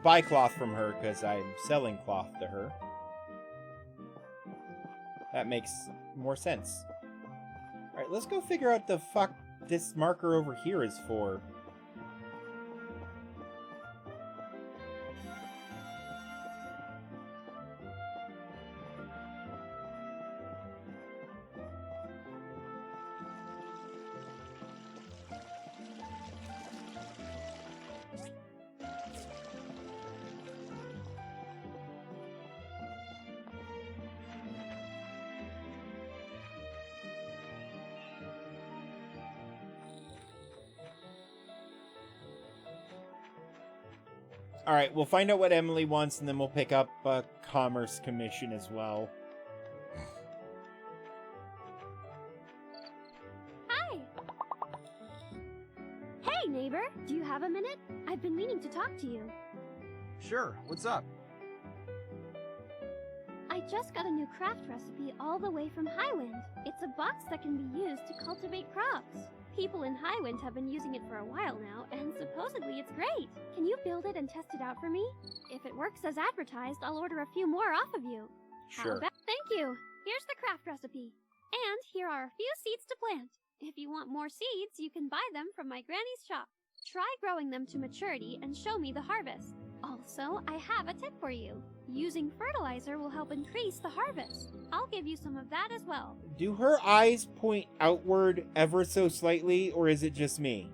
buy cloth from her because I'm selling cloth to her. That makes more sense. Alright, let's go figure out the fuck this marker over here is for. Alright, we'll find out what Emily wants, and then we'll pick up a Commerce Commission as well. Hi! Hey, neighbor! Do you have a minute? I've been meaning to talk to you. Sure, what's up? I just got a new craft recipe all the way from Highwind. It's a box that can be used to cultivate crops. People in Highwind have been using it for a while now, and supposedly it's great. Can you build it and test it out for me? If it works as advertised, I'll order a few more off of you. Sure. Thank you. Here's the craft recipe. And here are a few seeds to plant. If you want more seeds, you can buy them from my granny's shop. Try growing them to maturity and show me the harvest. Also, I have a tip for you. Using fertilizer will help increase the harvest. I'll give you some of that as well. Do her eyes point outward ever so slightly, or is it just me?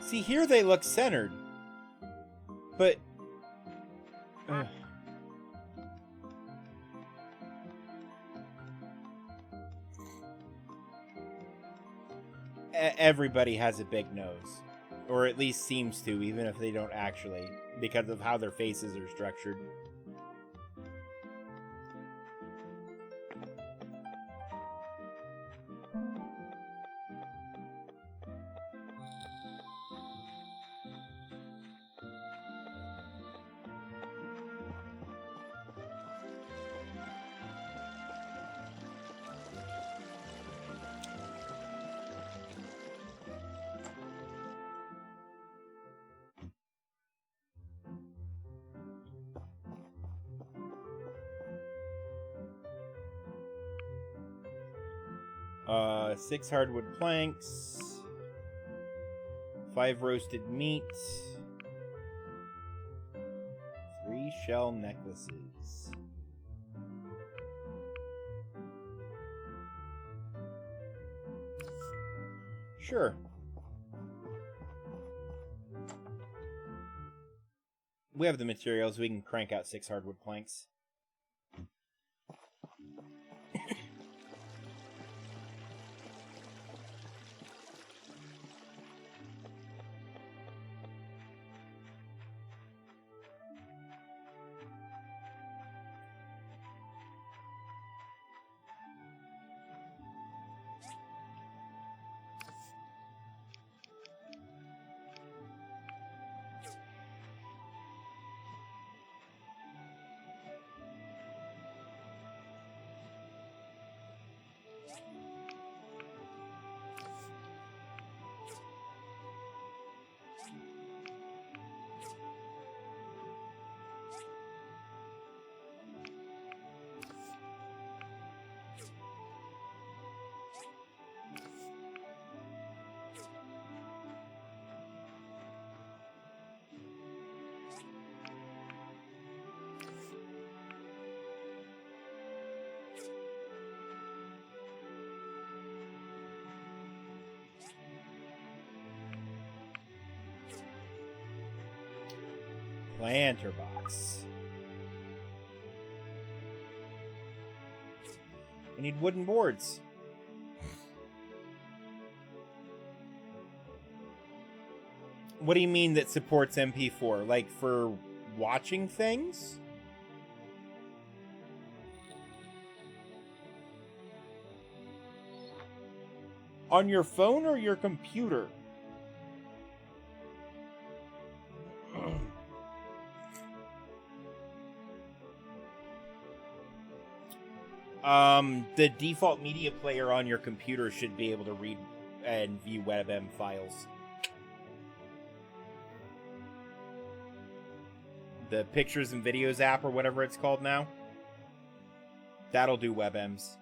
See, here they look centered. But... Everybody has a big nose. Or at least seems to, even if they don't actually. Because of how their faces are structured. Six hardwood planks, 5 roasted meat, 3 shell necklaces. Sure. We have the materials, we can crank out 6 hardwood planks. Planter box. I need wooden boards. What do you mean that supports MP4? Like for watching things? On your phone or your computer? The default media player on your computer should be able to read and view WebM files. The Pictures and Videos app, or whatever it's called now, that'll do WebMs.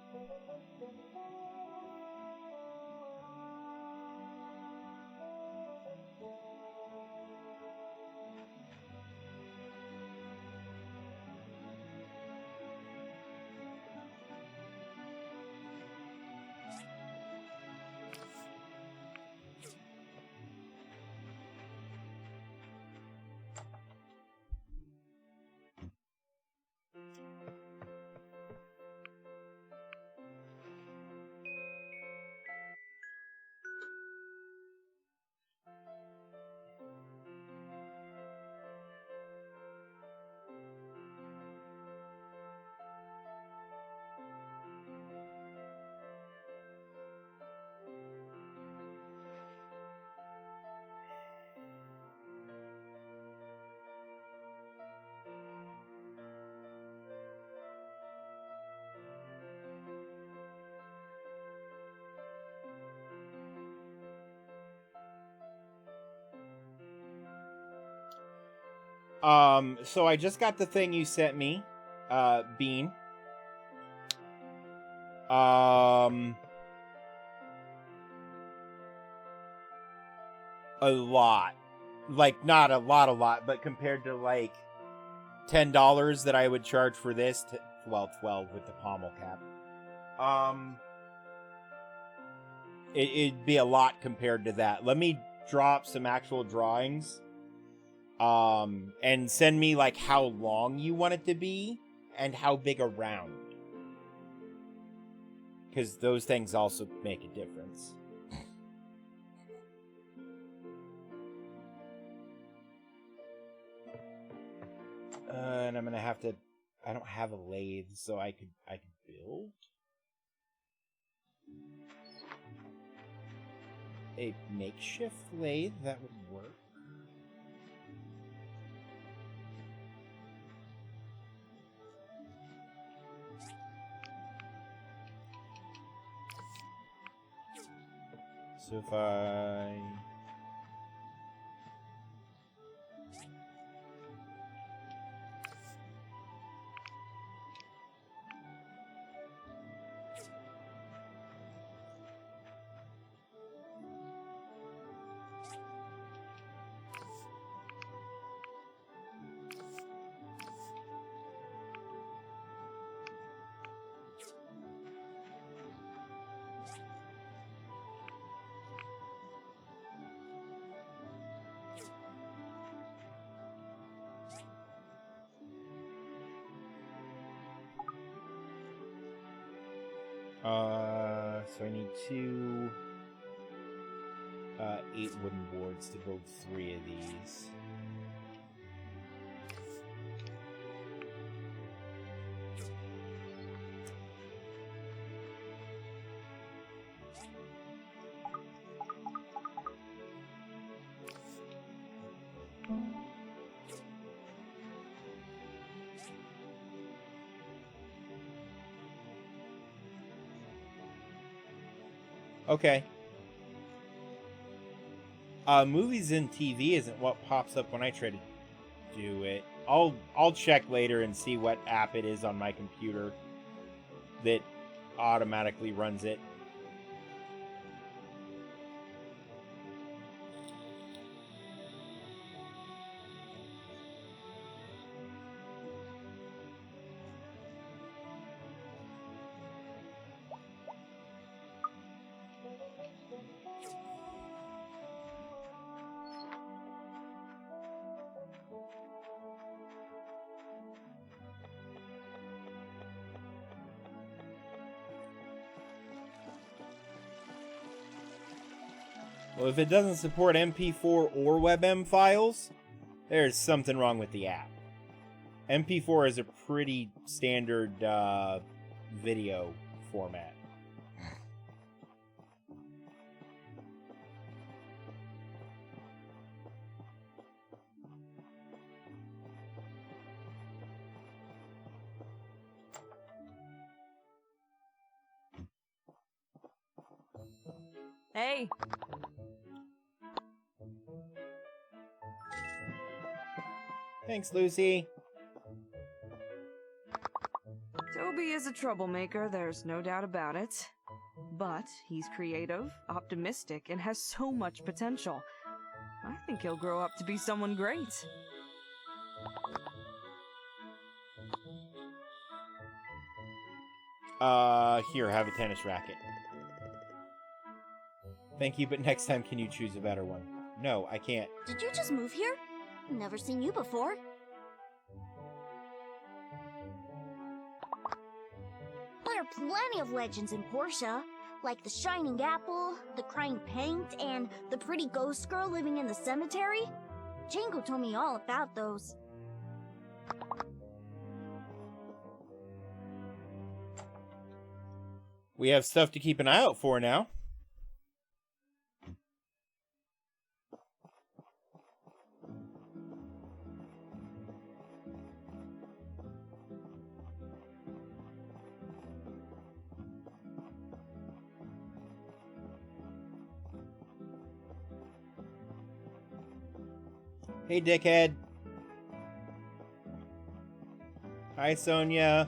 So I just got the thing you sent me, Bean. A lot. Like, not a lot, but compared to, like, $10 that I would charge for this, well, 12 with the pommel cap. It'd be a lot compared to that. Let me drop some actual drawings. And send me, like, how long you want it to be and how big around. Because those things also make a difference. And I'm gonna have to... I don't have a lathe, so I could build a makeshift lathe that would work. So if I... So I need 8 wooden boards to build 3 of these. Okay. Movies and TV isn't what pops up when I try to do it. I'll check later and see what app it is on my computer that automatically runs it. Well, if it doesn't support MP4 or WebM files, there's something wrong with the app. MP4 is a pretty standard video format. Hey! Thanks, Lucy. Toby is a troublemaker, there's no doubt about it. But he's creative, optimistic, and has so much potential. I think he'll grow up to be someone great. Here, have a tennis racket. Thank you, but next time can you choose a better one? No, I can't. Did you just move here? Never seen you before. There are plenty of legends in Portia, like the Shining Apple, the Crying Paint, and the pretty ghost girl living in the cemetery. Django told me all about those. We have stuff to keep an eye out for now. Hey, dickhead. Hi, Sonia.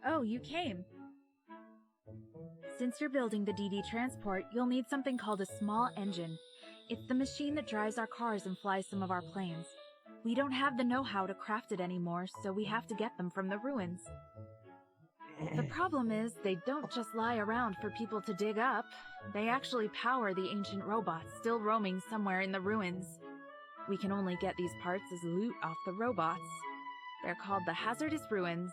Oh, you came. Since you're building the DD transport, you'll need something called a small engine. It's the machine that drives our cars and flies some of our planes. We don't have the know-how to craft it anymore, so we have to get them from the ruins. The problem is, they don't just lie around for people to dig up. They actually power the ancient robots still roaming somewhere in the ruins. We can only get these parts as loot off the robots. They're called the hazardous ruins.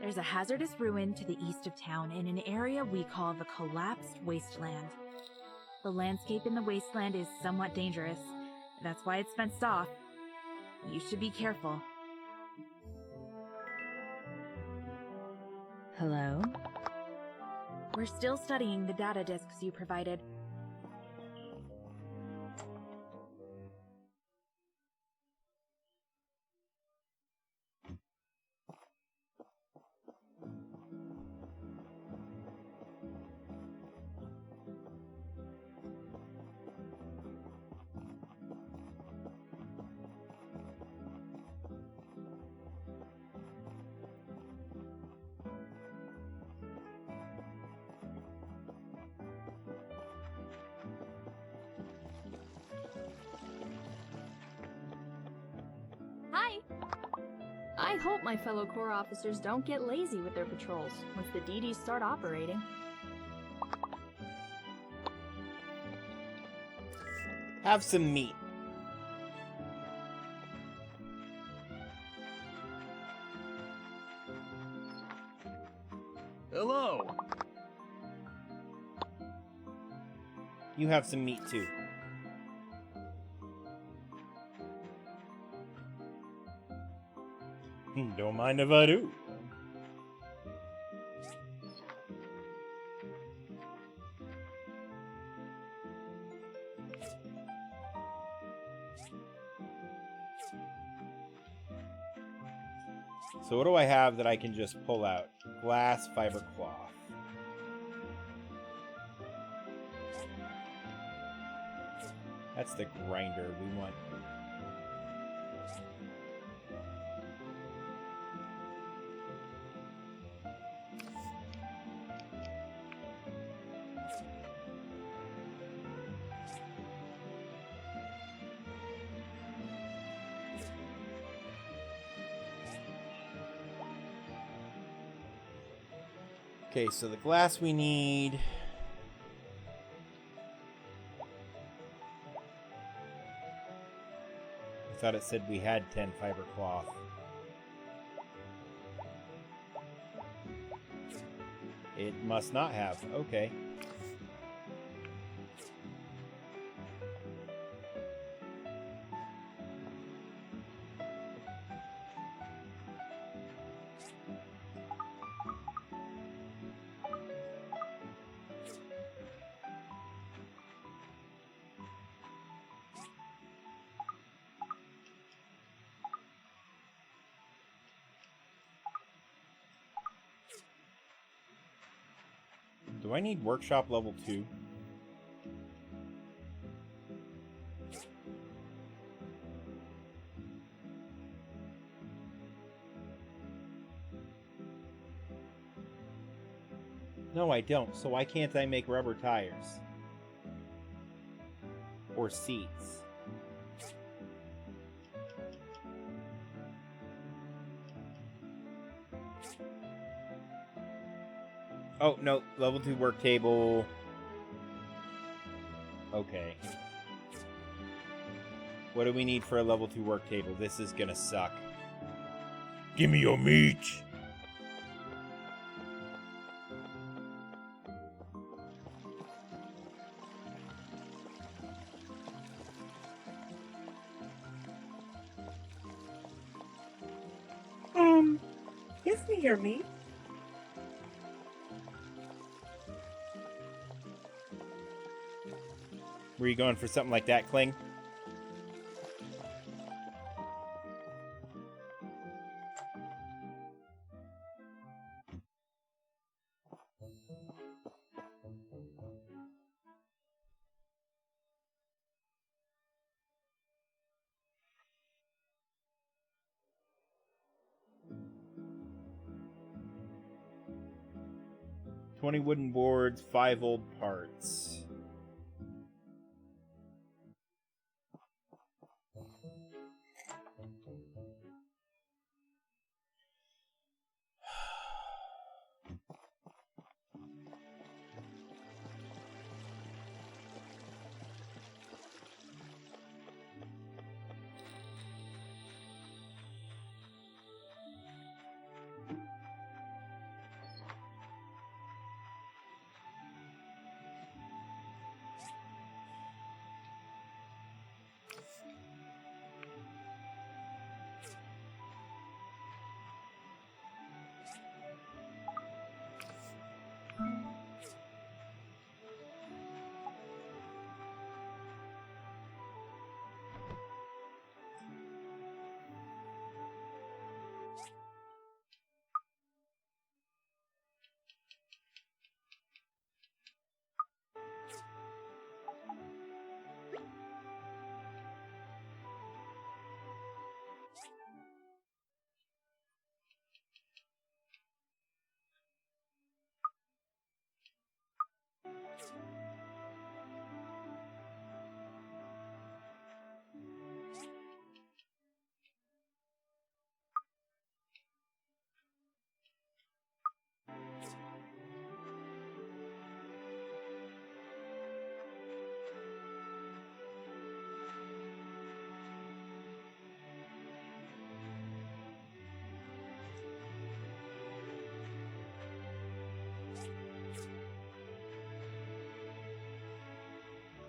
There's a hazardous ruin to the east of town in an area we call the collapsed wasteland. The landscape in the wasteland is somewhat dangerous. That's why it's fenced off. You should be careful. Hello? We're still studying the data disks you provided. Hi! I hope my fellow Corps officers don't get lazy with their patrols once the DDs start operating. Have some meat. Hello. You have some meat too. Don't mind if I do. So what do I have that I can just pull out? Glass, fiber cloth. That's the grinder we want. Okay, so the glass we need. I thought it said we had 10 fiber cloth. It must not have. Okay. Do I need workshop level 2? No, I don't. So why can't I make rubber tires? Or seats? Oh, no. Level 2 work table. Okay. What do we need for a level 2 work table? This is gonna suck. Give me your meat! Give me your meat. Were you going for something like that, Kling? $20 wooden boards, 5 old parts.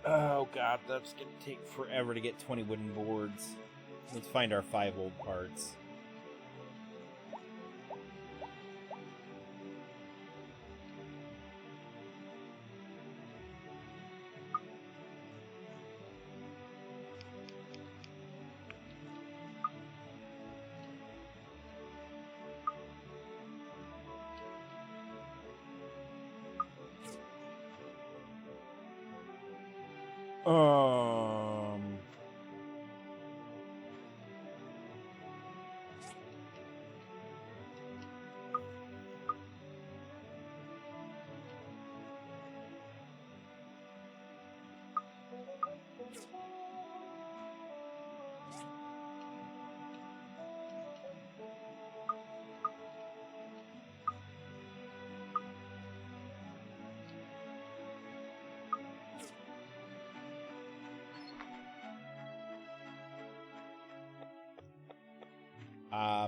Oh god, that's gonna take forever to get 20 wooden boards. Let's find our 5 old parts. Um...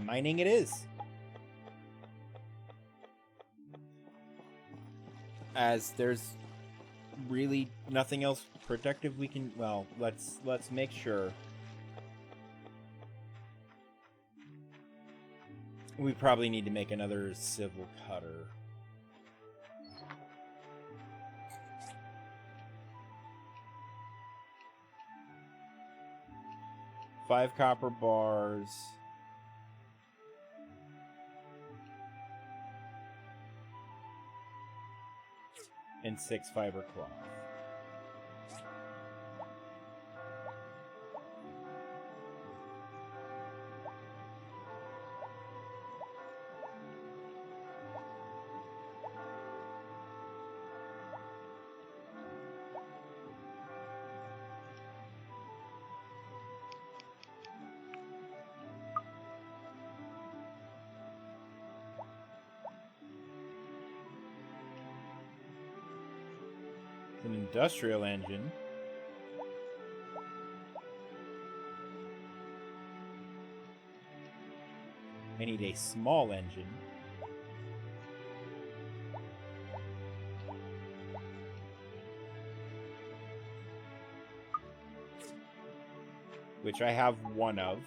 Mining it is. As there's really nothing else productive we can... Well, let's make sure. We probably need to make another civil cutter. Five copper bars. And 6 fiber cloth. An industrial engine. I need a small engine. Which I have one of.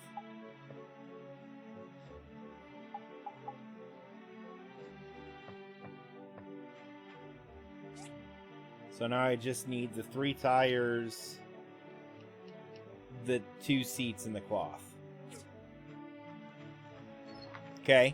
So now I just need the 3 tires, the 2 seats, and the cloth. Okay.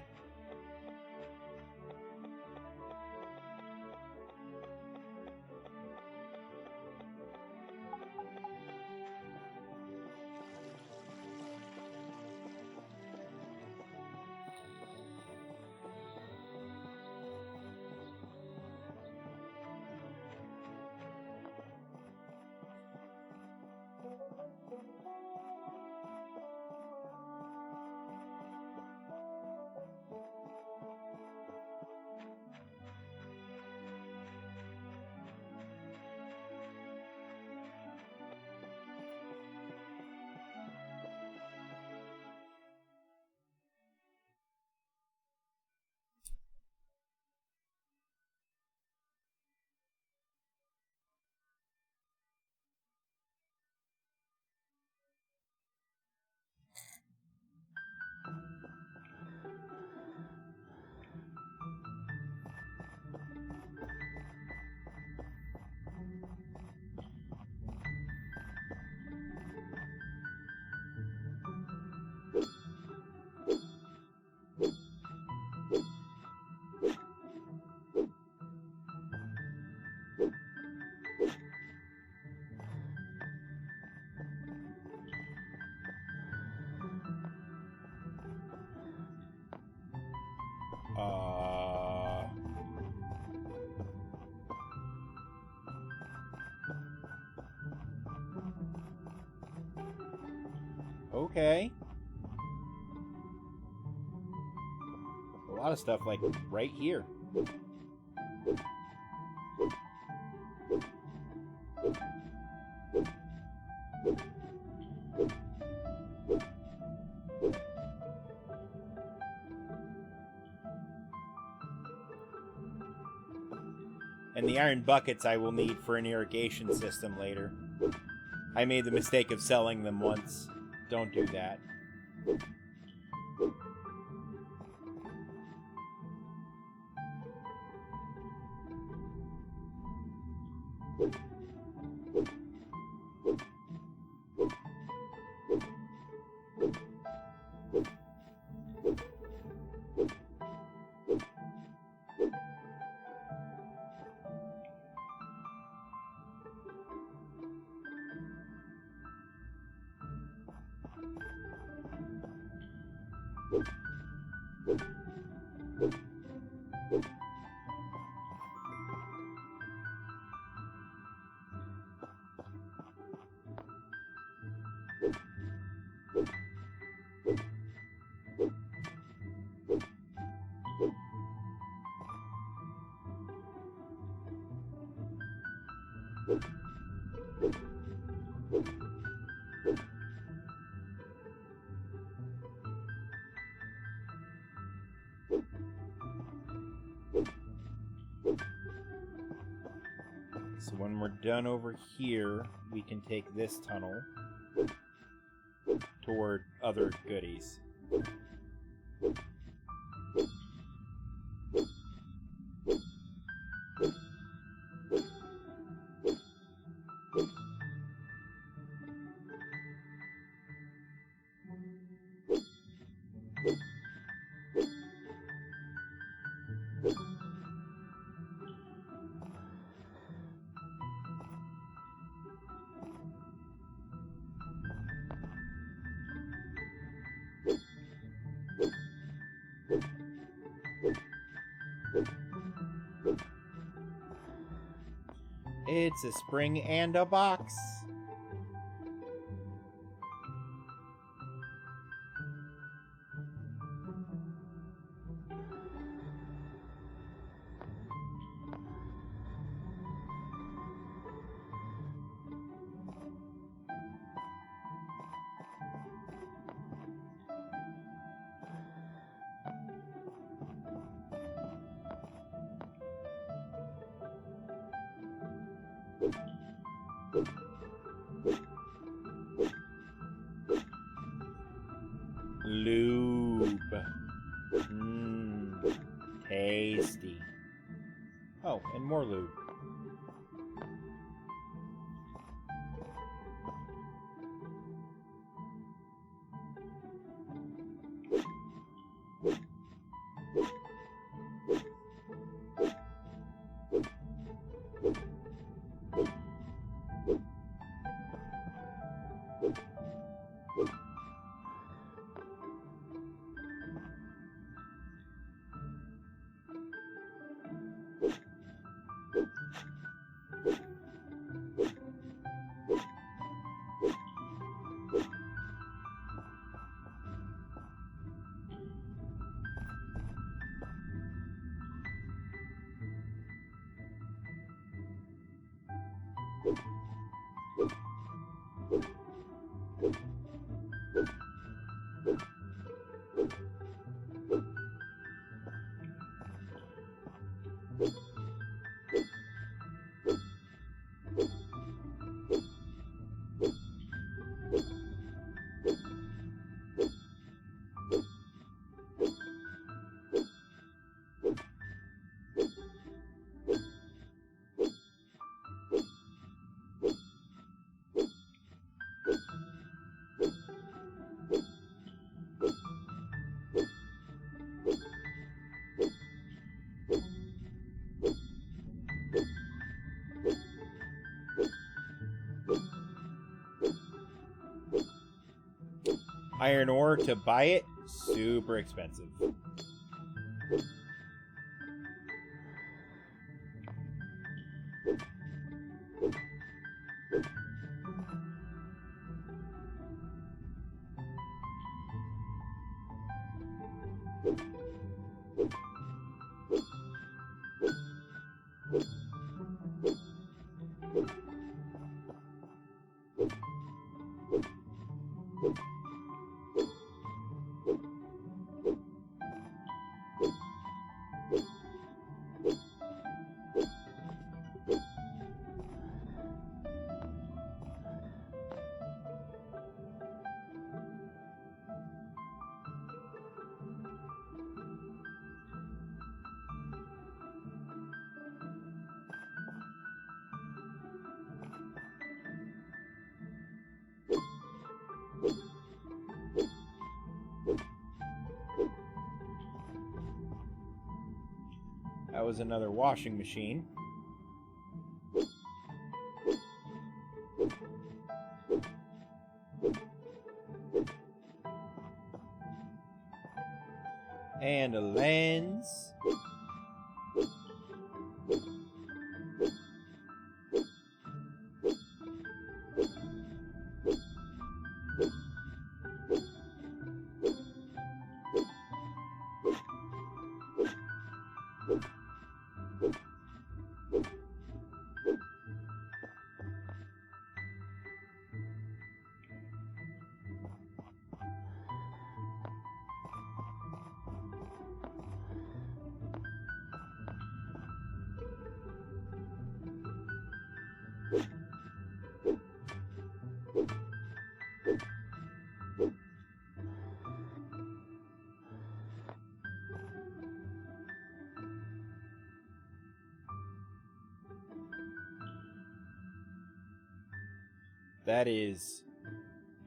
Okay. A lot of stuff, like, right here. And the iron buckets I will need for an irrigation system later. I made the mistake of selling them once. Don't do that. So when we're done over here, we can take this tunnel toward other goodies. It's a spring and a box. Lube. Mmm. Tasty. Oh, and more lube. Iron ore to buy it, super expensive. That was another washing machine. And a lens. That is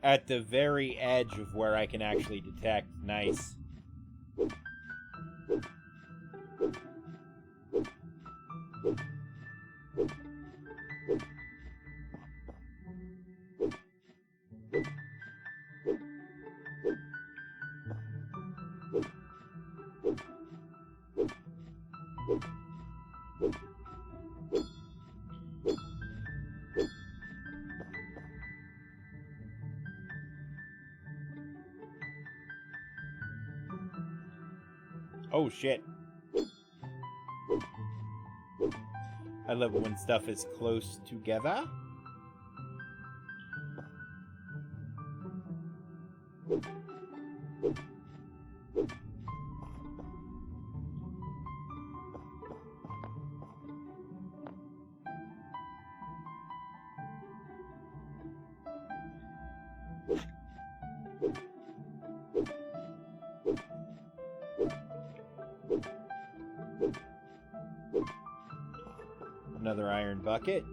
at the very edge of where I can actually detect. Nice. Oh shit. I love it when stuff is close together. Another iron bucket.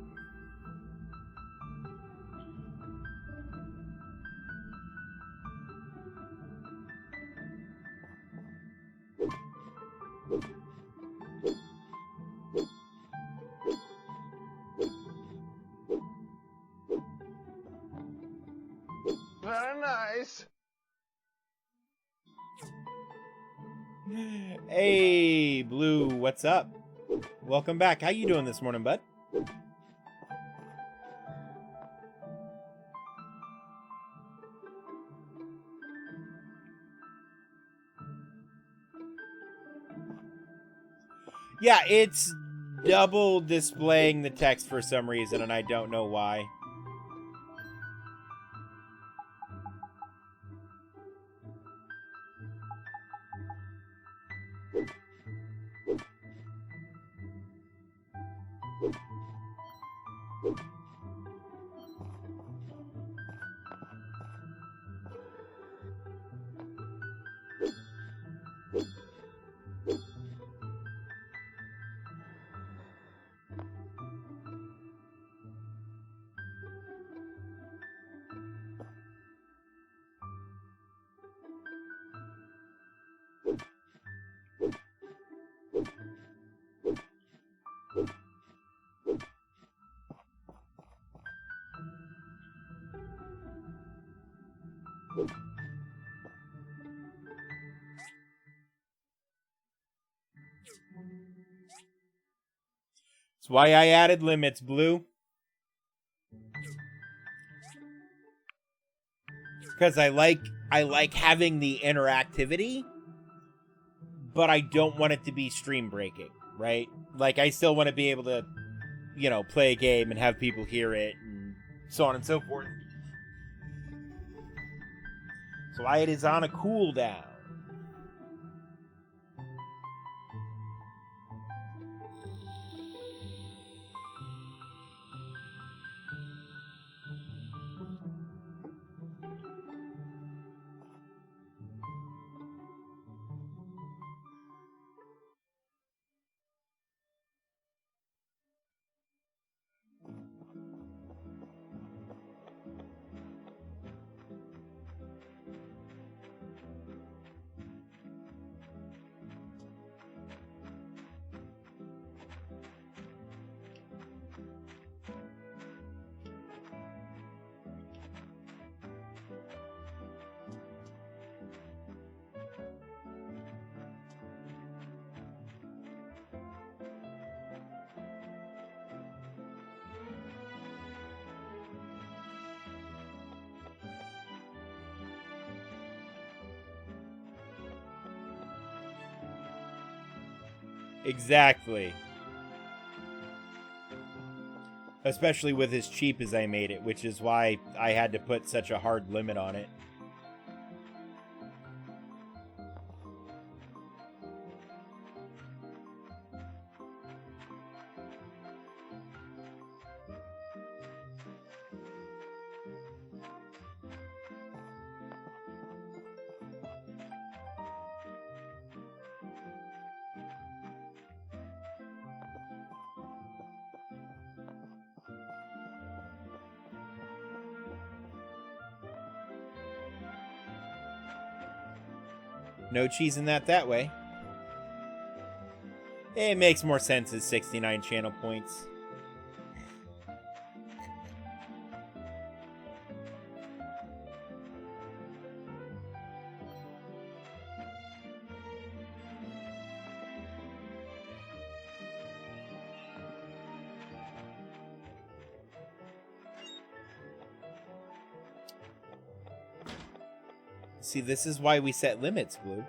Very nice. Hey, Blue, what's up? Welcome back. How you doing this morning, bud? Yeah, it's double displaying the text for some reason, and I don't know why. That's why I added limits, Blue. Because I like having the interactivity, but I don't want it to be stream breaking, right? Like, I still want to be able to, you know, play a game and have people hear it and so on and so forth. So why it is on a cooldown. Exactly. Especially with as cheap as I made it, which is why I had to put such a hard limit on it. No cheesing that way. It makes more sense as 69 channel points. See, this is why we set limits, Blue.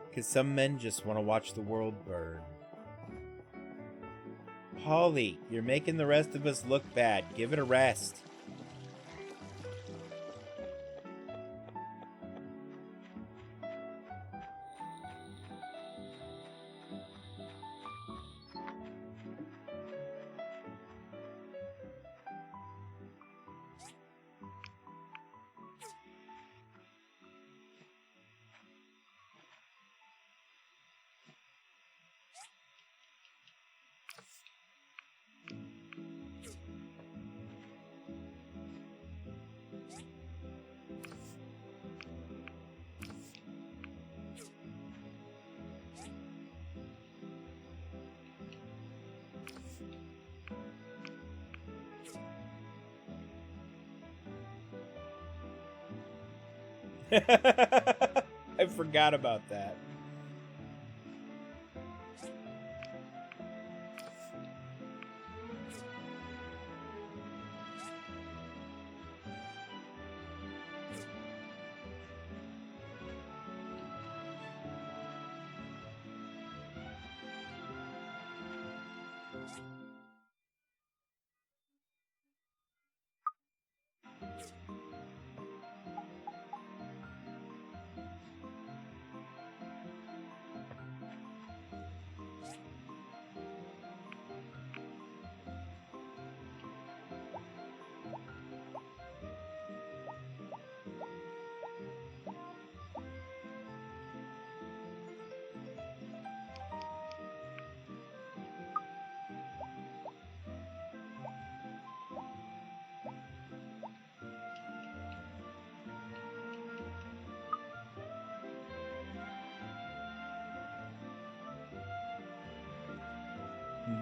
Because some men just want to watch the world burn. Polly, you're making the rest of us look bad. Give it a rest. I forgot about that.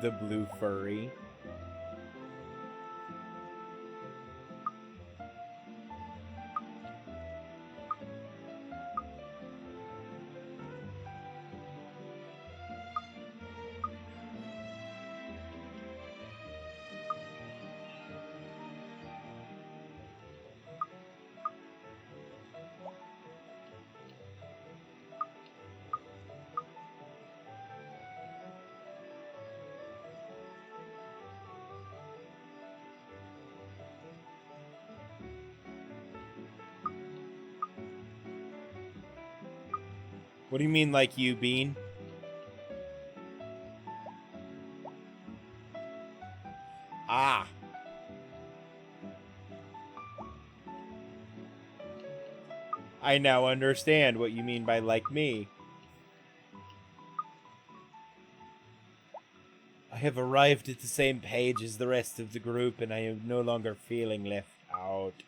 The blue furry. What do you mean, like you, Bean? Ah. I now understand what you mean by like me. I have arrived at the same page as the rest of the group, and I am no longer feeling left out.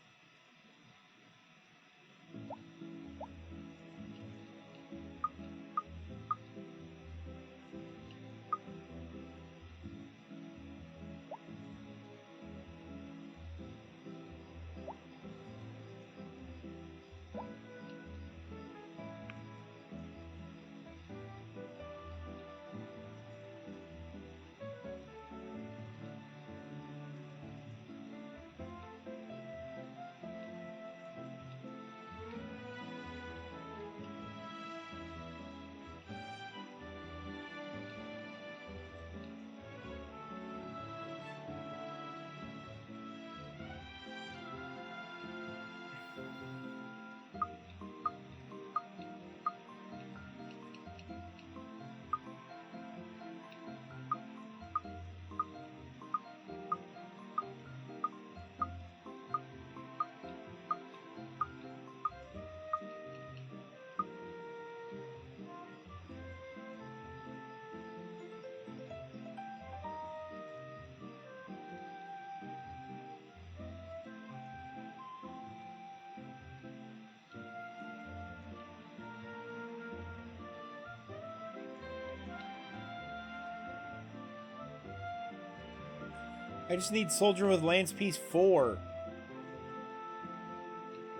I just need Soldier with Lance Piece 4.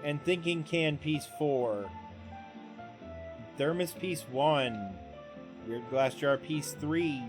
And Thinking Can Piece 4. Thermos Piece 1. Weird Glass Jar Piece 3.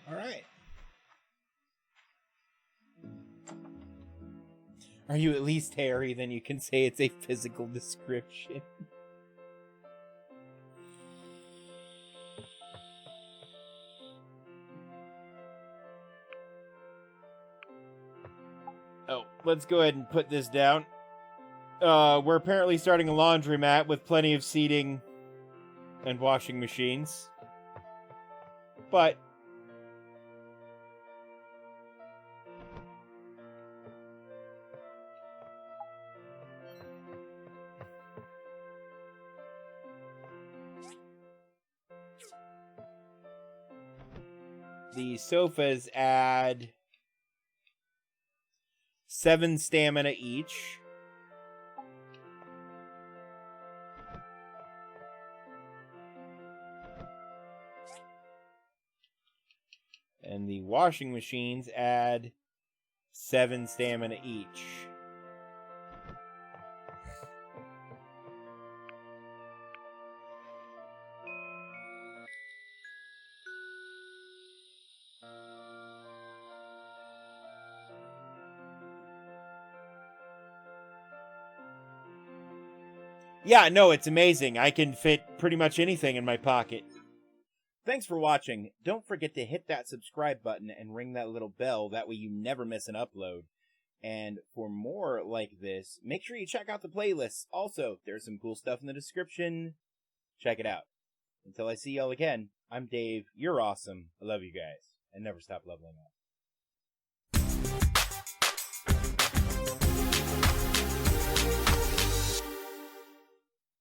All right. Are you at least hairy? Then you can say it's a physical description. Oh, let's go ahead and put this down. We're apparently starting a laundromat with plenty of seating and washing machines. But the sofas add 7 stamina each. And the washing machines add 7 stamina each. Yeah, no, it's amazing. I can fit pretty much anything in my pocket. Thanks for watching. Don't forget to hit that subscribe button and ring that little bell. That way you never miss an upload. And for more like this, make sure you check out the playlists. Also, there's some cool stuff in the description. Check it out. Until I see y'all again, I'm Dave. You're awesome. I love you guys. And never stop leveling up.